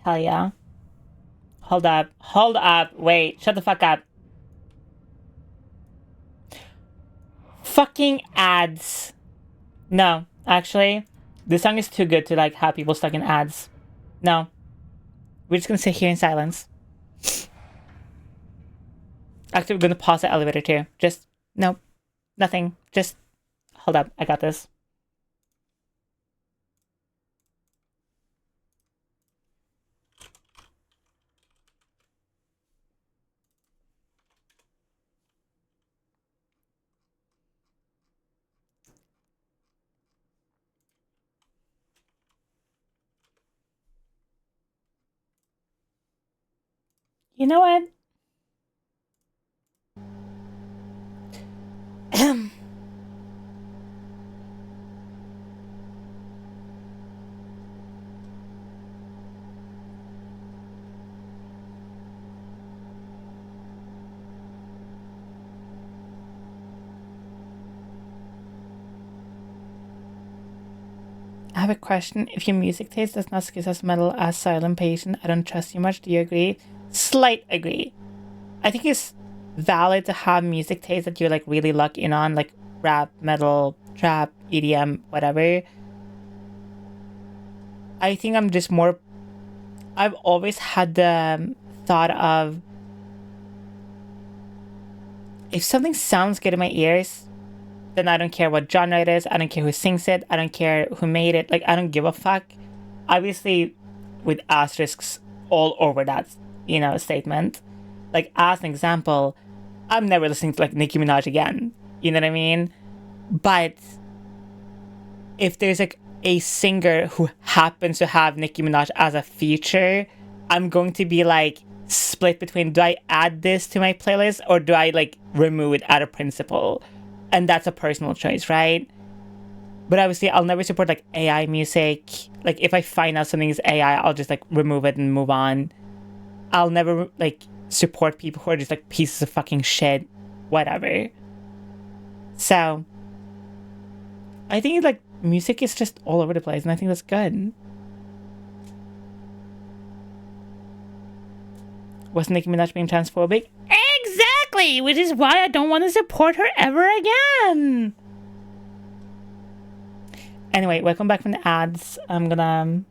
Hell yeah. Hold up. Hold up. Wait. Shut the fuck up. Fucking ads. No, actually. This song is too good to like have people stuck in ads. No. We're just gonna sit here in silence. Actually, we're gonna pause the elevator too. Just, nope. Nothing. Just, hold up. I got this. You know what? I have a question. If your music taste does not skip as metal as Silent Patient, I don't trust you much. Do you agree? Slight agree. I think it's valid to have music taste that you're like really locked in on, like rap, metal, trap, EDM, whatever. I think I'm just more. I've always had the thought of if something sounds good in my ears, then I don't care what genre it is. I don't care who sings it. I don't care who made it. Like, I don't give a fuck. Obviously, with asterisks all over that, statement. Like, as an example, I'm never listening to, like, Nicki Minaj again. You know what I mean? But if there's, like, a singer who happens to have Nicki Minaj as a feature, I'm going to be, like, split between, do I add this to my playlist or do I, like, remove it out of principle? And that's a personal choice, right? But obviously, I'll never support, like, AI music. Like, if I find out something is AI, I'll just, like, remove it and move on. I'll never, like, support people who are just, like, pieces of fucking shit. Whatever. So, I think, like, music is just all over the place, and I think that's good. Was Nicki Minaj being transphobic? Exactly! Which is why I don't want to support her ever again! Anyway, welcome back from the ads. I'm gonna...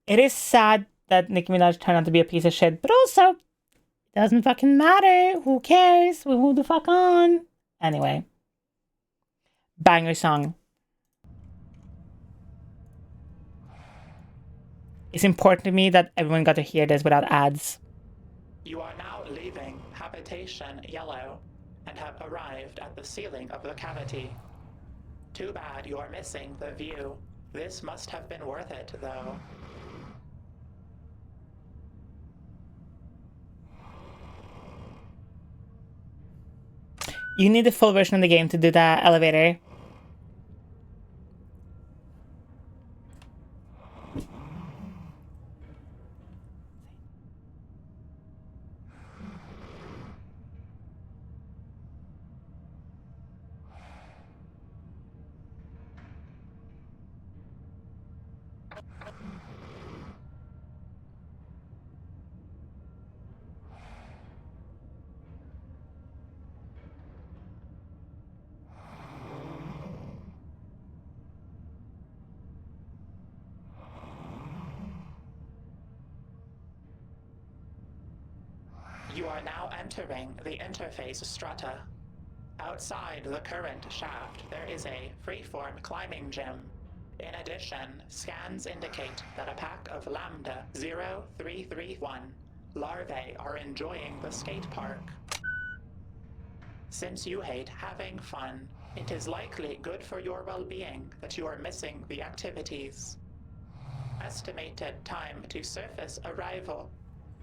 It is sad that Nicki Minaj turned out to be a piece of shit, but also, it doesn't fucking matter. Who cares? We move the fuck on. Anyway. Banger song. It's important to me that everyone got to hear this without ads. You are now leaving habitation yellow and have arrived at the ceiling of the cavity. Too bad you are missing the view. This must have been worth it, though. You need the full version of the game to do that elevator. You are now entering the interface strata. Outside the current shaft, there is a freeform climbing gym. In addition, scans indicate that a pack of Lambda 0331 larvae are enjoying the skate park. Since you hate having fun, it is likely good for your well-being that you are missing the activities. Estimated time to surface arrival,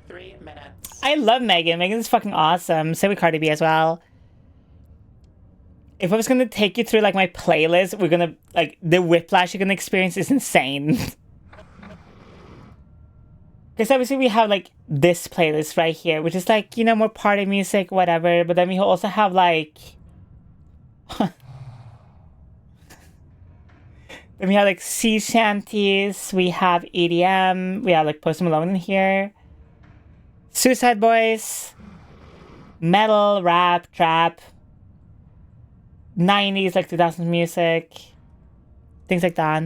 3 minutes. I love Megan. Megan's fucking awesome. So with Cardi B as well. If I was gonna take you through, like, my playlist, we're gonna, like, the whiplash you're gonna experience is insane. Because obviously we have, like, this playlist right here, which is, like, more party music, whatever. But then we also have, like... then we have, like, sea shanties. We have EDM. We have, like, Post Malone in here. Suicide Boys. Metal, rap, trap. 90s, like 2000s music. Things like that.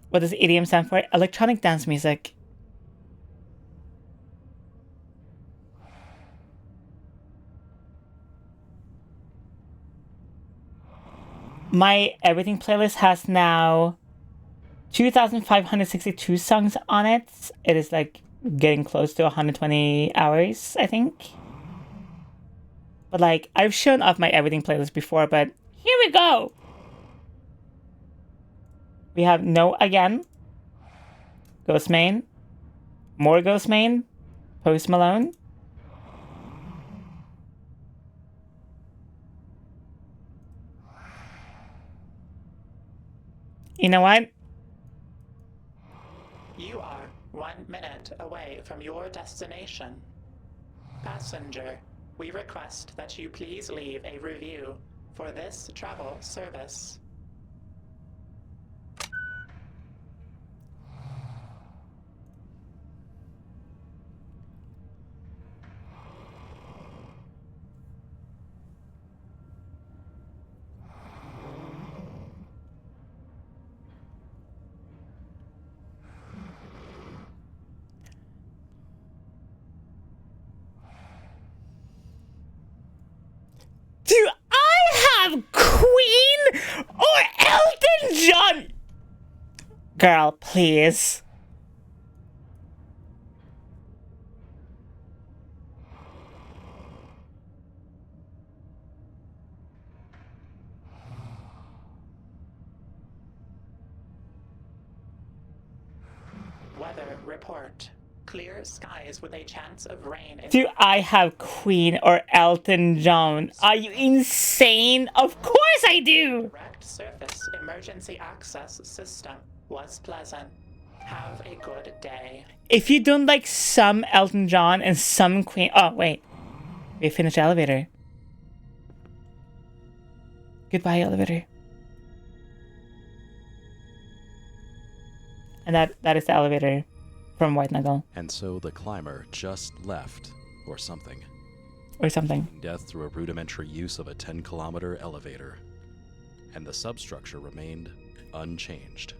What does EDM stand for? Electronic dance music. My everything playlist has now 2,562 songs on it. It is, like, getting close to 120 hours, I think. But, like, I've shown off my everything playlist before, but here we go. We have No Again, Ghost Main, more Ghost Main, Post Malone. You know what? You are 1 minute away from your destination. Passenger, We request that you please leave a review for this travel service. Do I have Queen or Elton John? Girl, please. Weather report. Clear skies with a chance of rain. Do I have Queen or Elton John? Are you insane? Of course I do! Direct surface emergency access system was pleasant. Have a good day. If you don't like some Elton John and some Queen... Oh, wait. We finished the elevator. Goodbye, elevator. And that is the elevator from White Knuckle. And so the climber just left, or something. Or something. Death through a rudimentary use of a 10-kilometer elevator. And the substructure remained unchanged.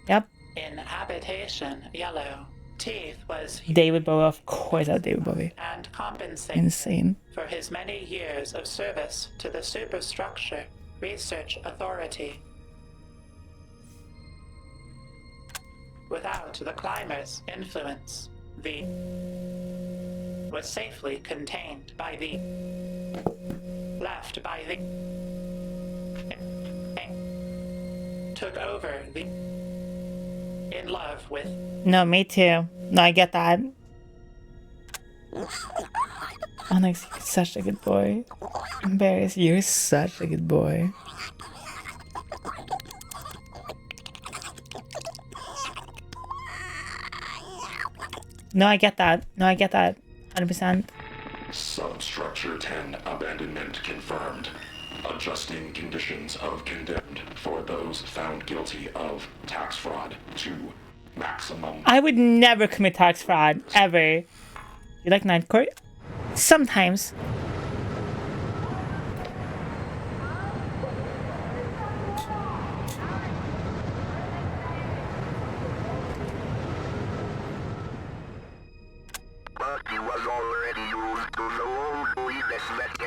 Yep. In habitation, yellow. Teeth was David Bowie, of course that's David Bowie. and compensated Insane. for his many years of service to the Superstructure Research Authority. Without the climber's influence, the was safely contained by the left by the took over the in love with No, me too. No, I get that. Onyx, you're such a good boy. Embarrassed, you're such a good boy. No, I get that. No, I get that. 100%. Substructure 10 abandonment confirmed. Adjusting conditions of condemned for those found guilty of tax fraud to maximum. I would never commit tax fraud, ever. You like night court? Sometimes.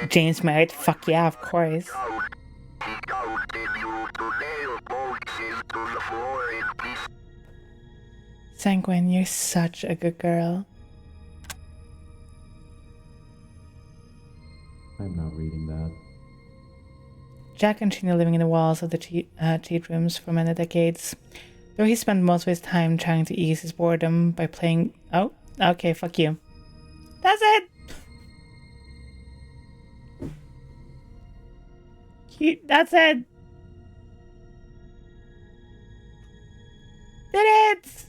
James married? Fuck yeah, of course. Sanguine, you're such a good girl. I'm not reading that. Jack continued living in the walls of the cheat rooms for many decades, though he spent most of his time trying to ease his boredom by playing... Oh, okay, fuck you. That's it! That's it! Did it!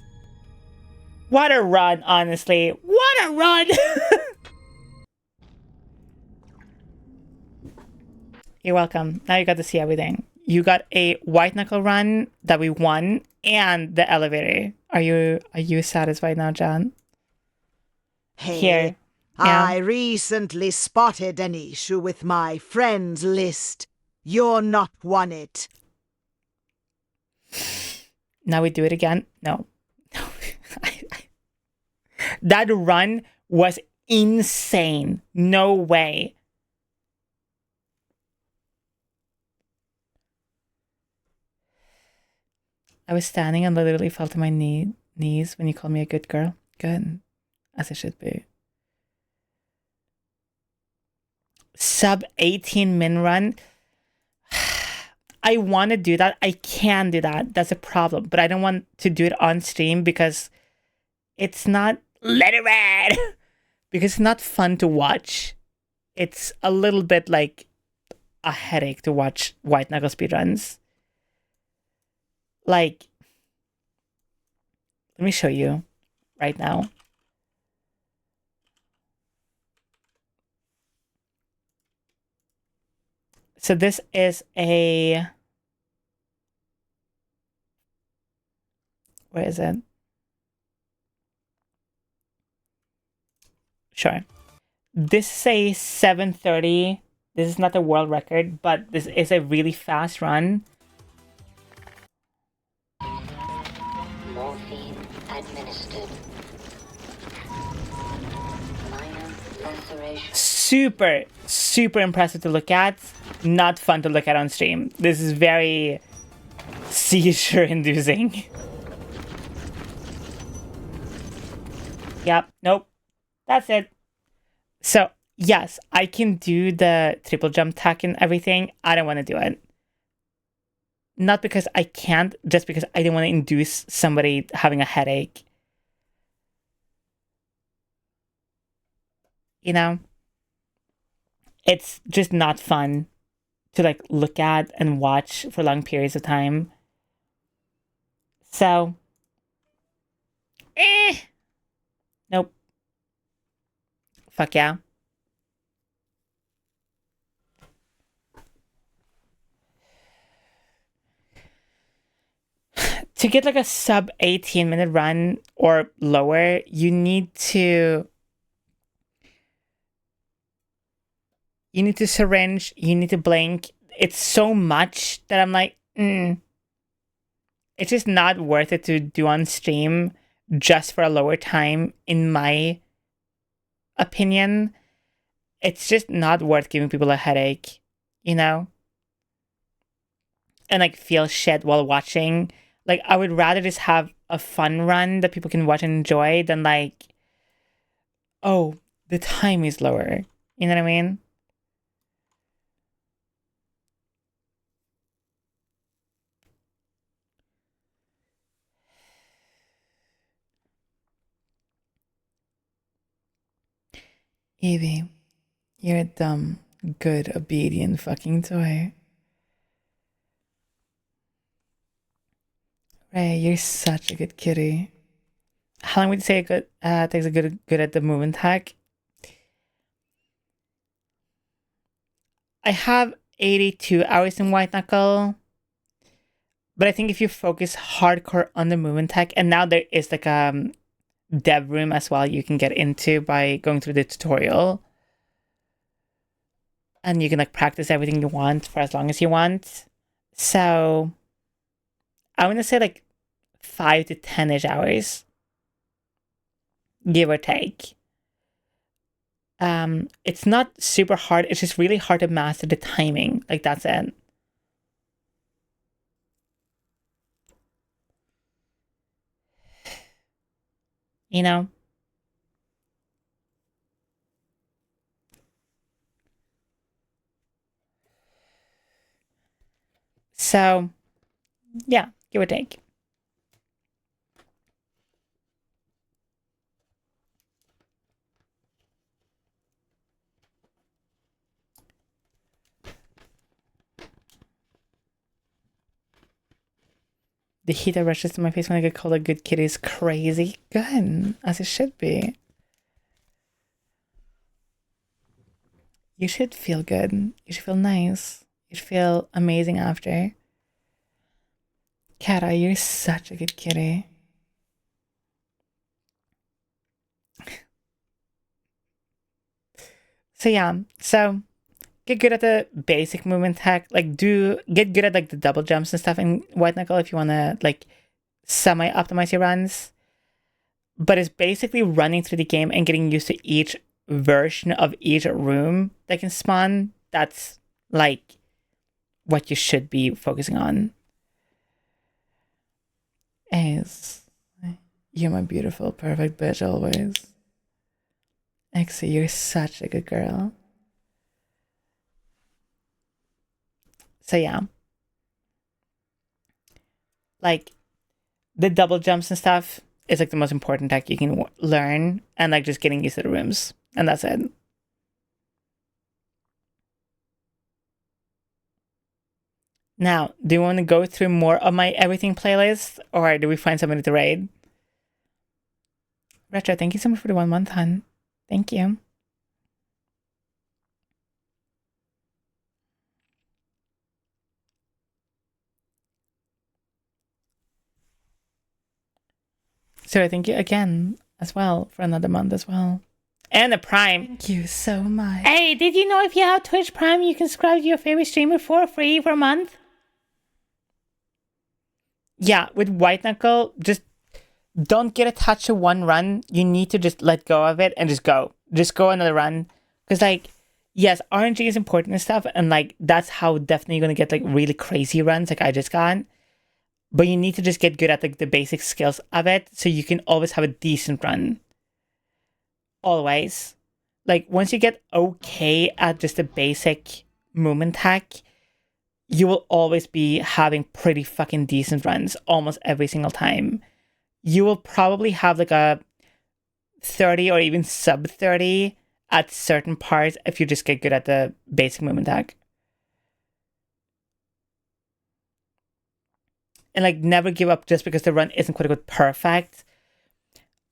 What a run, honestly. What a run! You're welcome. Now you got to see everything. You got a white knuckle run that we won and the elevator. Are you satisfied now, John? Hey, Here. Yeah. I recently spotted an issue with my friends list. You're not won it. Now we do it again? No. That run was insane. No way. I was standing and literally fell to my knees when you called me a good girl. Good. As it should be. Sub 18 min run. I want to do that. I can do that. That's a problem. But I don't want to do it on stream because it's not... Let it ride! Because it's not fun to watch. It's a little bit like a headache to watch white knuckle speedruns. Like, let me show you right now. So this is a... Where is it? Sure. This is a 7:30. This is not a world record, but this is a really fast run. Morphine administered. Minor laceration. Super, super impressive to look at. Not fun to look at on stream. This is very seizure-inducing. Yep, nope. That's it. So, yes, I can do the triple jump tack and everything. I don't want to do it. Not because I can't, just because I don't want to induce somebody having a headache. You know? It's just not fun to like look at and watch for long periods of time. So, nope. Fuck yeah. To get like a sub 18-minute run or lower, you need to syringe, you need to blink. It's so much that I'm like, it's just not worth it to do on stream just for a lower time, in my opinion. It's just not worth giving people a headache, you know? And like feel shit while watching. Like, I would rather just have a fun run that people can watch and enjoy than like, oh, the time is lower. You know what I mean? Evie, you're a dumb, good, obedient fucking toy. Ray, you're such a good kitty. How long would you say it takes a good at the movement hack? I have 82 hours in White Knuckle. But I think if you focus hardcore on the movement tech, and now there is like a dev room as well you can get into by going through the tutorial. And you can like practice everything you want for as long as you want. So I want to say like 5 to 10-ish hours. Give or take. It's not super hard. It's just really hard to master the timing. Like, that's it. You know? So, yeah, give or take. The heat that rushes to my face when I get called a good kid is crazy. Good, as it should be. You should feel good. You should feel nice. You should feel amazing after. Kara, you're such a good kitty. So yeah, so get good at the basic movement tech. Like, get good at like the double jumps and stuff in White Knuckle if you want to like semi-optimize your runs. But it's basically running through the game and getting used to each version of each room that can spawn. That's like what you should be focusing on. Ace, you're my beautiful, perfect bitch always. Exie, you're such a good girl. So yeah. Like, the double jumps and stuff is like the most important tech you can learn, and like just getting used to the rooms, and that's it. Now, do you want to go through more of my everything playlist, or do we find somebody to raid? Retro, thank you so much for the 1 month, hun. Thank you. So I thank you again as well for another month as well. And a Prime. Thank you so much. Hey, did you know if you have Twitch Prime, you can subscribe to your favorite streamer for free for a month? Yeah, with White Knuckle, just don't get attached to one run. You need to just let go of it and just go. Just go another run. Because, like, yes, RNG is important and stuff. And, like, that's how definitely you're going to get, like, really crazy runs like I just got. But you need to just get good at, like, the basic skills of it. So you can always have a decent run. Always. Like, once you get okay at just the basic movement hack, you will always be having pretty fucking decent runs almost every single time. You will probably have like a 30 or even sub 30 at certain parts if you just get good at the basic movement hack. And like never give up just because the run isn't quote unquote perfect.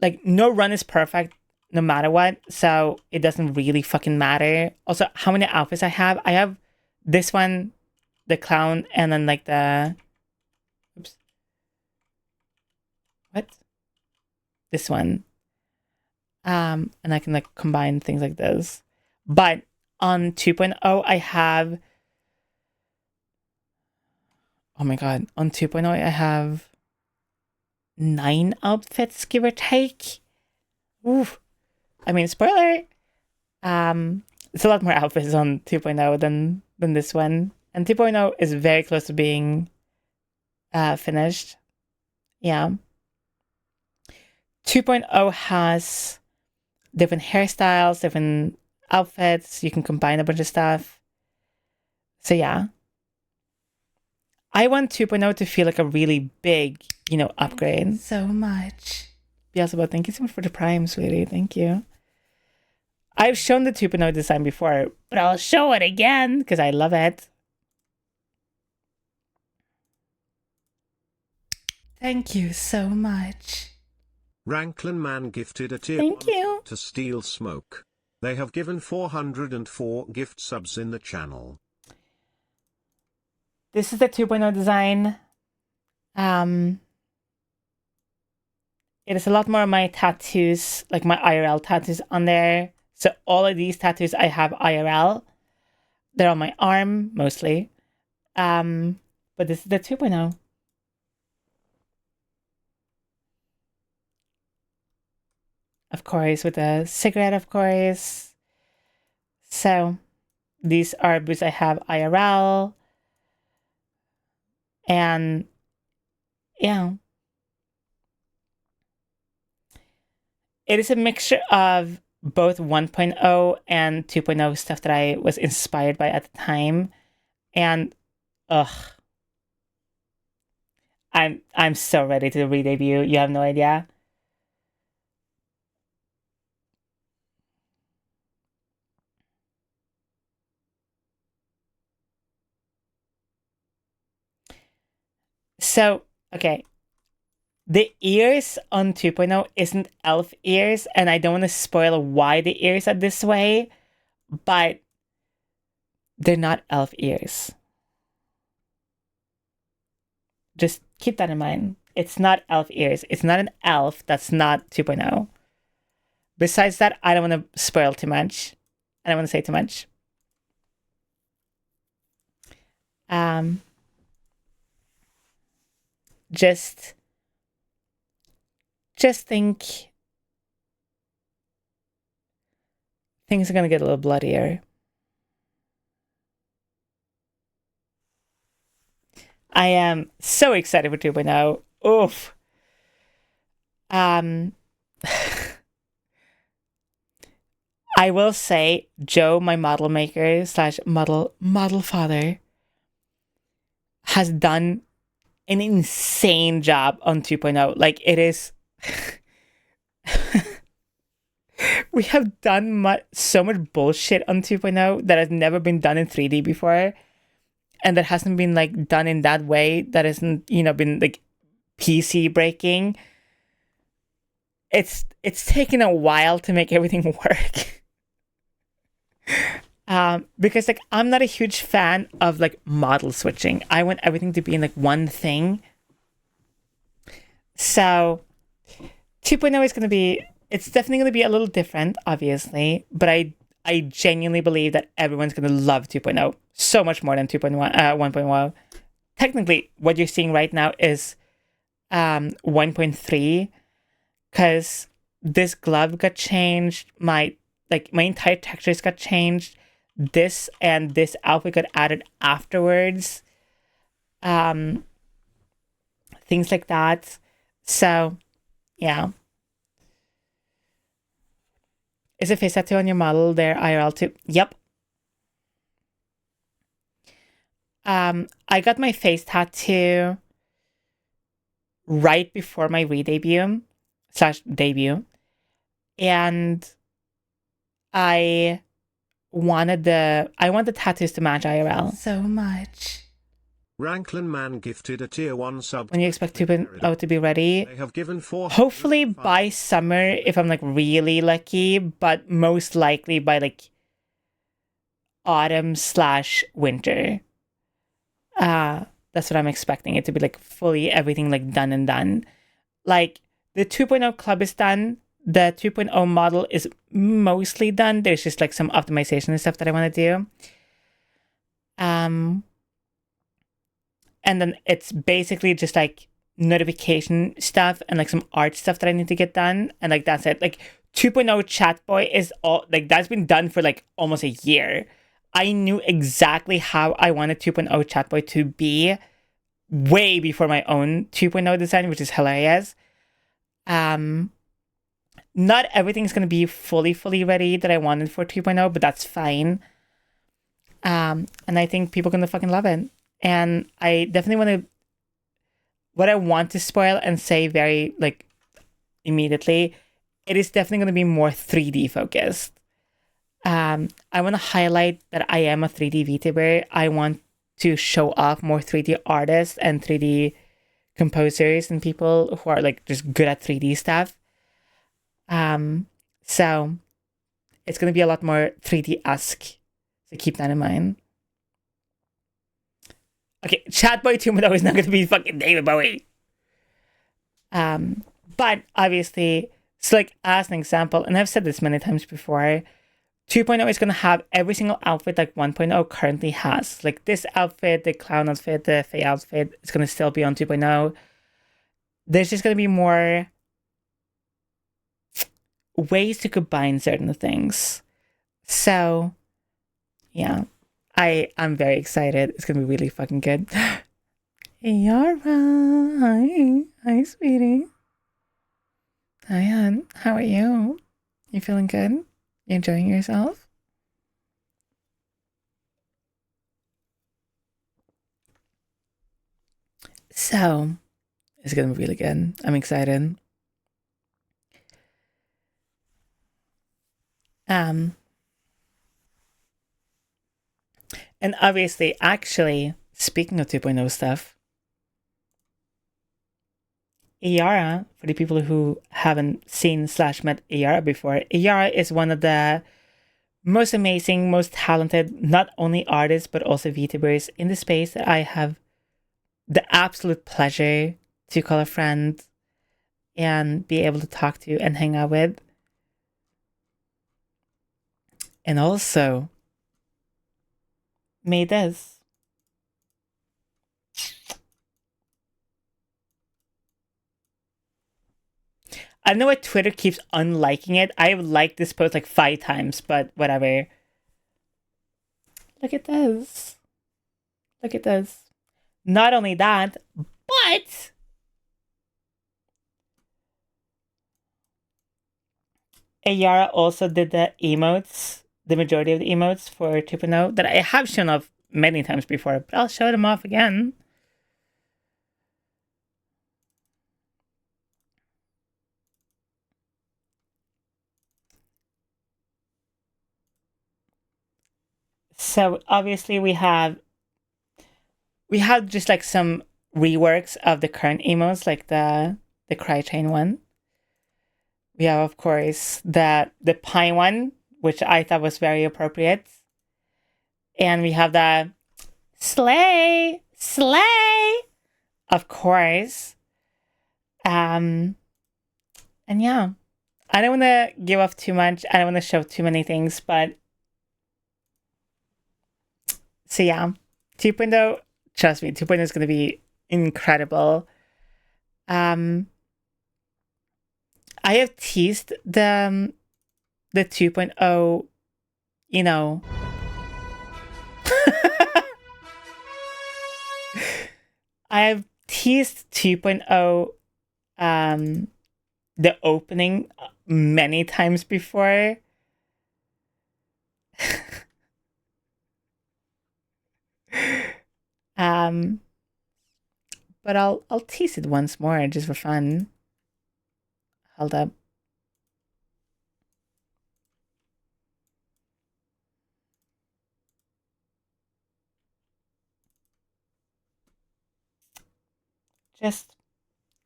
Like no run is perfect no matter what, so it doesn't really fucking matter. Also, how many outfits I have this one, the clown, and then like the what? This one. And I can like combine things like this. But on 2.0 I have, oh my god, on 2.0 I have 9 outfits, give or take. Oof. I mean, spoiler. It's a lot more outfits on 2.0 than this one. And 2.0 is very close to being finished. Yeah. 2.0 has different hairstyles, different outfits. You can combine a bunch of stuff. So yeah. I want 2.0 to feel like a really big, upgrade. Thank you so much. Beelzebub, thank you so much for the Prime, sweetie. Thank you. I've shown the 2.0 design before, but I'll show it again because I love it. Thank you so much. Ranklin Man gifted a tier Thank you. to Steel Smoke. They have given 404 gift subs in the channel. This is the 2.0 design. It is a lot more of my tattoos, like my IRL tattoos on there. So all of these tattoos I have IRL. They're on my arm, mostly. But this is the 2.0. Of course, with a cigarette, of course. So, these are boots I have IRL. And, yeah. It is a mixture of both 1.0 and 2.0 stuff that I was inspired by at the time. And, I'm so ready to re-debut. You have no idea. So, okay. The ears on 2.0 isn't elf ears, and I don't want to spoil why the ears are this way, but they're not elf ears. Just keep that in mind. It's not elf ears. It's not an elf. That's not 2.0. Besides that, I don't want to spoil too much. I don't want to say too much. Just think things are going to get a little bloodier. I am so excited for 2.0. Oof. I will say Joe, my model maker / model father, has done an insane job on 2.0. Like, it is... We have done so much bullshit on 2.0 that has never been done in 3D before. And that hasn't been, like, done in that way. That hasn't, been, like, PC breaking. It's taken a while to make everything work. Because, like, I'm not a huge fan of, like, model switching. I want everything to be in, like, one thing. So, 2.0 is going to be, it's definitely going to be a little different, obviously, but I genuinely believe that everyone's going to love 2.0 so much more than 2.1, 1.0. Technically, what you're seeing right now is 1.3, because this glove got changed, my entire textures got changed, this and this outfit got added afterwards, things like that. So, yeah. Is a face tattoo on your model there IRL too? Yep. I got my face tattoo right before my re-debut / debut, and I wanted the tattoos to match IRL so much. Ranklin Man gifted a tier 1 sub. When you expect 2.0 to be ready? They have given 4. Hopefully by summer if I'm like really lucky, but most likely by like autumn / winter. That's what I'm expecting it to be, like fully everything like done. Like the 2.0 club is done. The 2.0 model is mostly done. There's just like some optimization and stuff that I want to do. And then it's basically just like notification stuff and like some art stuff that I need to get done. And like that's it. Like 2.0 chat boy is all like that's been done for like almost a year. I knew exactly how I wanted 2.0 chat boy to be way before my own 2.0 design, which is hilarious. Not everything's gonna be fully ready that I wanted for 2.0, but that's fine. And I think people are gonna fucking love it. And I definitely want to, what I want to spoil and say very like immediately, it is definitely going to be more 3D focused. I want to highlight that I am a 3D VTuber. I want to show off more 3D artists and 3D composers and people who are like just good at 3D stuff. So it's going to be a lot more 3D-esque. So keep that in mind. Okay, Chatboy 2.0 is not going to be fucking David Bowie. But obviously, so like as an example, and I've said this many times before, 2.0 is going to have every single outfit like 1.0 currently has. Like this outfit, the clown outfit, the Faye outfit, it's going to still be on 2.0. There's just going to be more ways to combine certain things. So, yeah. I'm very excited. It's gonna be really fucking good. Hey, Yara. Hi, sweetie. Hi, hon. How are you? You feeling good? You enjoying yourself? So, it's gonna be really good. I'm excited. And obviously, actually, speaking of 2.0 stuff, Iara, for the people who haven't seen / met Iara before, Iara is one of the most amazing, most talented, not only artists, but also VTubers in the space that I have the absolute pleasure to call a friend and be able to talk to and hang out with. And also made this. I don't know why Twitter keeps unliking it. I've liked this post like 5 times, but whatever. Look at this. Look at this. Not only that, but Ayara also did the emotes, the majority of the emotes for 2.0 that I have shown off many times before, but I'll show them off again. So obviously we have just like some reworks of the current emotes, like the cry chain one. We have, of course, the pie one, which I thought was very appropriate. And we have the slay, of course. And And yeah, I don't want to give off too much. I don't want to show too many things, but so yeah, 2.0, trust me, 2.0 is going to be incredible. I have teased the 2.0, you know. I have teased 2.0 the opening many times before. But I'll tease it once more just for fun. Hold up. Just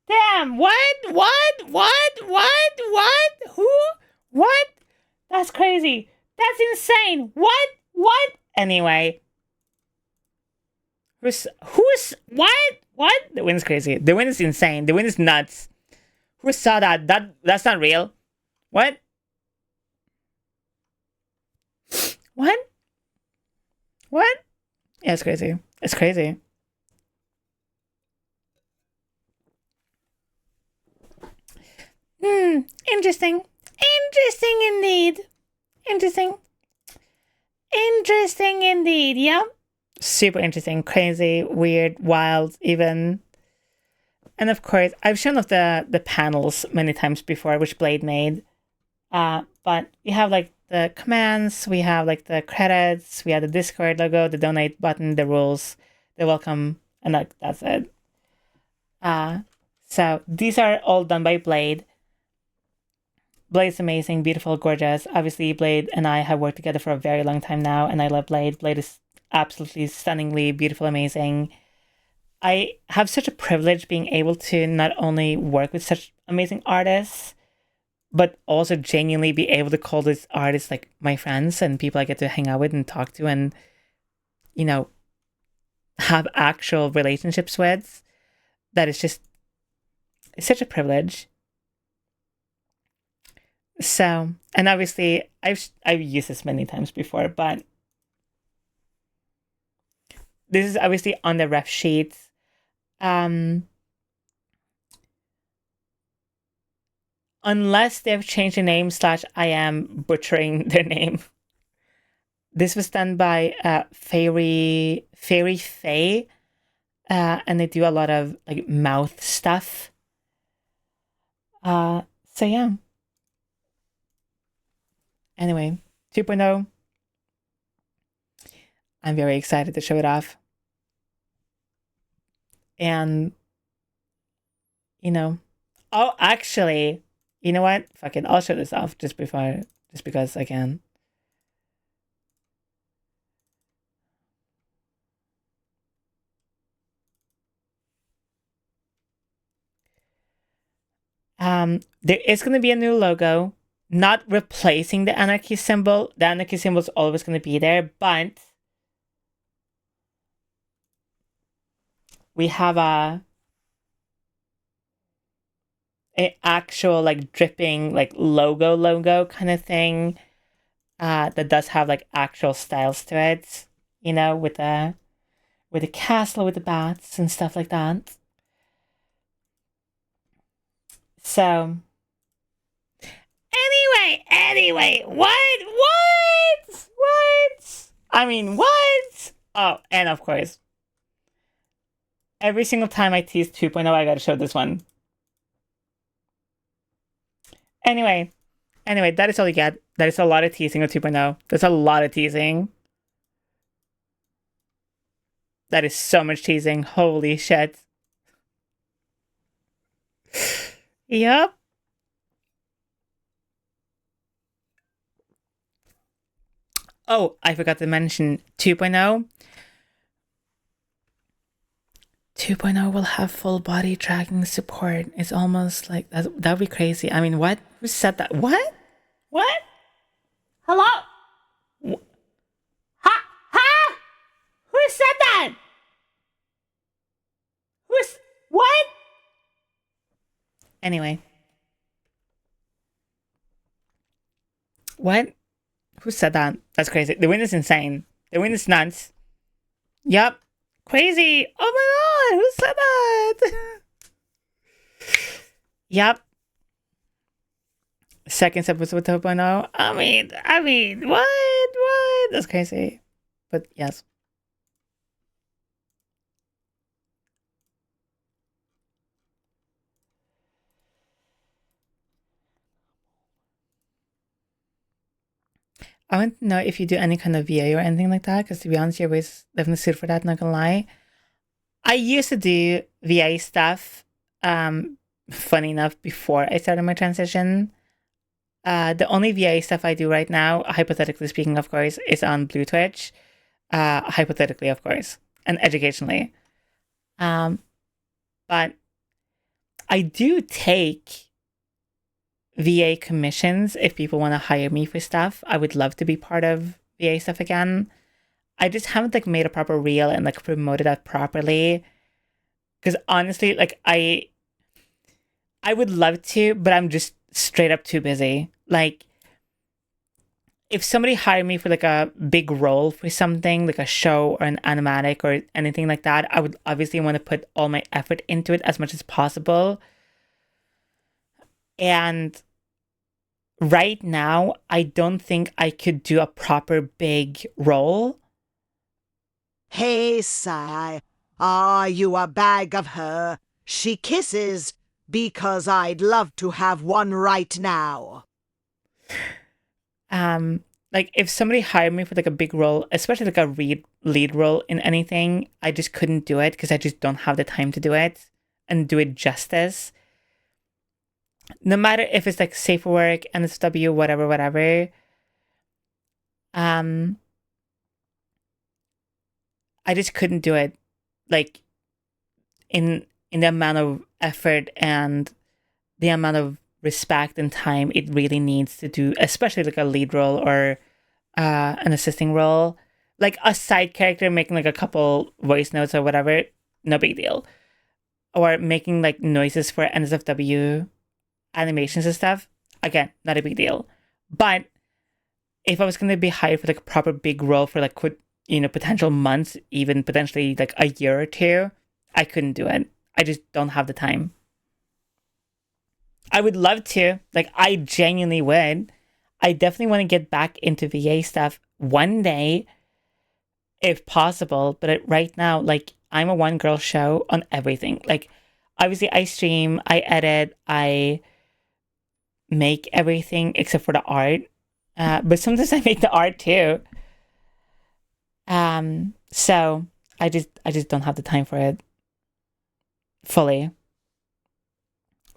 damn, what? Who? What? That's crazy. That's insane. What? Anyway. Who's what? The wind's crazy. The wind is insane. The wind is nuts. Who saw that? That's not real. What? What? What? Yeah, it's crazy. It's crazy. Interesting. Interesting indeed. Interesting. Interesting indeed. Yeah. Super interesting, crazy, weird, wild, even. And of course, I've shown off the panels many times before, which Blade made. But we have like the commands, we have like the credits, we have the Discord logo, the donate button, the rules, the welcome, and like that's it. So these are all done by Blade. Blade's amazing, beautiful, gorgeous. Obviously, Blade and I have worked together for a very long time now, and I love Blade. Blade is absolutely stunningly beautiful, amazing. I have such a privilege being able to not only work with such amazing artists, but also genuinely be able to call these artists like my friends and people I get to hang out with and talk to and, you know, have actual relationships with. That is just, it's such a privilege. So, and obviously I've used this many times before, but this is obviously on the ref sheet. Unless they've changed the name / I am butchering their name. This was done by Fairy Faye, and they do a lot of like mouth stuff. So yeah. Anyway, 2.0. I'm very excited to show it off. And, you know, oh, actually, you know what? Fuck it, I'll show this off just because I can. There is going to be a new logo, not replacing the anarchy symbol. The anarchy symbol is always going to be there, but we have a actual like dripping like logo kind of thing that does have like actual styles to it, you know, with the castle with the bats and stuff like that. So anyway, what? I mean, what? Oh, and of course, every single time I tease 2.0, I gotta show this one. Anyway, that is all you get. That is a lot of teasing of 2.0. That's a lot of teasing. That is so much teasing. Holy shit. Yup. Oh, I forgot to mention 2.0. 2.0 will have full body tracking support. It's almost like that would be crazy. I mean, what? Who said that? What? Hello? Ha? Who said that? What? Anyway. What? Who said that? That's crazy. The wind is insane. The wind is nuts. Yup. Crazy. Oh my god, who said that? Yup. Second episode 2.0. I mean, what? That's crazy. But yes. I want to know if you do any kind of VA or anything like that, because to be honest, you're always definitely suited for that, not gonna lie. I used to do VA stuff, funny enough, before I started my transition. The only VA stuff I do right now, hypothetically speaking, of course, is on Blue Twitch. Hypothetically, of course, and educationally. But I do take VA commissions if people want to hire me for stuff. I would love to be part of VA stuff again. I just haven't like made a proper reel and like promoted that properly. Because honestly, like I would love to, but I'm just straight up too busy. Like if somebody hired me for like a big role for something, like a show or an animatic or anything like that, I would obviously want to put all my effort into it as much as possible. And right now, I don't think I could do a proper big role. Hey, sigh. Are you a bag of her? She kisses because I'd love to have one right now. Like if somebody hired me for like a big role, especially like a lead role in anything, I just couldn't do it because I just don't have the time to do it and do it justice. No matter if it's like safe for work, NSW, whatever. I just couldn't do it like in the amount of effort and the amount of respect and time it really needs to do, especially like a lead role or an assisting role. Like a side character making like a couple voice notes or whatever, no big deal. Or making like noises for NSFW animations and stuff, again, not a big deal. But if I was going to be hired for like a proper big role for like potential months, even potentially like a year or two, I couldn't do it. I just don't have the time. I would love to, like I genuinely would. I definitely want to get back into VA stuff one day, if possible. But right now, like I'm a one girl show on everything. Like obviously I stream, I edit, I make everything except for the art. But sometimes I make the art too. So I just don't have the time for it fully.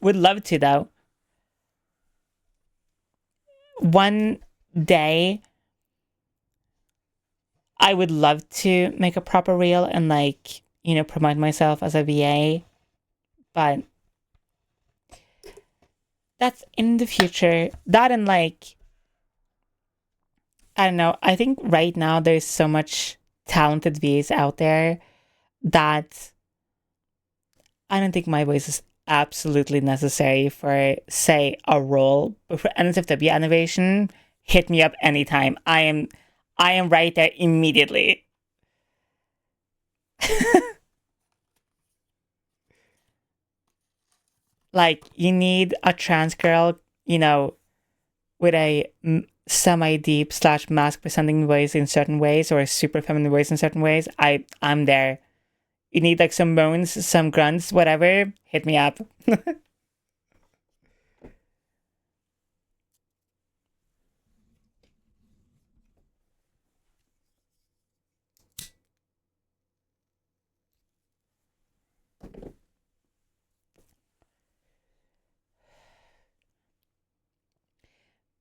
Would love to though. One day I would love to make a proper reel and like, promote myself as a VA. But that's in the future. That and like, I don't know. I think right now there's so much talented VAs out there that I don't think my voice is absolutely necessary for, say, a role. But for NSFW animation, hit me up anytime. I am right there immediately. Like, you need a trans girl, with a semi-deep / mask presenting voice in certain ways or a super feminine voice in certain ways. I'm there. You need like some moans, some grunts, whatever, hit me up.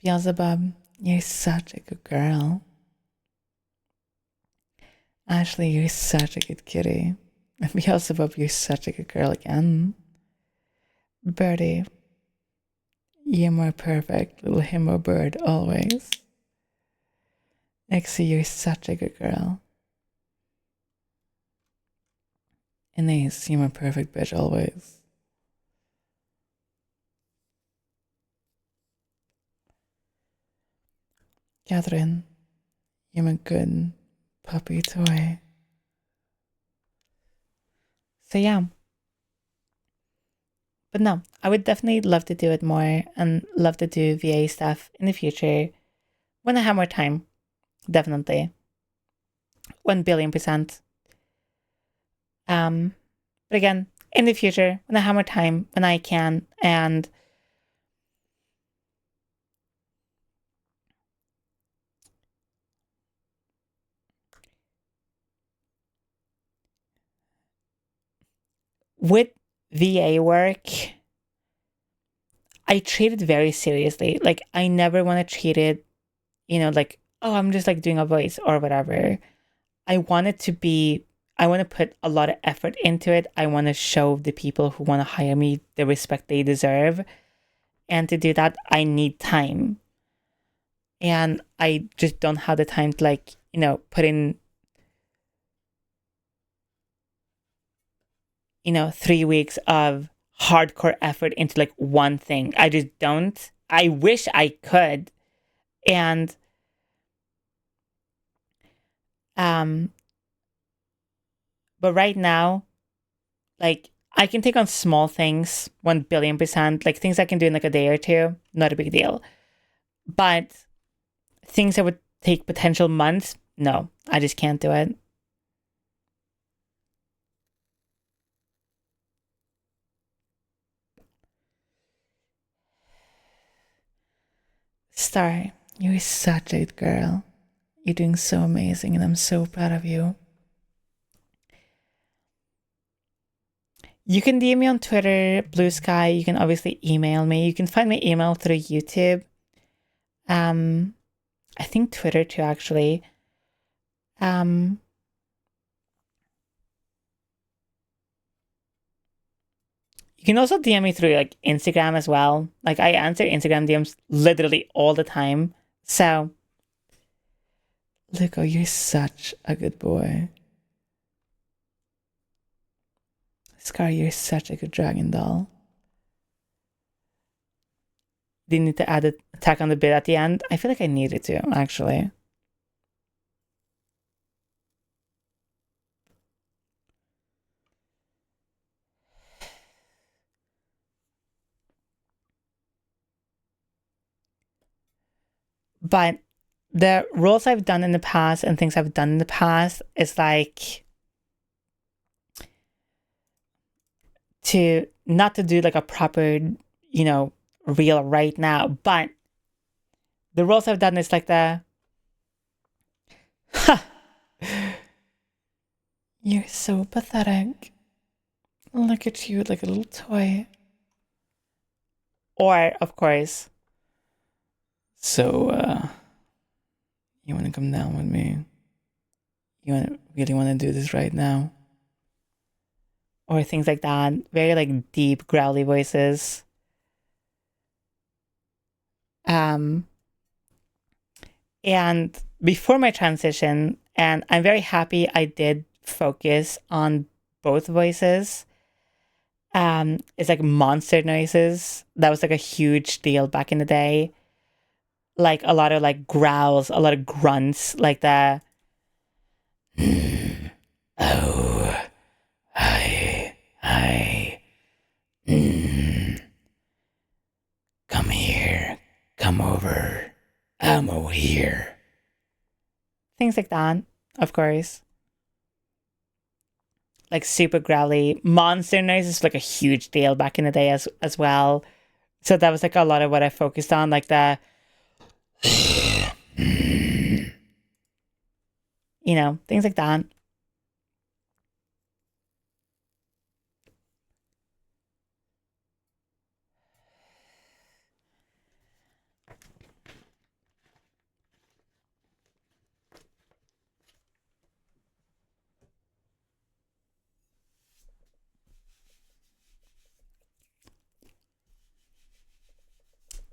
Beelzebub, you're such a good girl. Ashley, you're such a good kitty. And Beelzebub, you're such a good girl again. Birdie, you're more perfect, little himbo bird, always. Exie, you're such a good girl. And Ace, you're my perfect bitch, always. Catherine, you're a good puppy toy. So yeah. But no, I would definitely love to do it more and love to do VA stuff in the future when I have more time. Definitely. 1,000,000,000%. But again, in the future, when I have more time, when I can, and with VA work, I treat it very seriously. Like, I never want to treat it, like, oh, I'm just like doing a voice or whatever. I want it to be, I want to put a lot of effort into it. I want to show the people who want to hire me the respect they deserve. And to do that, I need time. And I just don't have the time to, like, put in, 3 weeks of hardcore effort into like one thing. I just don't. I wish I could. And but right now, like, I can take on small things 1,000,000,000%, like things I can do in like a day or two, not a big deal. But things that would take potential months, no, I just can't do it. Star, you're such a good girl. You're doing so amazing, and I'm so proud of you. You can DM me on Twitter, Blue Sky. You can obviously email me. You can find my email through YouTube. I think Twitter too, actually. You can also DM me through like Instagram as well. Like, I answer Instagram DMs literally all the time. So, Luco, you're such a good boy. Scar, you're such a good dragon doll. Do you need to add an attack on the bit at the end? I feel like I needed to, actually. But the roles I've done in the past and things I've done in the past is like to not to do like a proper, reel right now, but the roles I've done is like you're so pathetic. Look at you like a little toy. Or, of course, so, you want to come down with me? You really want to do this right now? Or things like that. Very, like, deep, growly voices. And before my transition, and I'm very happy I did focus on both voices. It's like monster noises. That was like a huge deal back in the day. Like a lot of like growls, a lot of grunts, like the oh, hi, come here, come over, I'm over here. Things like that, of course. Like super growly. Monster noises, like a huge deal back in the day as well. So that was like a lot of what I focused on, like the things like that.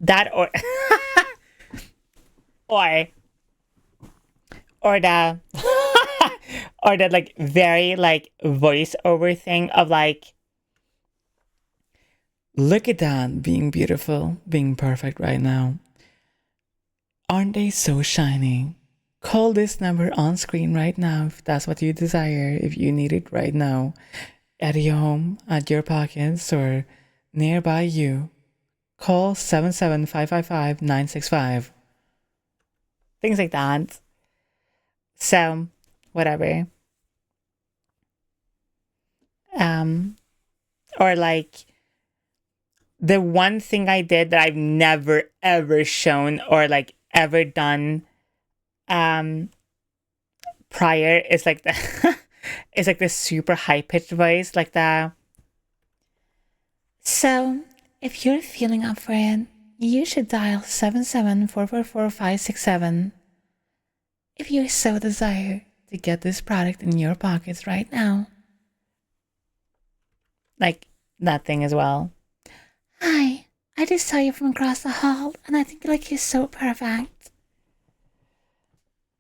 That or or the or that like very like voiceover thing of like, look at that, being beautiful, being perfect right now. Aren't they so shiny? Call this number on screen right now if that's what you desire, if you need it right now. At your home, at your pockets, or nearby you. Call 77555-965. Things like that. So, whatever. Or like the one thing I did that I've never ever shown or like ever done prior is like the it's like the super high pitched voice, like the so if you're feeling up for it, you should dial 77444-567 if you so desire to get this product in your pockets right now. Like that thing as well. Hi, I just saw you from across the hall, and I think like you're so perfect.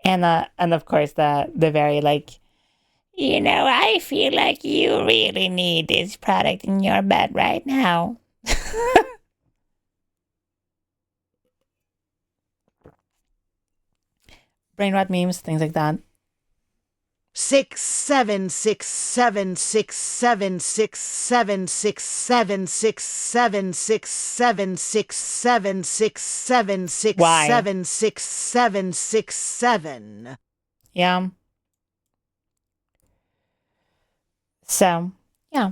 And of course the very like, you know, I feel like you really need this product in your bed right now. Brain rot memes, things like that. 677676767676767676767. Yeah. So, yeah.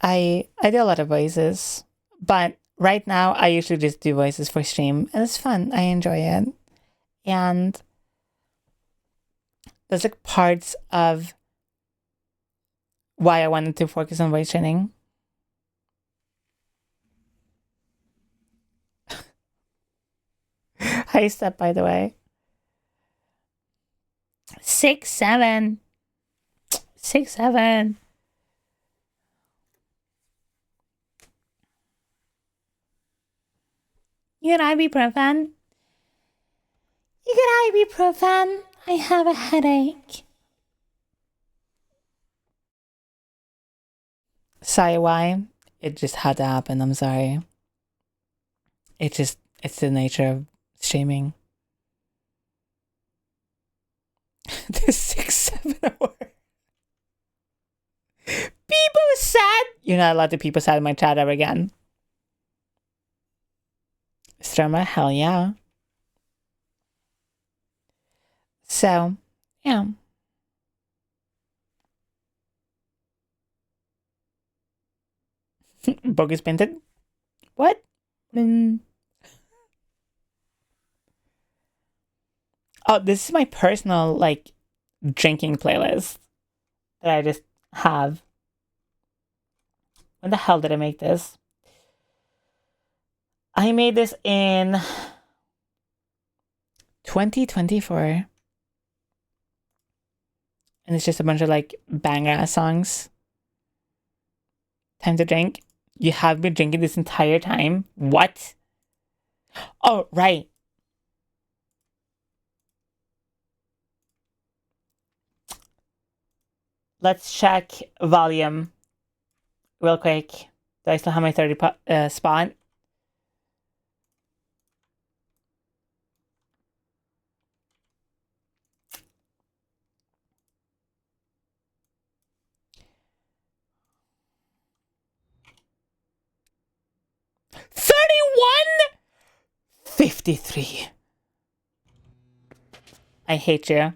I do a lot of voices, but right now I usually just do voices for stream, and it's fun. I enjoy it. And there's like parts of why I wanted to focus on voice training. Hi, Step, by the way. 6'7". 6'7". You get ibuprofen? You get ibuprofen? I have a headache. Sorry, why? It just had to happen. I'm sorry. It's the nature of streaming. The 6-7 hour. People sad. You're not allowed to people sad in my chat ever again. Stroma, hell yeah. So, yeah. Bogus painted? What? Oh, this is my personal, like, drinking playlist that I just have. When the hell did I make this? I made this in 2024. And it's just a bunch of, like, banger-ass songs. Time to drink. You have been drinking this entire time? What? Oh, right. Let's check volume real quick. Do I still have my 30 spot? $31? 53. I hate you.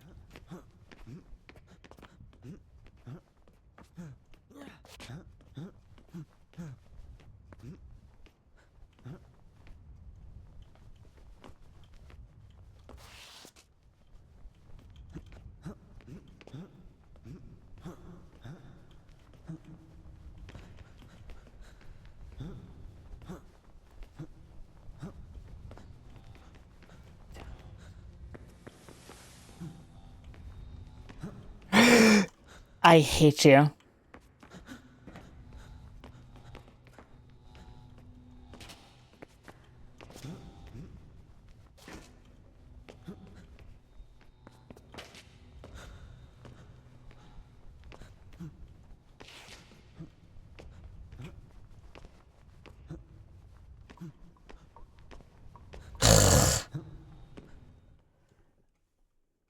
I hate you.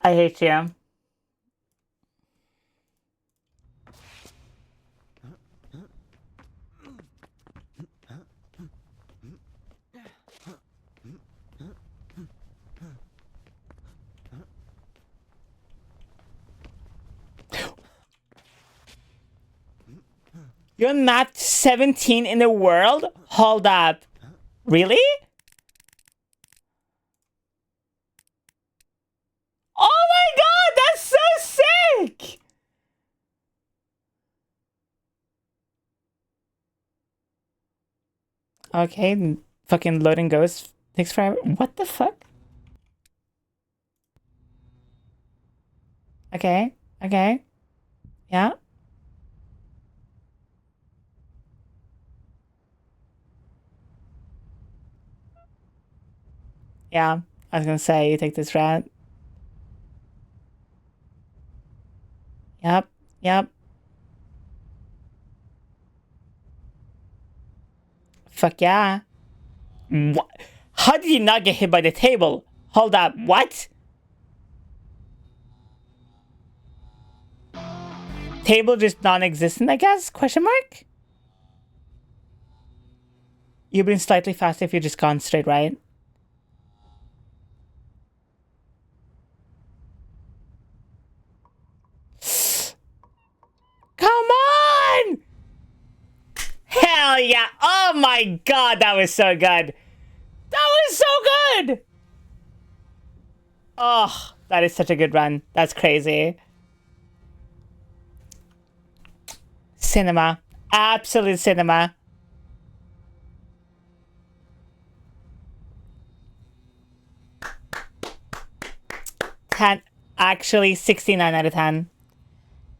I hate you. You're not 17 in the world? Hold up. Really? Oh my god, that's so sick! Okay, fucking loading goes. Takes forever. What the fuck? Okay, okay. Yeah. Yeah, I was gonna say, you take this route. Yep, yep. Fuck yeah. What? How did you not get hit by the table? Hold up, what? Table just non-existent, I guess? Question mark? You've been slightly faster if you just gone straight right. Come on! Hell yeah! Oh my god, that was so good! That was so good! Oh, that is such a good run. That's crazy. Cinema. Absolute cinema. Actually, 69 out of 10.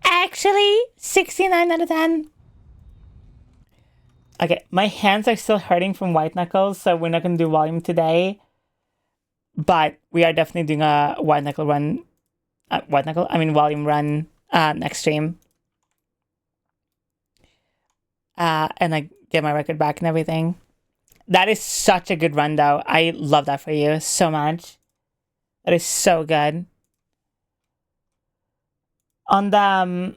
Actually, 69 out of 10. Okay, my hands are still hurting from white knuckles, so we're not going to do volume today. But we are definitely doing a white knuckle run. Volume run next stream. And I get my record back and everything. That is such a good run, though. I love that for you so much. That is so good. On the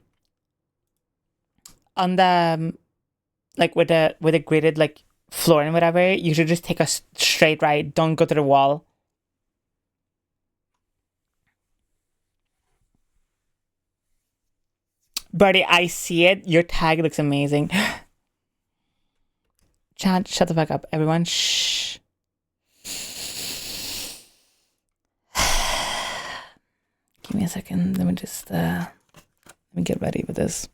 like with the gridded like floor and whatever, you should just take a straight right. Don't go to the wall. Birdie, I see it. Your tag looks amazing. Chat, shut the fuck up, everyone. Shh. Give me a second. Let me just let me get ready with this.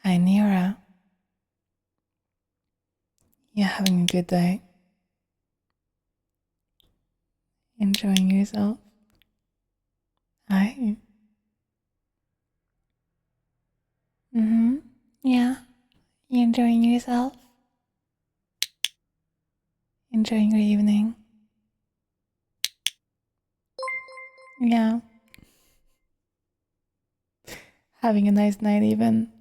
Hi, Nira. You having a good day? Enjoying yourself? Hi. Yeah. You enjoying yourself? Enjoying your evening? Yeah. Having a nice night even?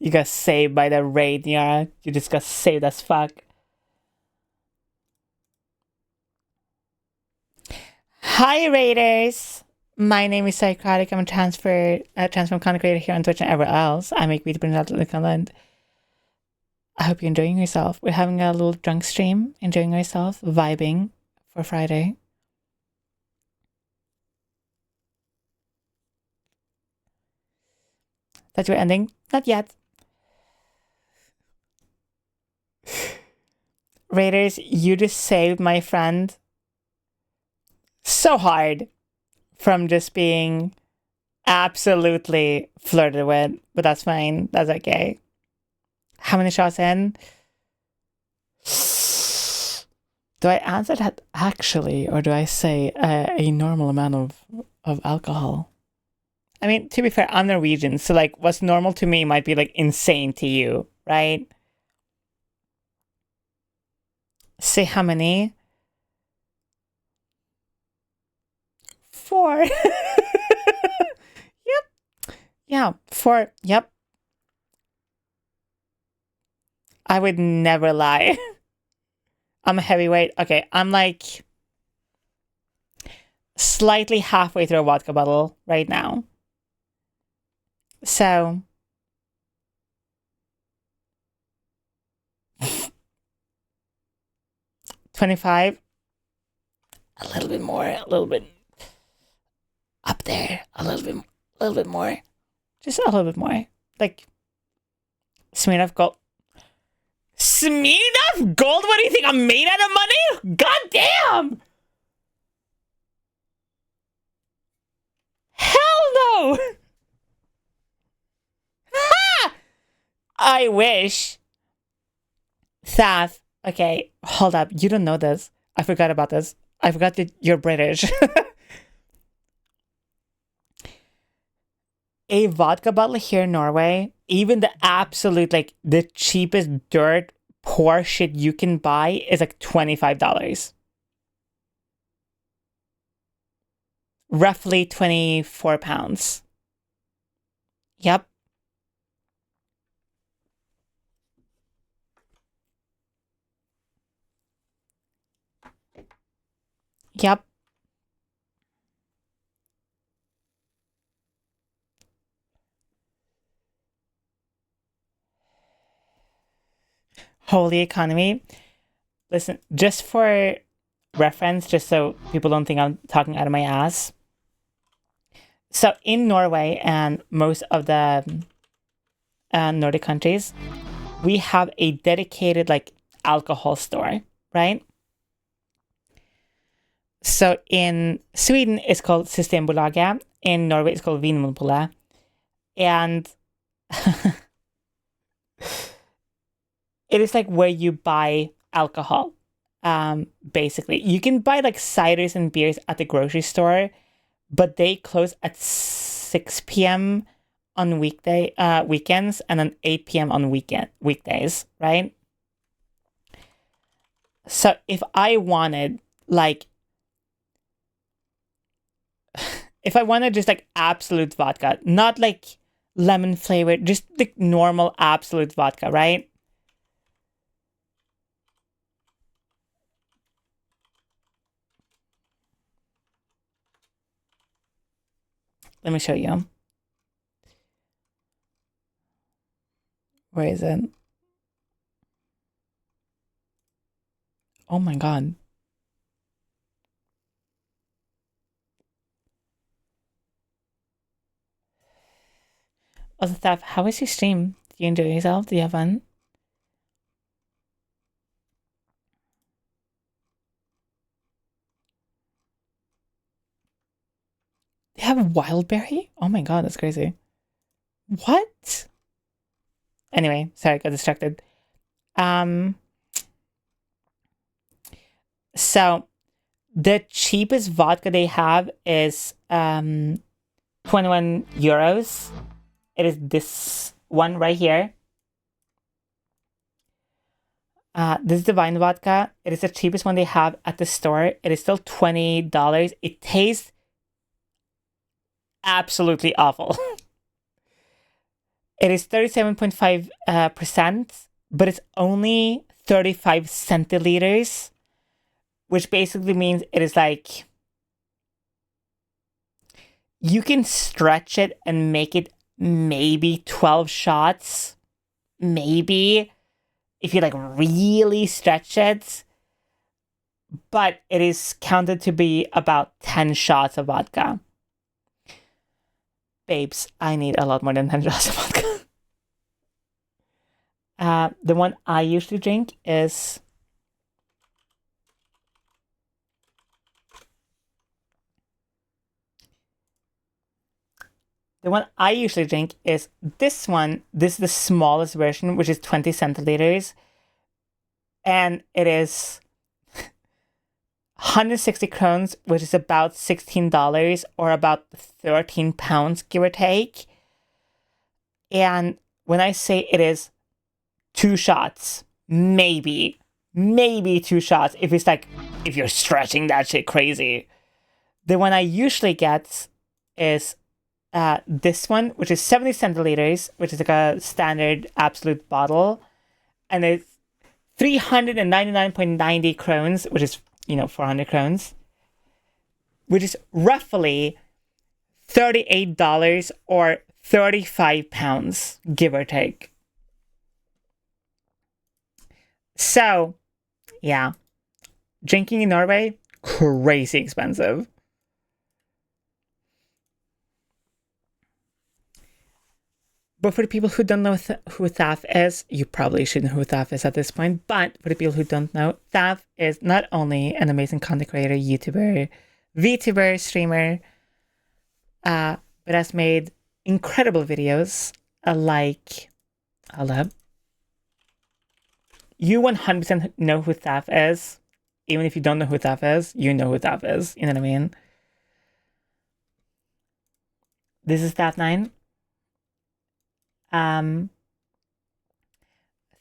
You got saved by the raid, yeah. You just got saved as fuck. Hi, Raiders! My name is Szycrotic. I'm a transform content creator here on Twitch and everywhere else. I make video content. I hope you're enjoying yourself. We're having a little drunk stream, enjoying ourselves, vibing for Friday. That's your ending? Not yet. Raiders, you just saved my friend so hard from just being absolutely flirted with, but that's fine. That's okay. How many shots in? Do I answer that actually, or do I say a normal amount of alcohol? I mean, to be fair, I'm Norwegian, so like what's normal to me might be like insane to you, right? Say how many? 4. Yep. Yeah, 4. Yep. I would never lie. I'm a heavyweight. Okay, I'm like slightly halfway through a vodka bottle right now. So 25. A little bit more, a little bit up there, a little bit more. Just a little bit more. Like Smirnoff Gold. Smirnoff Gold? What do you think? I'm made out of money? God damn! Hell no! Ha! I wish. Saf. Okay, hold up. You don't know this. I forgot about this. I forgot that you're British. A vodka bottle here in Norway, even the absolute, like, the cheapest dirt poor shit you can buy is like $25. Roughly 24 pounds. Yep. Yep. Holy economy. Listen, just for reference, just so people don't think I'm talking out of my ass. So in Norway and most of the Nordic countries, we have a dedicated like alcohol store, right? So in Sweden, it's called Systembolaget. In Norway, it's called Vinmonopolet. And it is like where you buy alcohol, basically. You can buy like ciders and beers at the grocery store, but they close at 6 p.m. on weekends and then 8 p.m. on weekdays, right? So if I wanted like if I wanted just like absolute vodka, not like lemon flavored, just the normal absolute vodka, right? Let me show you. Where is it? Oh my god. Also, Steph, how was your stream? Do you enjoy yourself? Do you have fun? They have wildberry? Oh my god, that's crazy. What? Anyway, sorry, I got distracted. So the cheapest vodka they have is 21 euros. It is this one right here. This is the wine vodka. It is the cheapest one they have at the store. It is still $20. It tastes absolutely awful. It is 37.5%, but it's only 35 centiliters, which basically means it is like you can stretch it and make it maybe 12 shots, maybe, if you like really stretch it, but it is counted to be about 10 shots of vodka. Babes, I need a lot more than 10 shots of vodka. The one I usually drink is this one. This is the smallest version, which is 20 centiliters. And it is 160 crowns, which is about $16 or about 13 pounds, give or take. And when I say it is 2 shots, maybe 2 shots, if you're stretching that shit crazy. The one I usually get is this one, which is 70 centiliters, which is like a standard absolute bottle. And it's 399.90 crowns, which is, 400 crowns, which is roughly $38 or 35 pounds, give or take. So, yeah, drinking in Norway, crazy expensive. But for the people who don't know who Thaf is, you probably should know who Thaf is at this point. But for the people who don't know, Thaf is not only an amazing content creator, YouTuber, VTuber, streamer, but has made incredible videos like, hold up. You 100% know who Thaf is. Even if you don't know who Thaf is, you know who Thaf is. You know what I mean? This is Thaf9. Thaf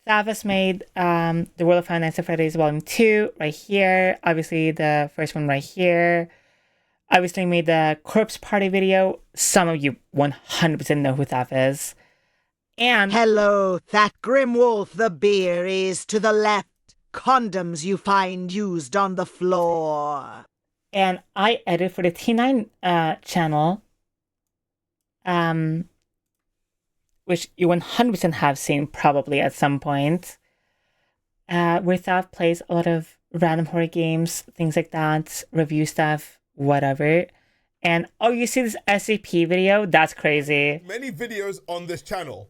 has made The World of Five Nights at Freddy's Volume 2 right here. Obviously, the first one right here. Obviously, made the Corpse Party video. Some of you 100% know who Thaf is. And hello, that grim wolf. The beer is to the left. Condoms you find used on the floor. And I edit for the T9 channel. Which you 100% have seen probably at some point. Where Thaf plays a lot of random horror games, things like that, review stuff, whatever. And oh, you see this SCP video? That's crazy. Many videos on this channel.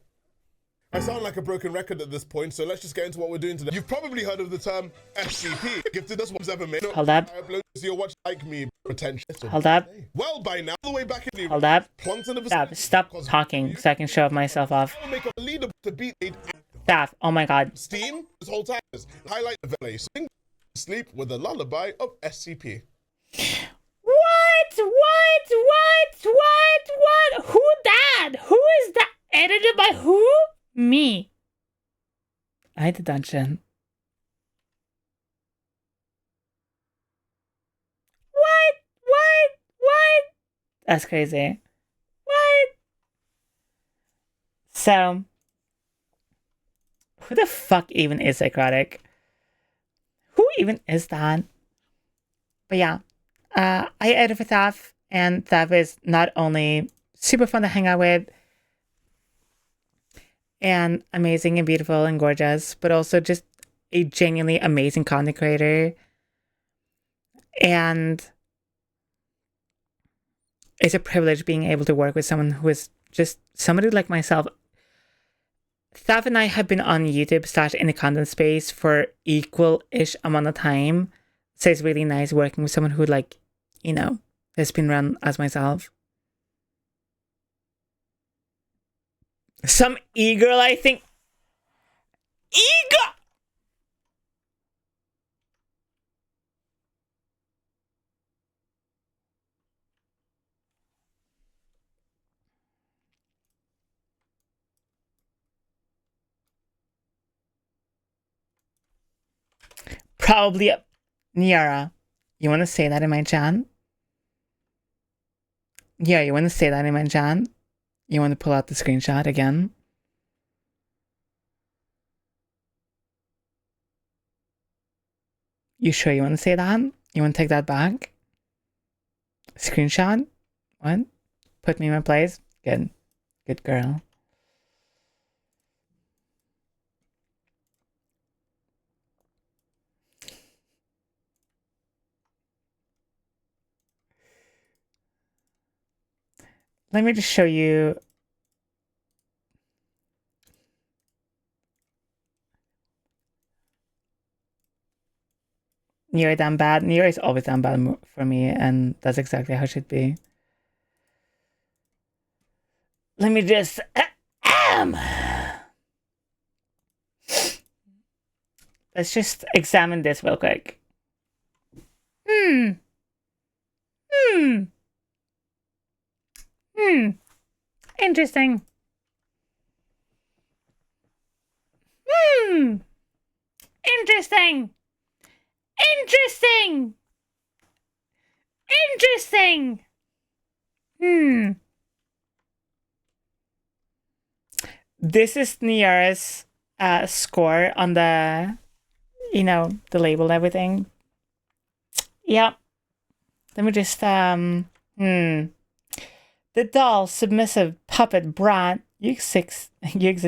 I sound like a broken record at this point, so let's just get into what we're doing today. You've probably heard of the term SCP. Gifted us one's ever made. Hold up. I upload to your watch like me, pretentious. Hold up. Well, by now, all the way back in the Hold up. Stop talking so I can show myself off. Make a leader to beat Thaf, oh my god. Steam this whole time. Highlight the valet. Sing sleep with the lullaby of SCP. What? Who that? Who is that? Edited by who? Me. I the dungeon. What? That's crazy. What? So, who the fuck even is Szycrotic? Who even is that? But yeah, I edit for Thaf, and Thaf is not only super fun to hang out with, and amazing and beautiful and gorgeous, but also just a genuinely amazing content creator. And it's a privilege being able to work with someone who is just somebody like myself. Thaf and I have been on YouTube / in the content space for equal-ish amount of time. So it's really nice working with someone who has been around as myself. Some e-girl, I think. E-girl! Probably Niara. You want to say that in my chat? Yeah, you want to say that in my chat? You want to pull out the screenshot again? You sure you want to say that? You want to take that back? Screenshot? What? Put me in my place? Good. Good girl. Let me just show you. Near damn bad. Near is always damn bad for me, and that's exactly how it should be. Let me just. Let's just examine this real quick. Hmm. Hmm. Hmm. Interesting. Hmm. Interesting. Interesting. Interesting. Hmm. This is Niara's score on the, the label and everything. Yep. Let me just, The doll, submissive, puppet, brat, you exist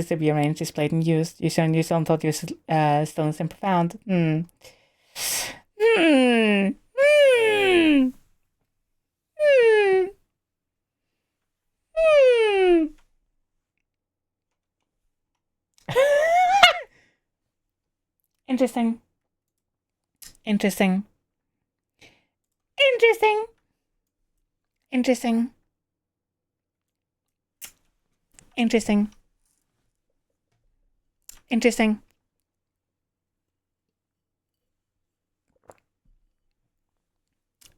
to be arranged, displayed, and used. You shown thought you stillness and profound. Hmm. Hmm. Hmm. Hmm. Hmm. Interesting. Interesting. Interesting. Interesting. Interesting. Interesting.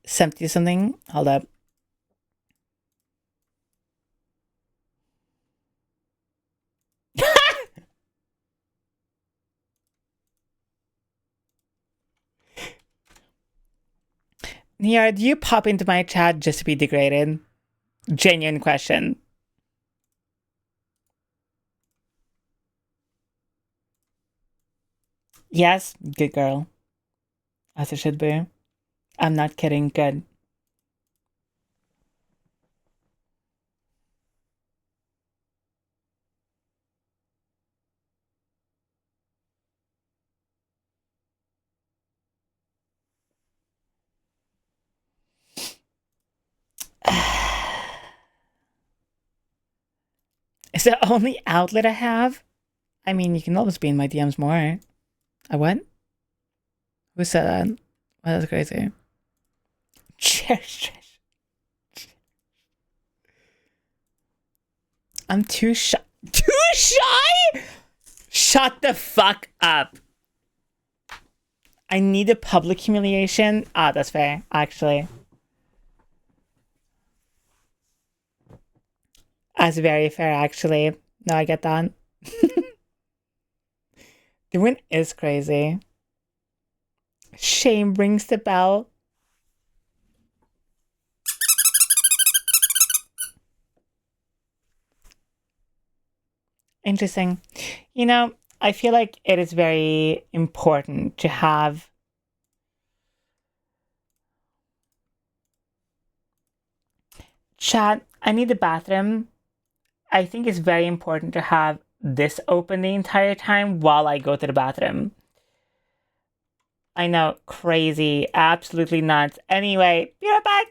Sent you something. Hold up. Nia, do you pop into my chat just to be degraded? Genuine question. Yes, good girl. As it should be. I'm not kidding. Good. Is the only outlet I have? I mean, you can always be in my DMs more. I what? Who said that? Well, that's crazy. I'm too shy. Too shy? Shut the fuck up. I need a public humiliation. Ah, that's fair, actually. That's very fair, actually. No, I get that. The win is crazy. Shame rings the bell. Interesting. I feel like it is very important to have chat. I need the bathroom. I think it's very important to have this open the entire time while I go to the bathroom. I know, crazy, absolutely nuts. Anyway, be right back.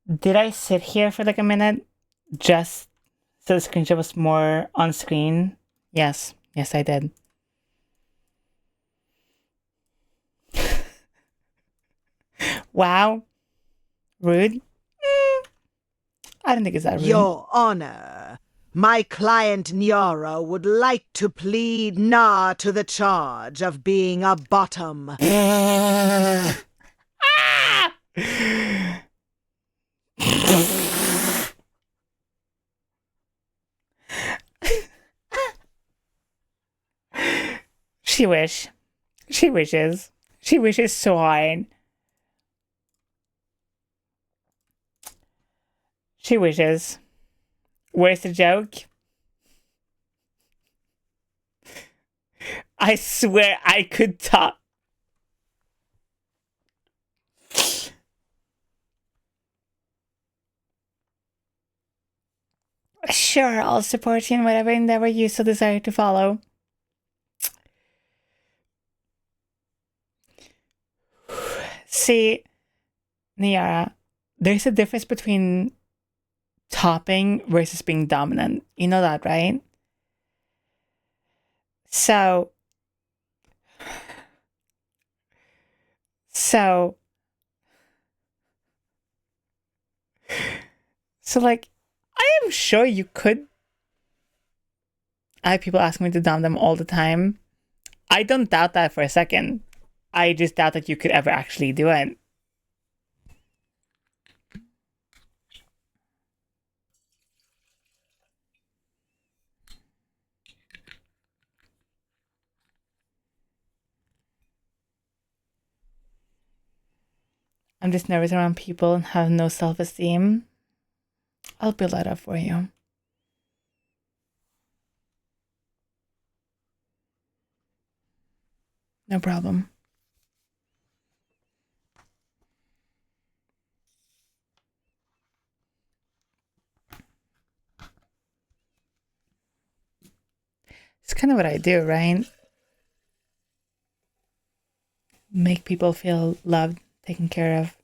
Did I sit here for like a minute just so the screenshot was more on screen? Yes. Yes, I did. Wow. Rude? I don't think it's that rude. Your Honor, my client Nyara would like to plead nah to the charge of being a bottom. She wish. She wishes. She wishes so hard. She wishes. Where's the joke? I swear I could talk. Sure, I'll support you in whatever endeavor you so desire to follow. See, Niara, there's a difference between topping versus being dominant. You know that, right? So like, I am sure you could. I have people asking me to dom them all the time. I don't doubt that for a second. I just doubt that you could ever actually do it. I'm just nervous around people and have no self-esteem. I'll build that up for you. No problem. It's kind of what I do, right? Make people feel loved, taken care of.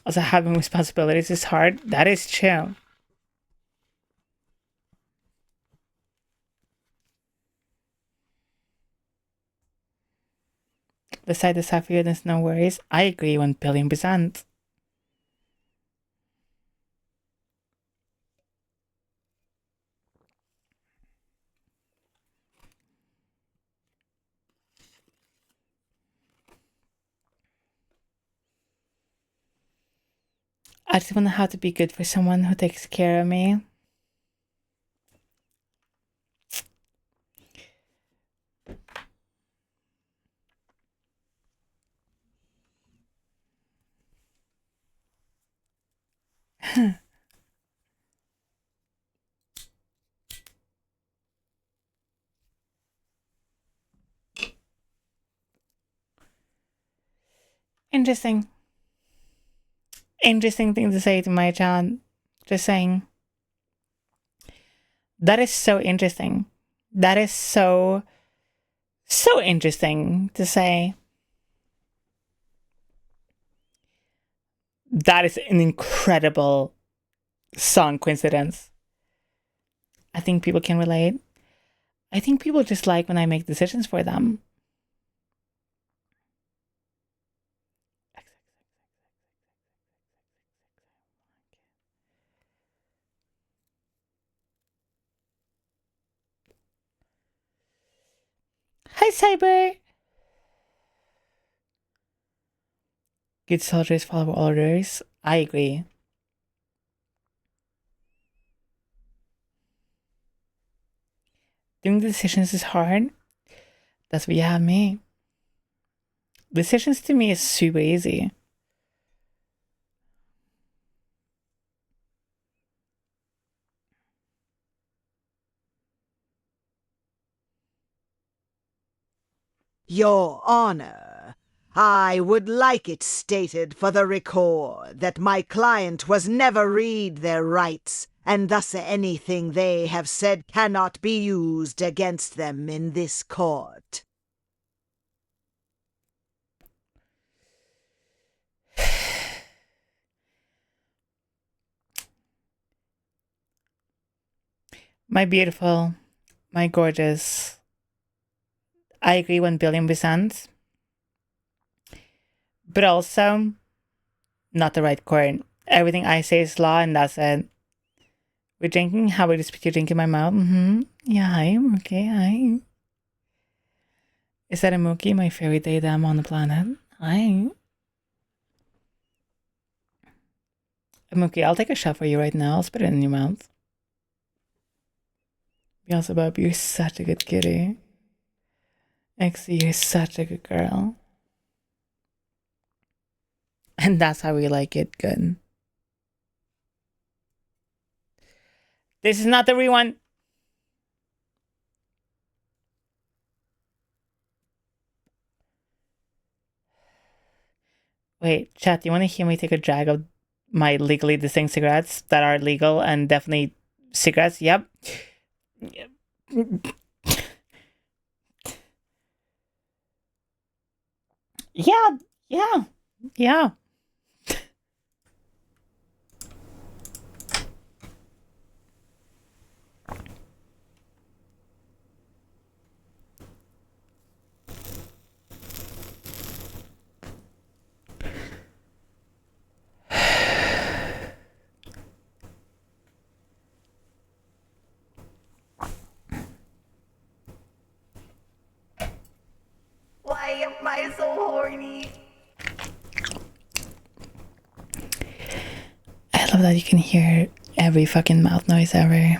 Also, having responsibilities is hard. That is true. The side is happy and there's no worries. I agree 1,000,000,000%. I just want to have to be good for someone who takes care of me. Interesting. Interesting thing to say to my John. Just saying. That is so interesting. That is so interesting to say. That is an incredible song coincidence. I think people can relate. I think people just like when I make decisions for them. Hi, Cyber. Good soldiers follow orders. I agree. Doing decisions is hard. That's why you have me. Decisions to me is super easy. Your Honor, I would like it stated for the record that my client was never read their rights, and thus anything they have said cannot be used against them in this court. My beautiful, my gorgeous. I agree 1,000,000,000%. But also, not the right chord. Everything I say is law, and that's it. We're drinking. How about you spit your drink in my mouth? Yeah, hi. Okay, hi. Is that a Mookie, my favorite daydam on the planet? Hi. Mookie, I'll take a shot for you right now. I'll spit it in your mouth. Beelzebub, you're such a good kitty. Exy, you're such a good girl. And that's how we like it. Good. This is not the rewind. Wait, chat, do you want to hear me take a drag of my legally distinct cigarettes that are legal and definitely cigarettes? Yep. Yeah, yeah, yeah. Why am I so horny? I love that you can hear every fucking mouth noise ever.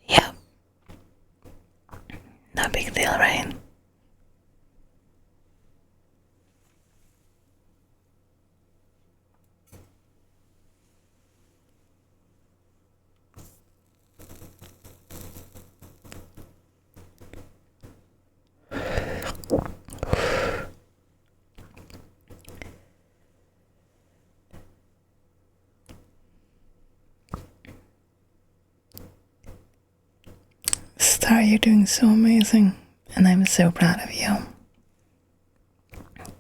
Yeah. No big deal, right? Star, you're doing so amazing, and I'm so proud of you.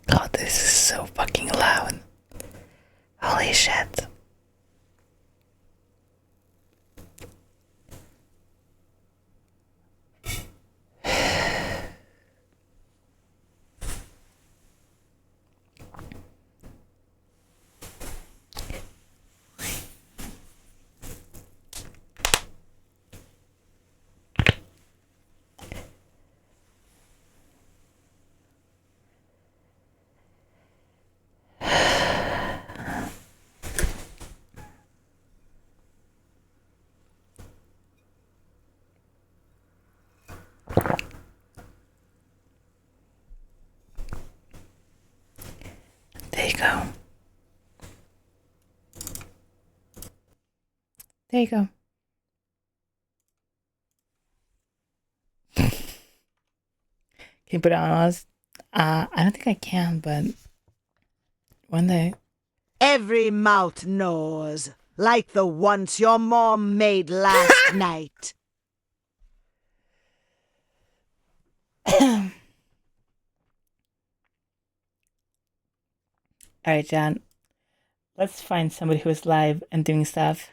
God, this is so fucking loud. Holy shit. There you go. There you go. Can you put it on us? I don't think I can, but one day. Every mouth knows, like the once your mom made last night. Alright, John. Let's find somebody who is live and doing stuff.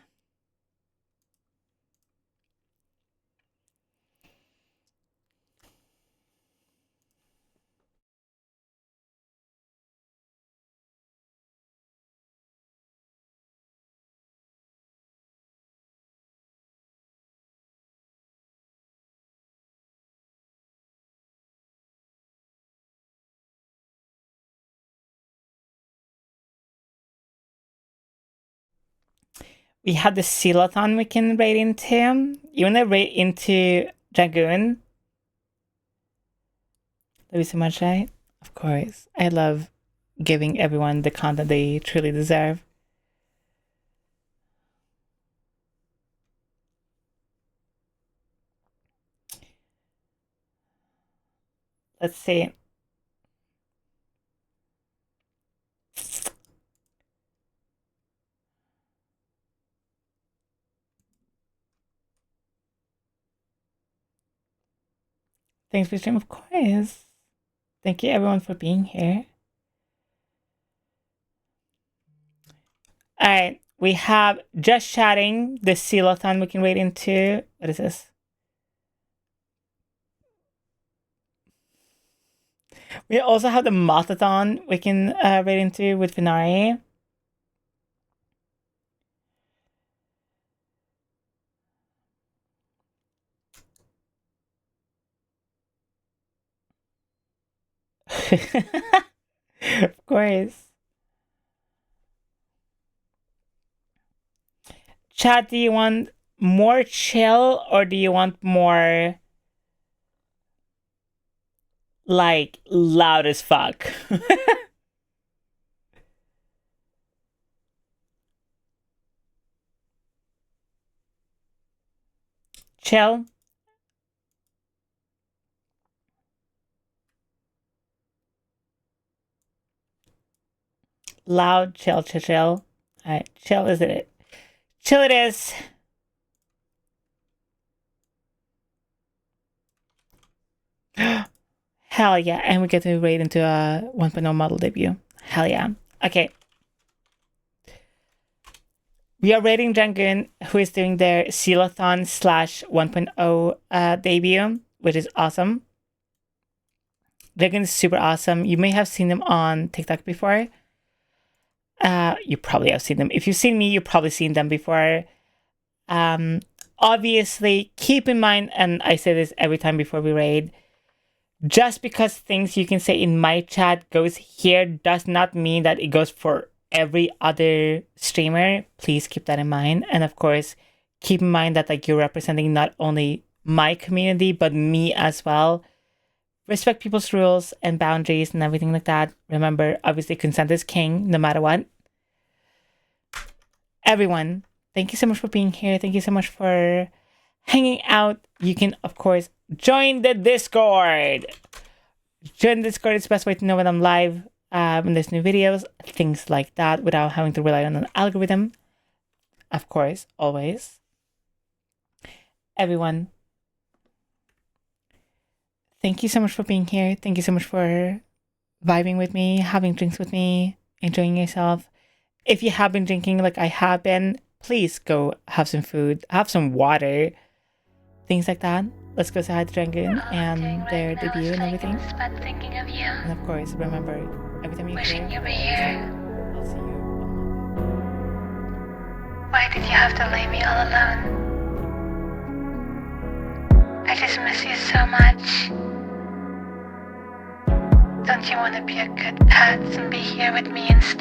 We have the Silathon we can raid into. You wanna raid into Dragoon? Love you so much, right? Of course. I love giving everyone the content they truly deserve. Let's see. Thanks for stream, of course. Thank you everyone for being here. All right, we have just chatting the Sealathon we can raid into. What is this? We also have the Mothathon we can raid into with Finari. Of course. Chat, do you want more chill or do you want more like loud as fuck? Chill? Loud, chill, chill, chill. Alright, chill is it. Chill it is. Hell yeah, and we get to raid into a 1.0 model debut. Hell yeah. Okay. We are raiding Jangun, who is doing their Sealathon / 1.0 debut, which is awesome. Jangun is super awesome. You may have seen them on TikTok before. You probably have seen them. If you've seen me, you've probably seen them before. Obviously, keep in mind, and I say this every time before we raid, just because things you can say in my chat goes here does not mean that it goes for every other streamer. Please keep that in mind. And of course, keep in mind that like you're representing not only my community, but me as well. Respect people's rules and boundaries and everything like that. Remember, obviously, consent is king, no matter what. Everyone, thank you so much for being here. Thank you so much for hanging out. You can, of course, join the Discord. Join the Discord is the best way to know when I'm live, when there's new videos, things like that, without having to rely on an algorithm. Of course, always. Everyone, thank you so much for being here. Thank you so much for vibing with me, having drinks with me, enjoying yourself. If you have been drinking like I have been, please go have some food, have some water, things like that. Let's go say hi to Jangun and their debut and everything. Thinking of you. And of course, remember, every time you're Wishing here, you were here. I'll see you on Why did you have to leave me all alone? I just miss you so much. Don't you want to be a good pet and be here with me instead?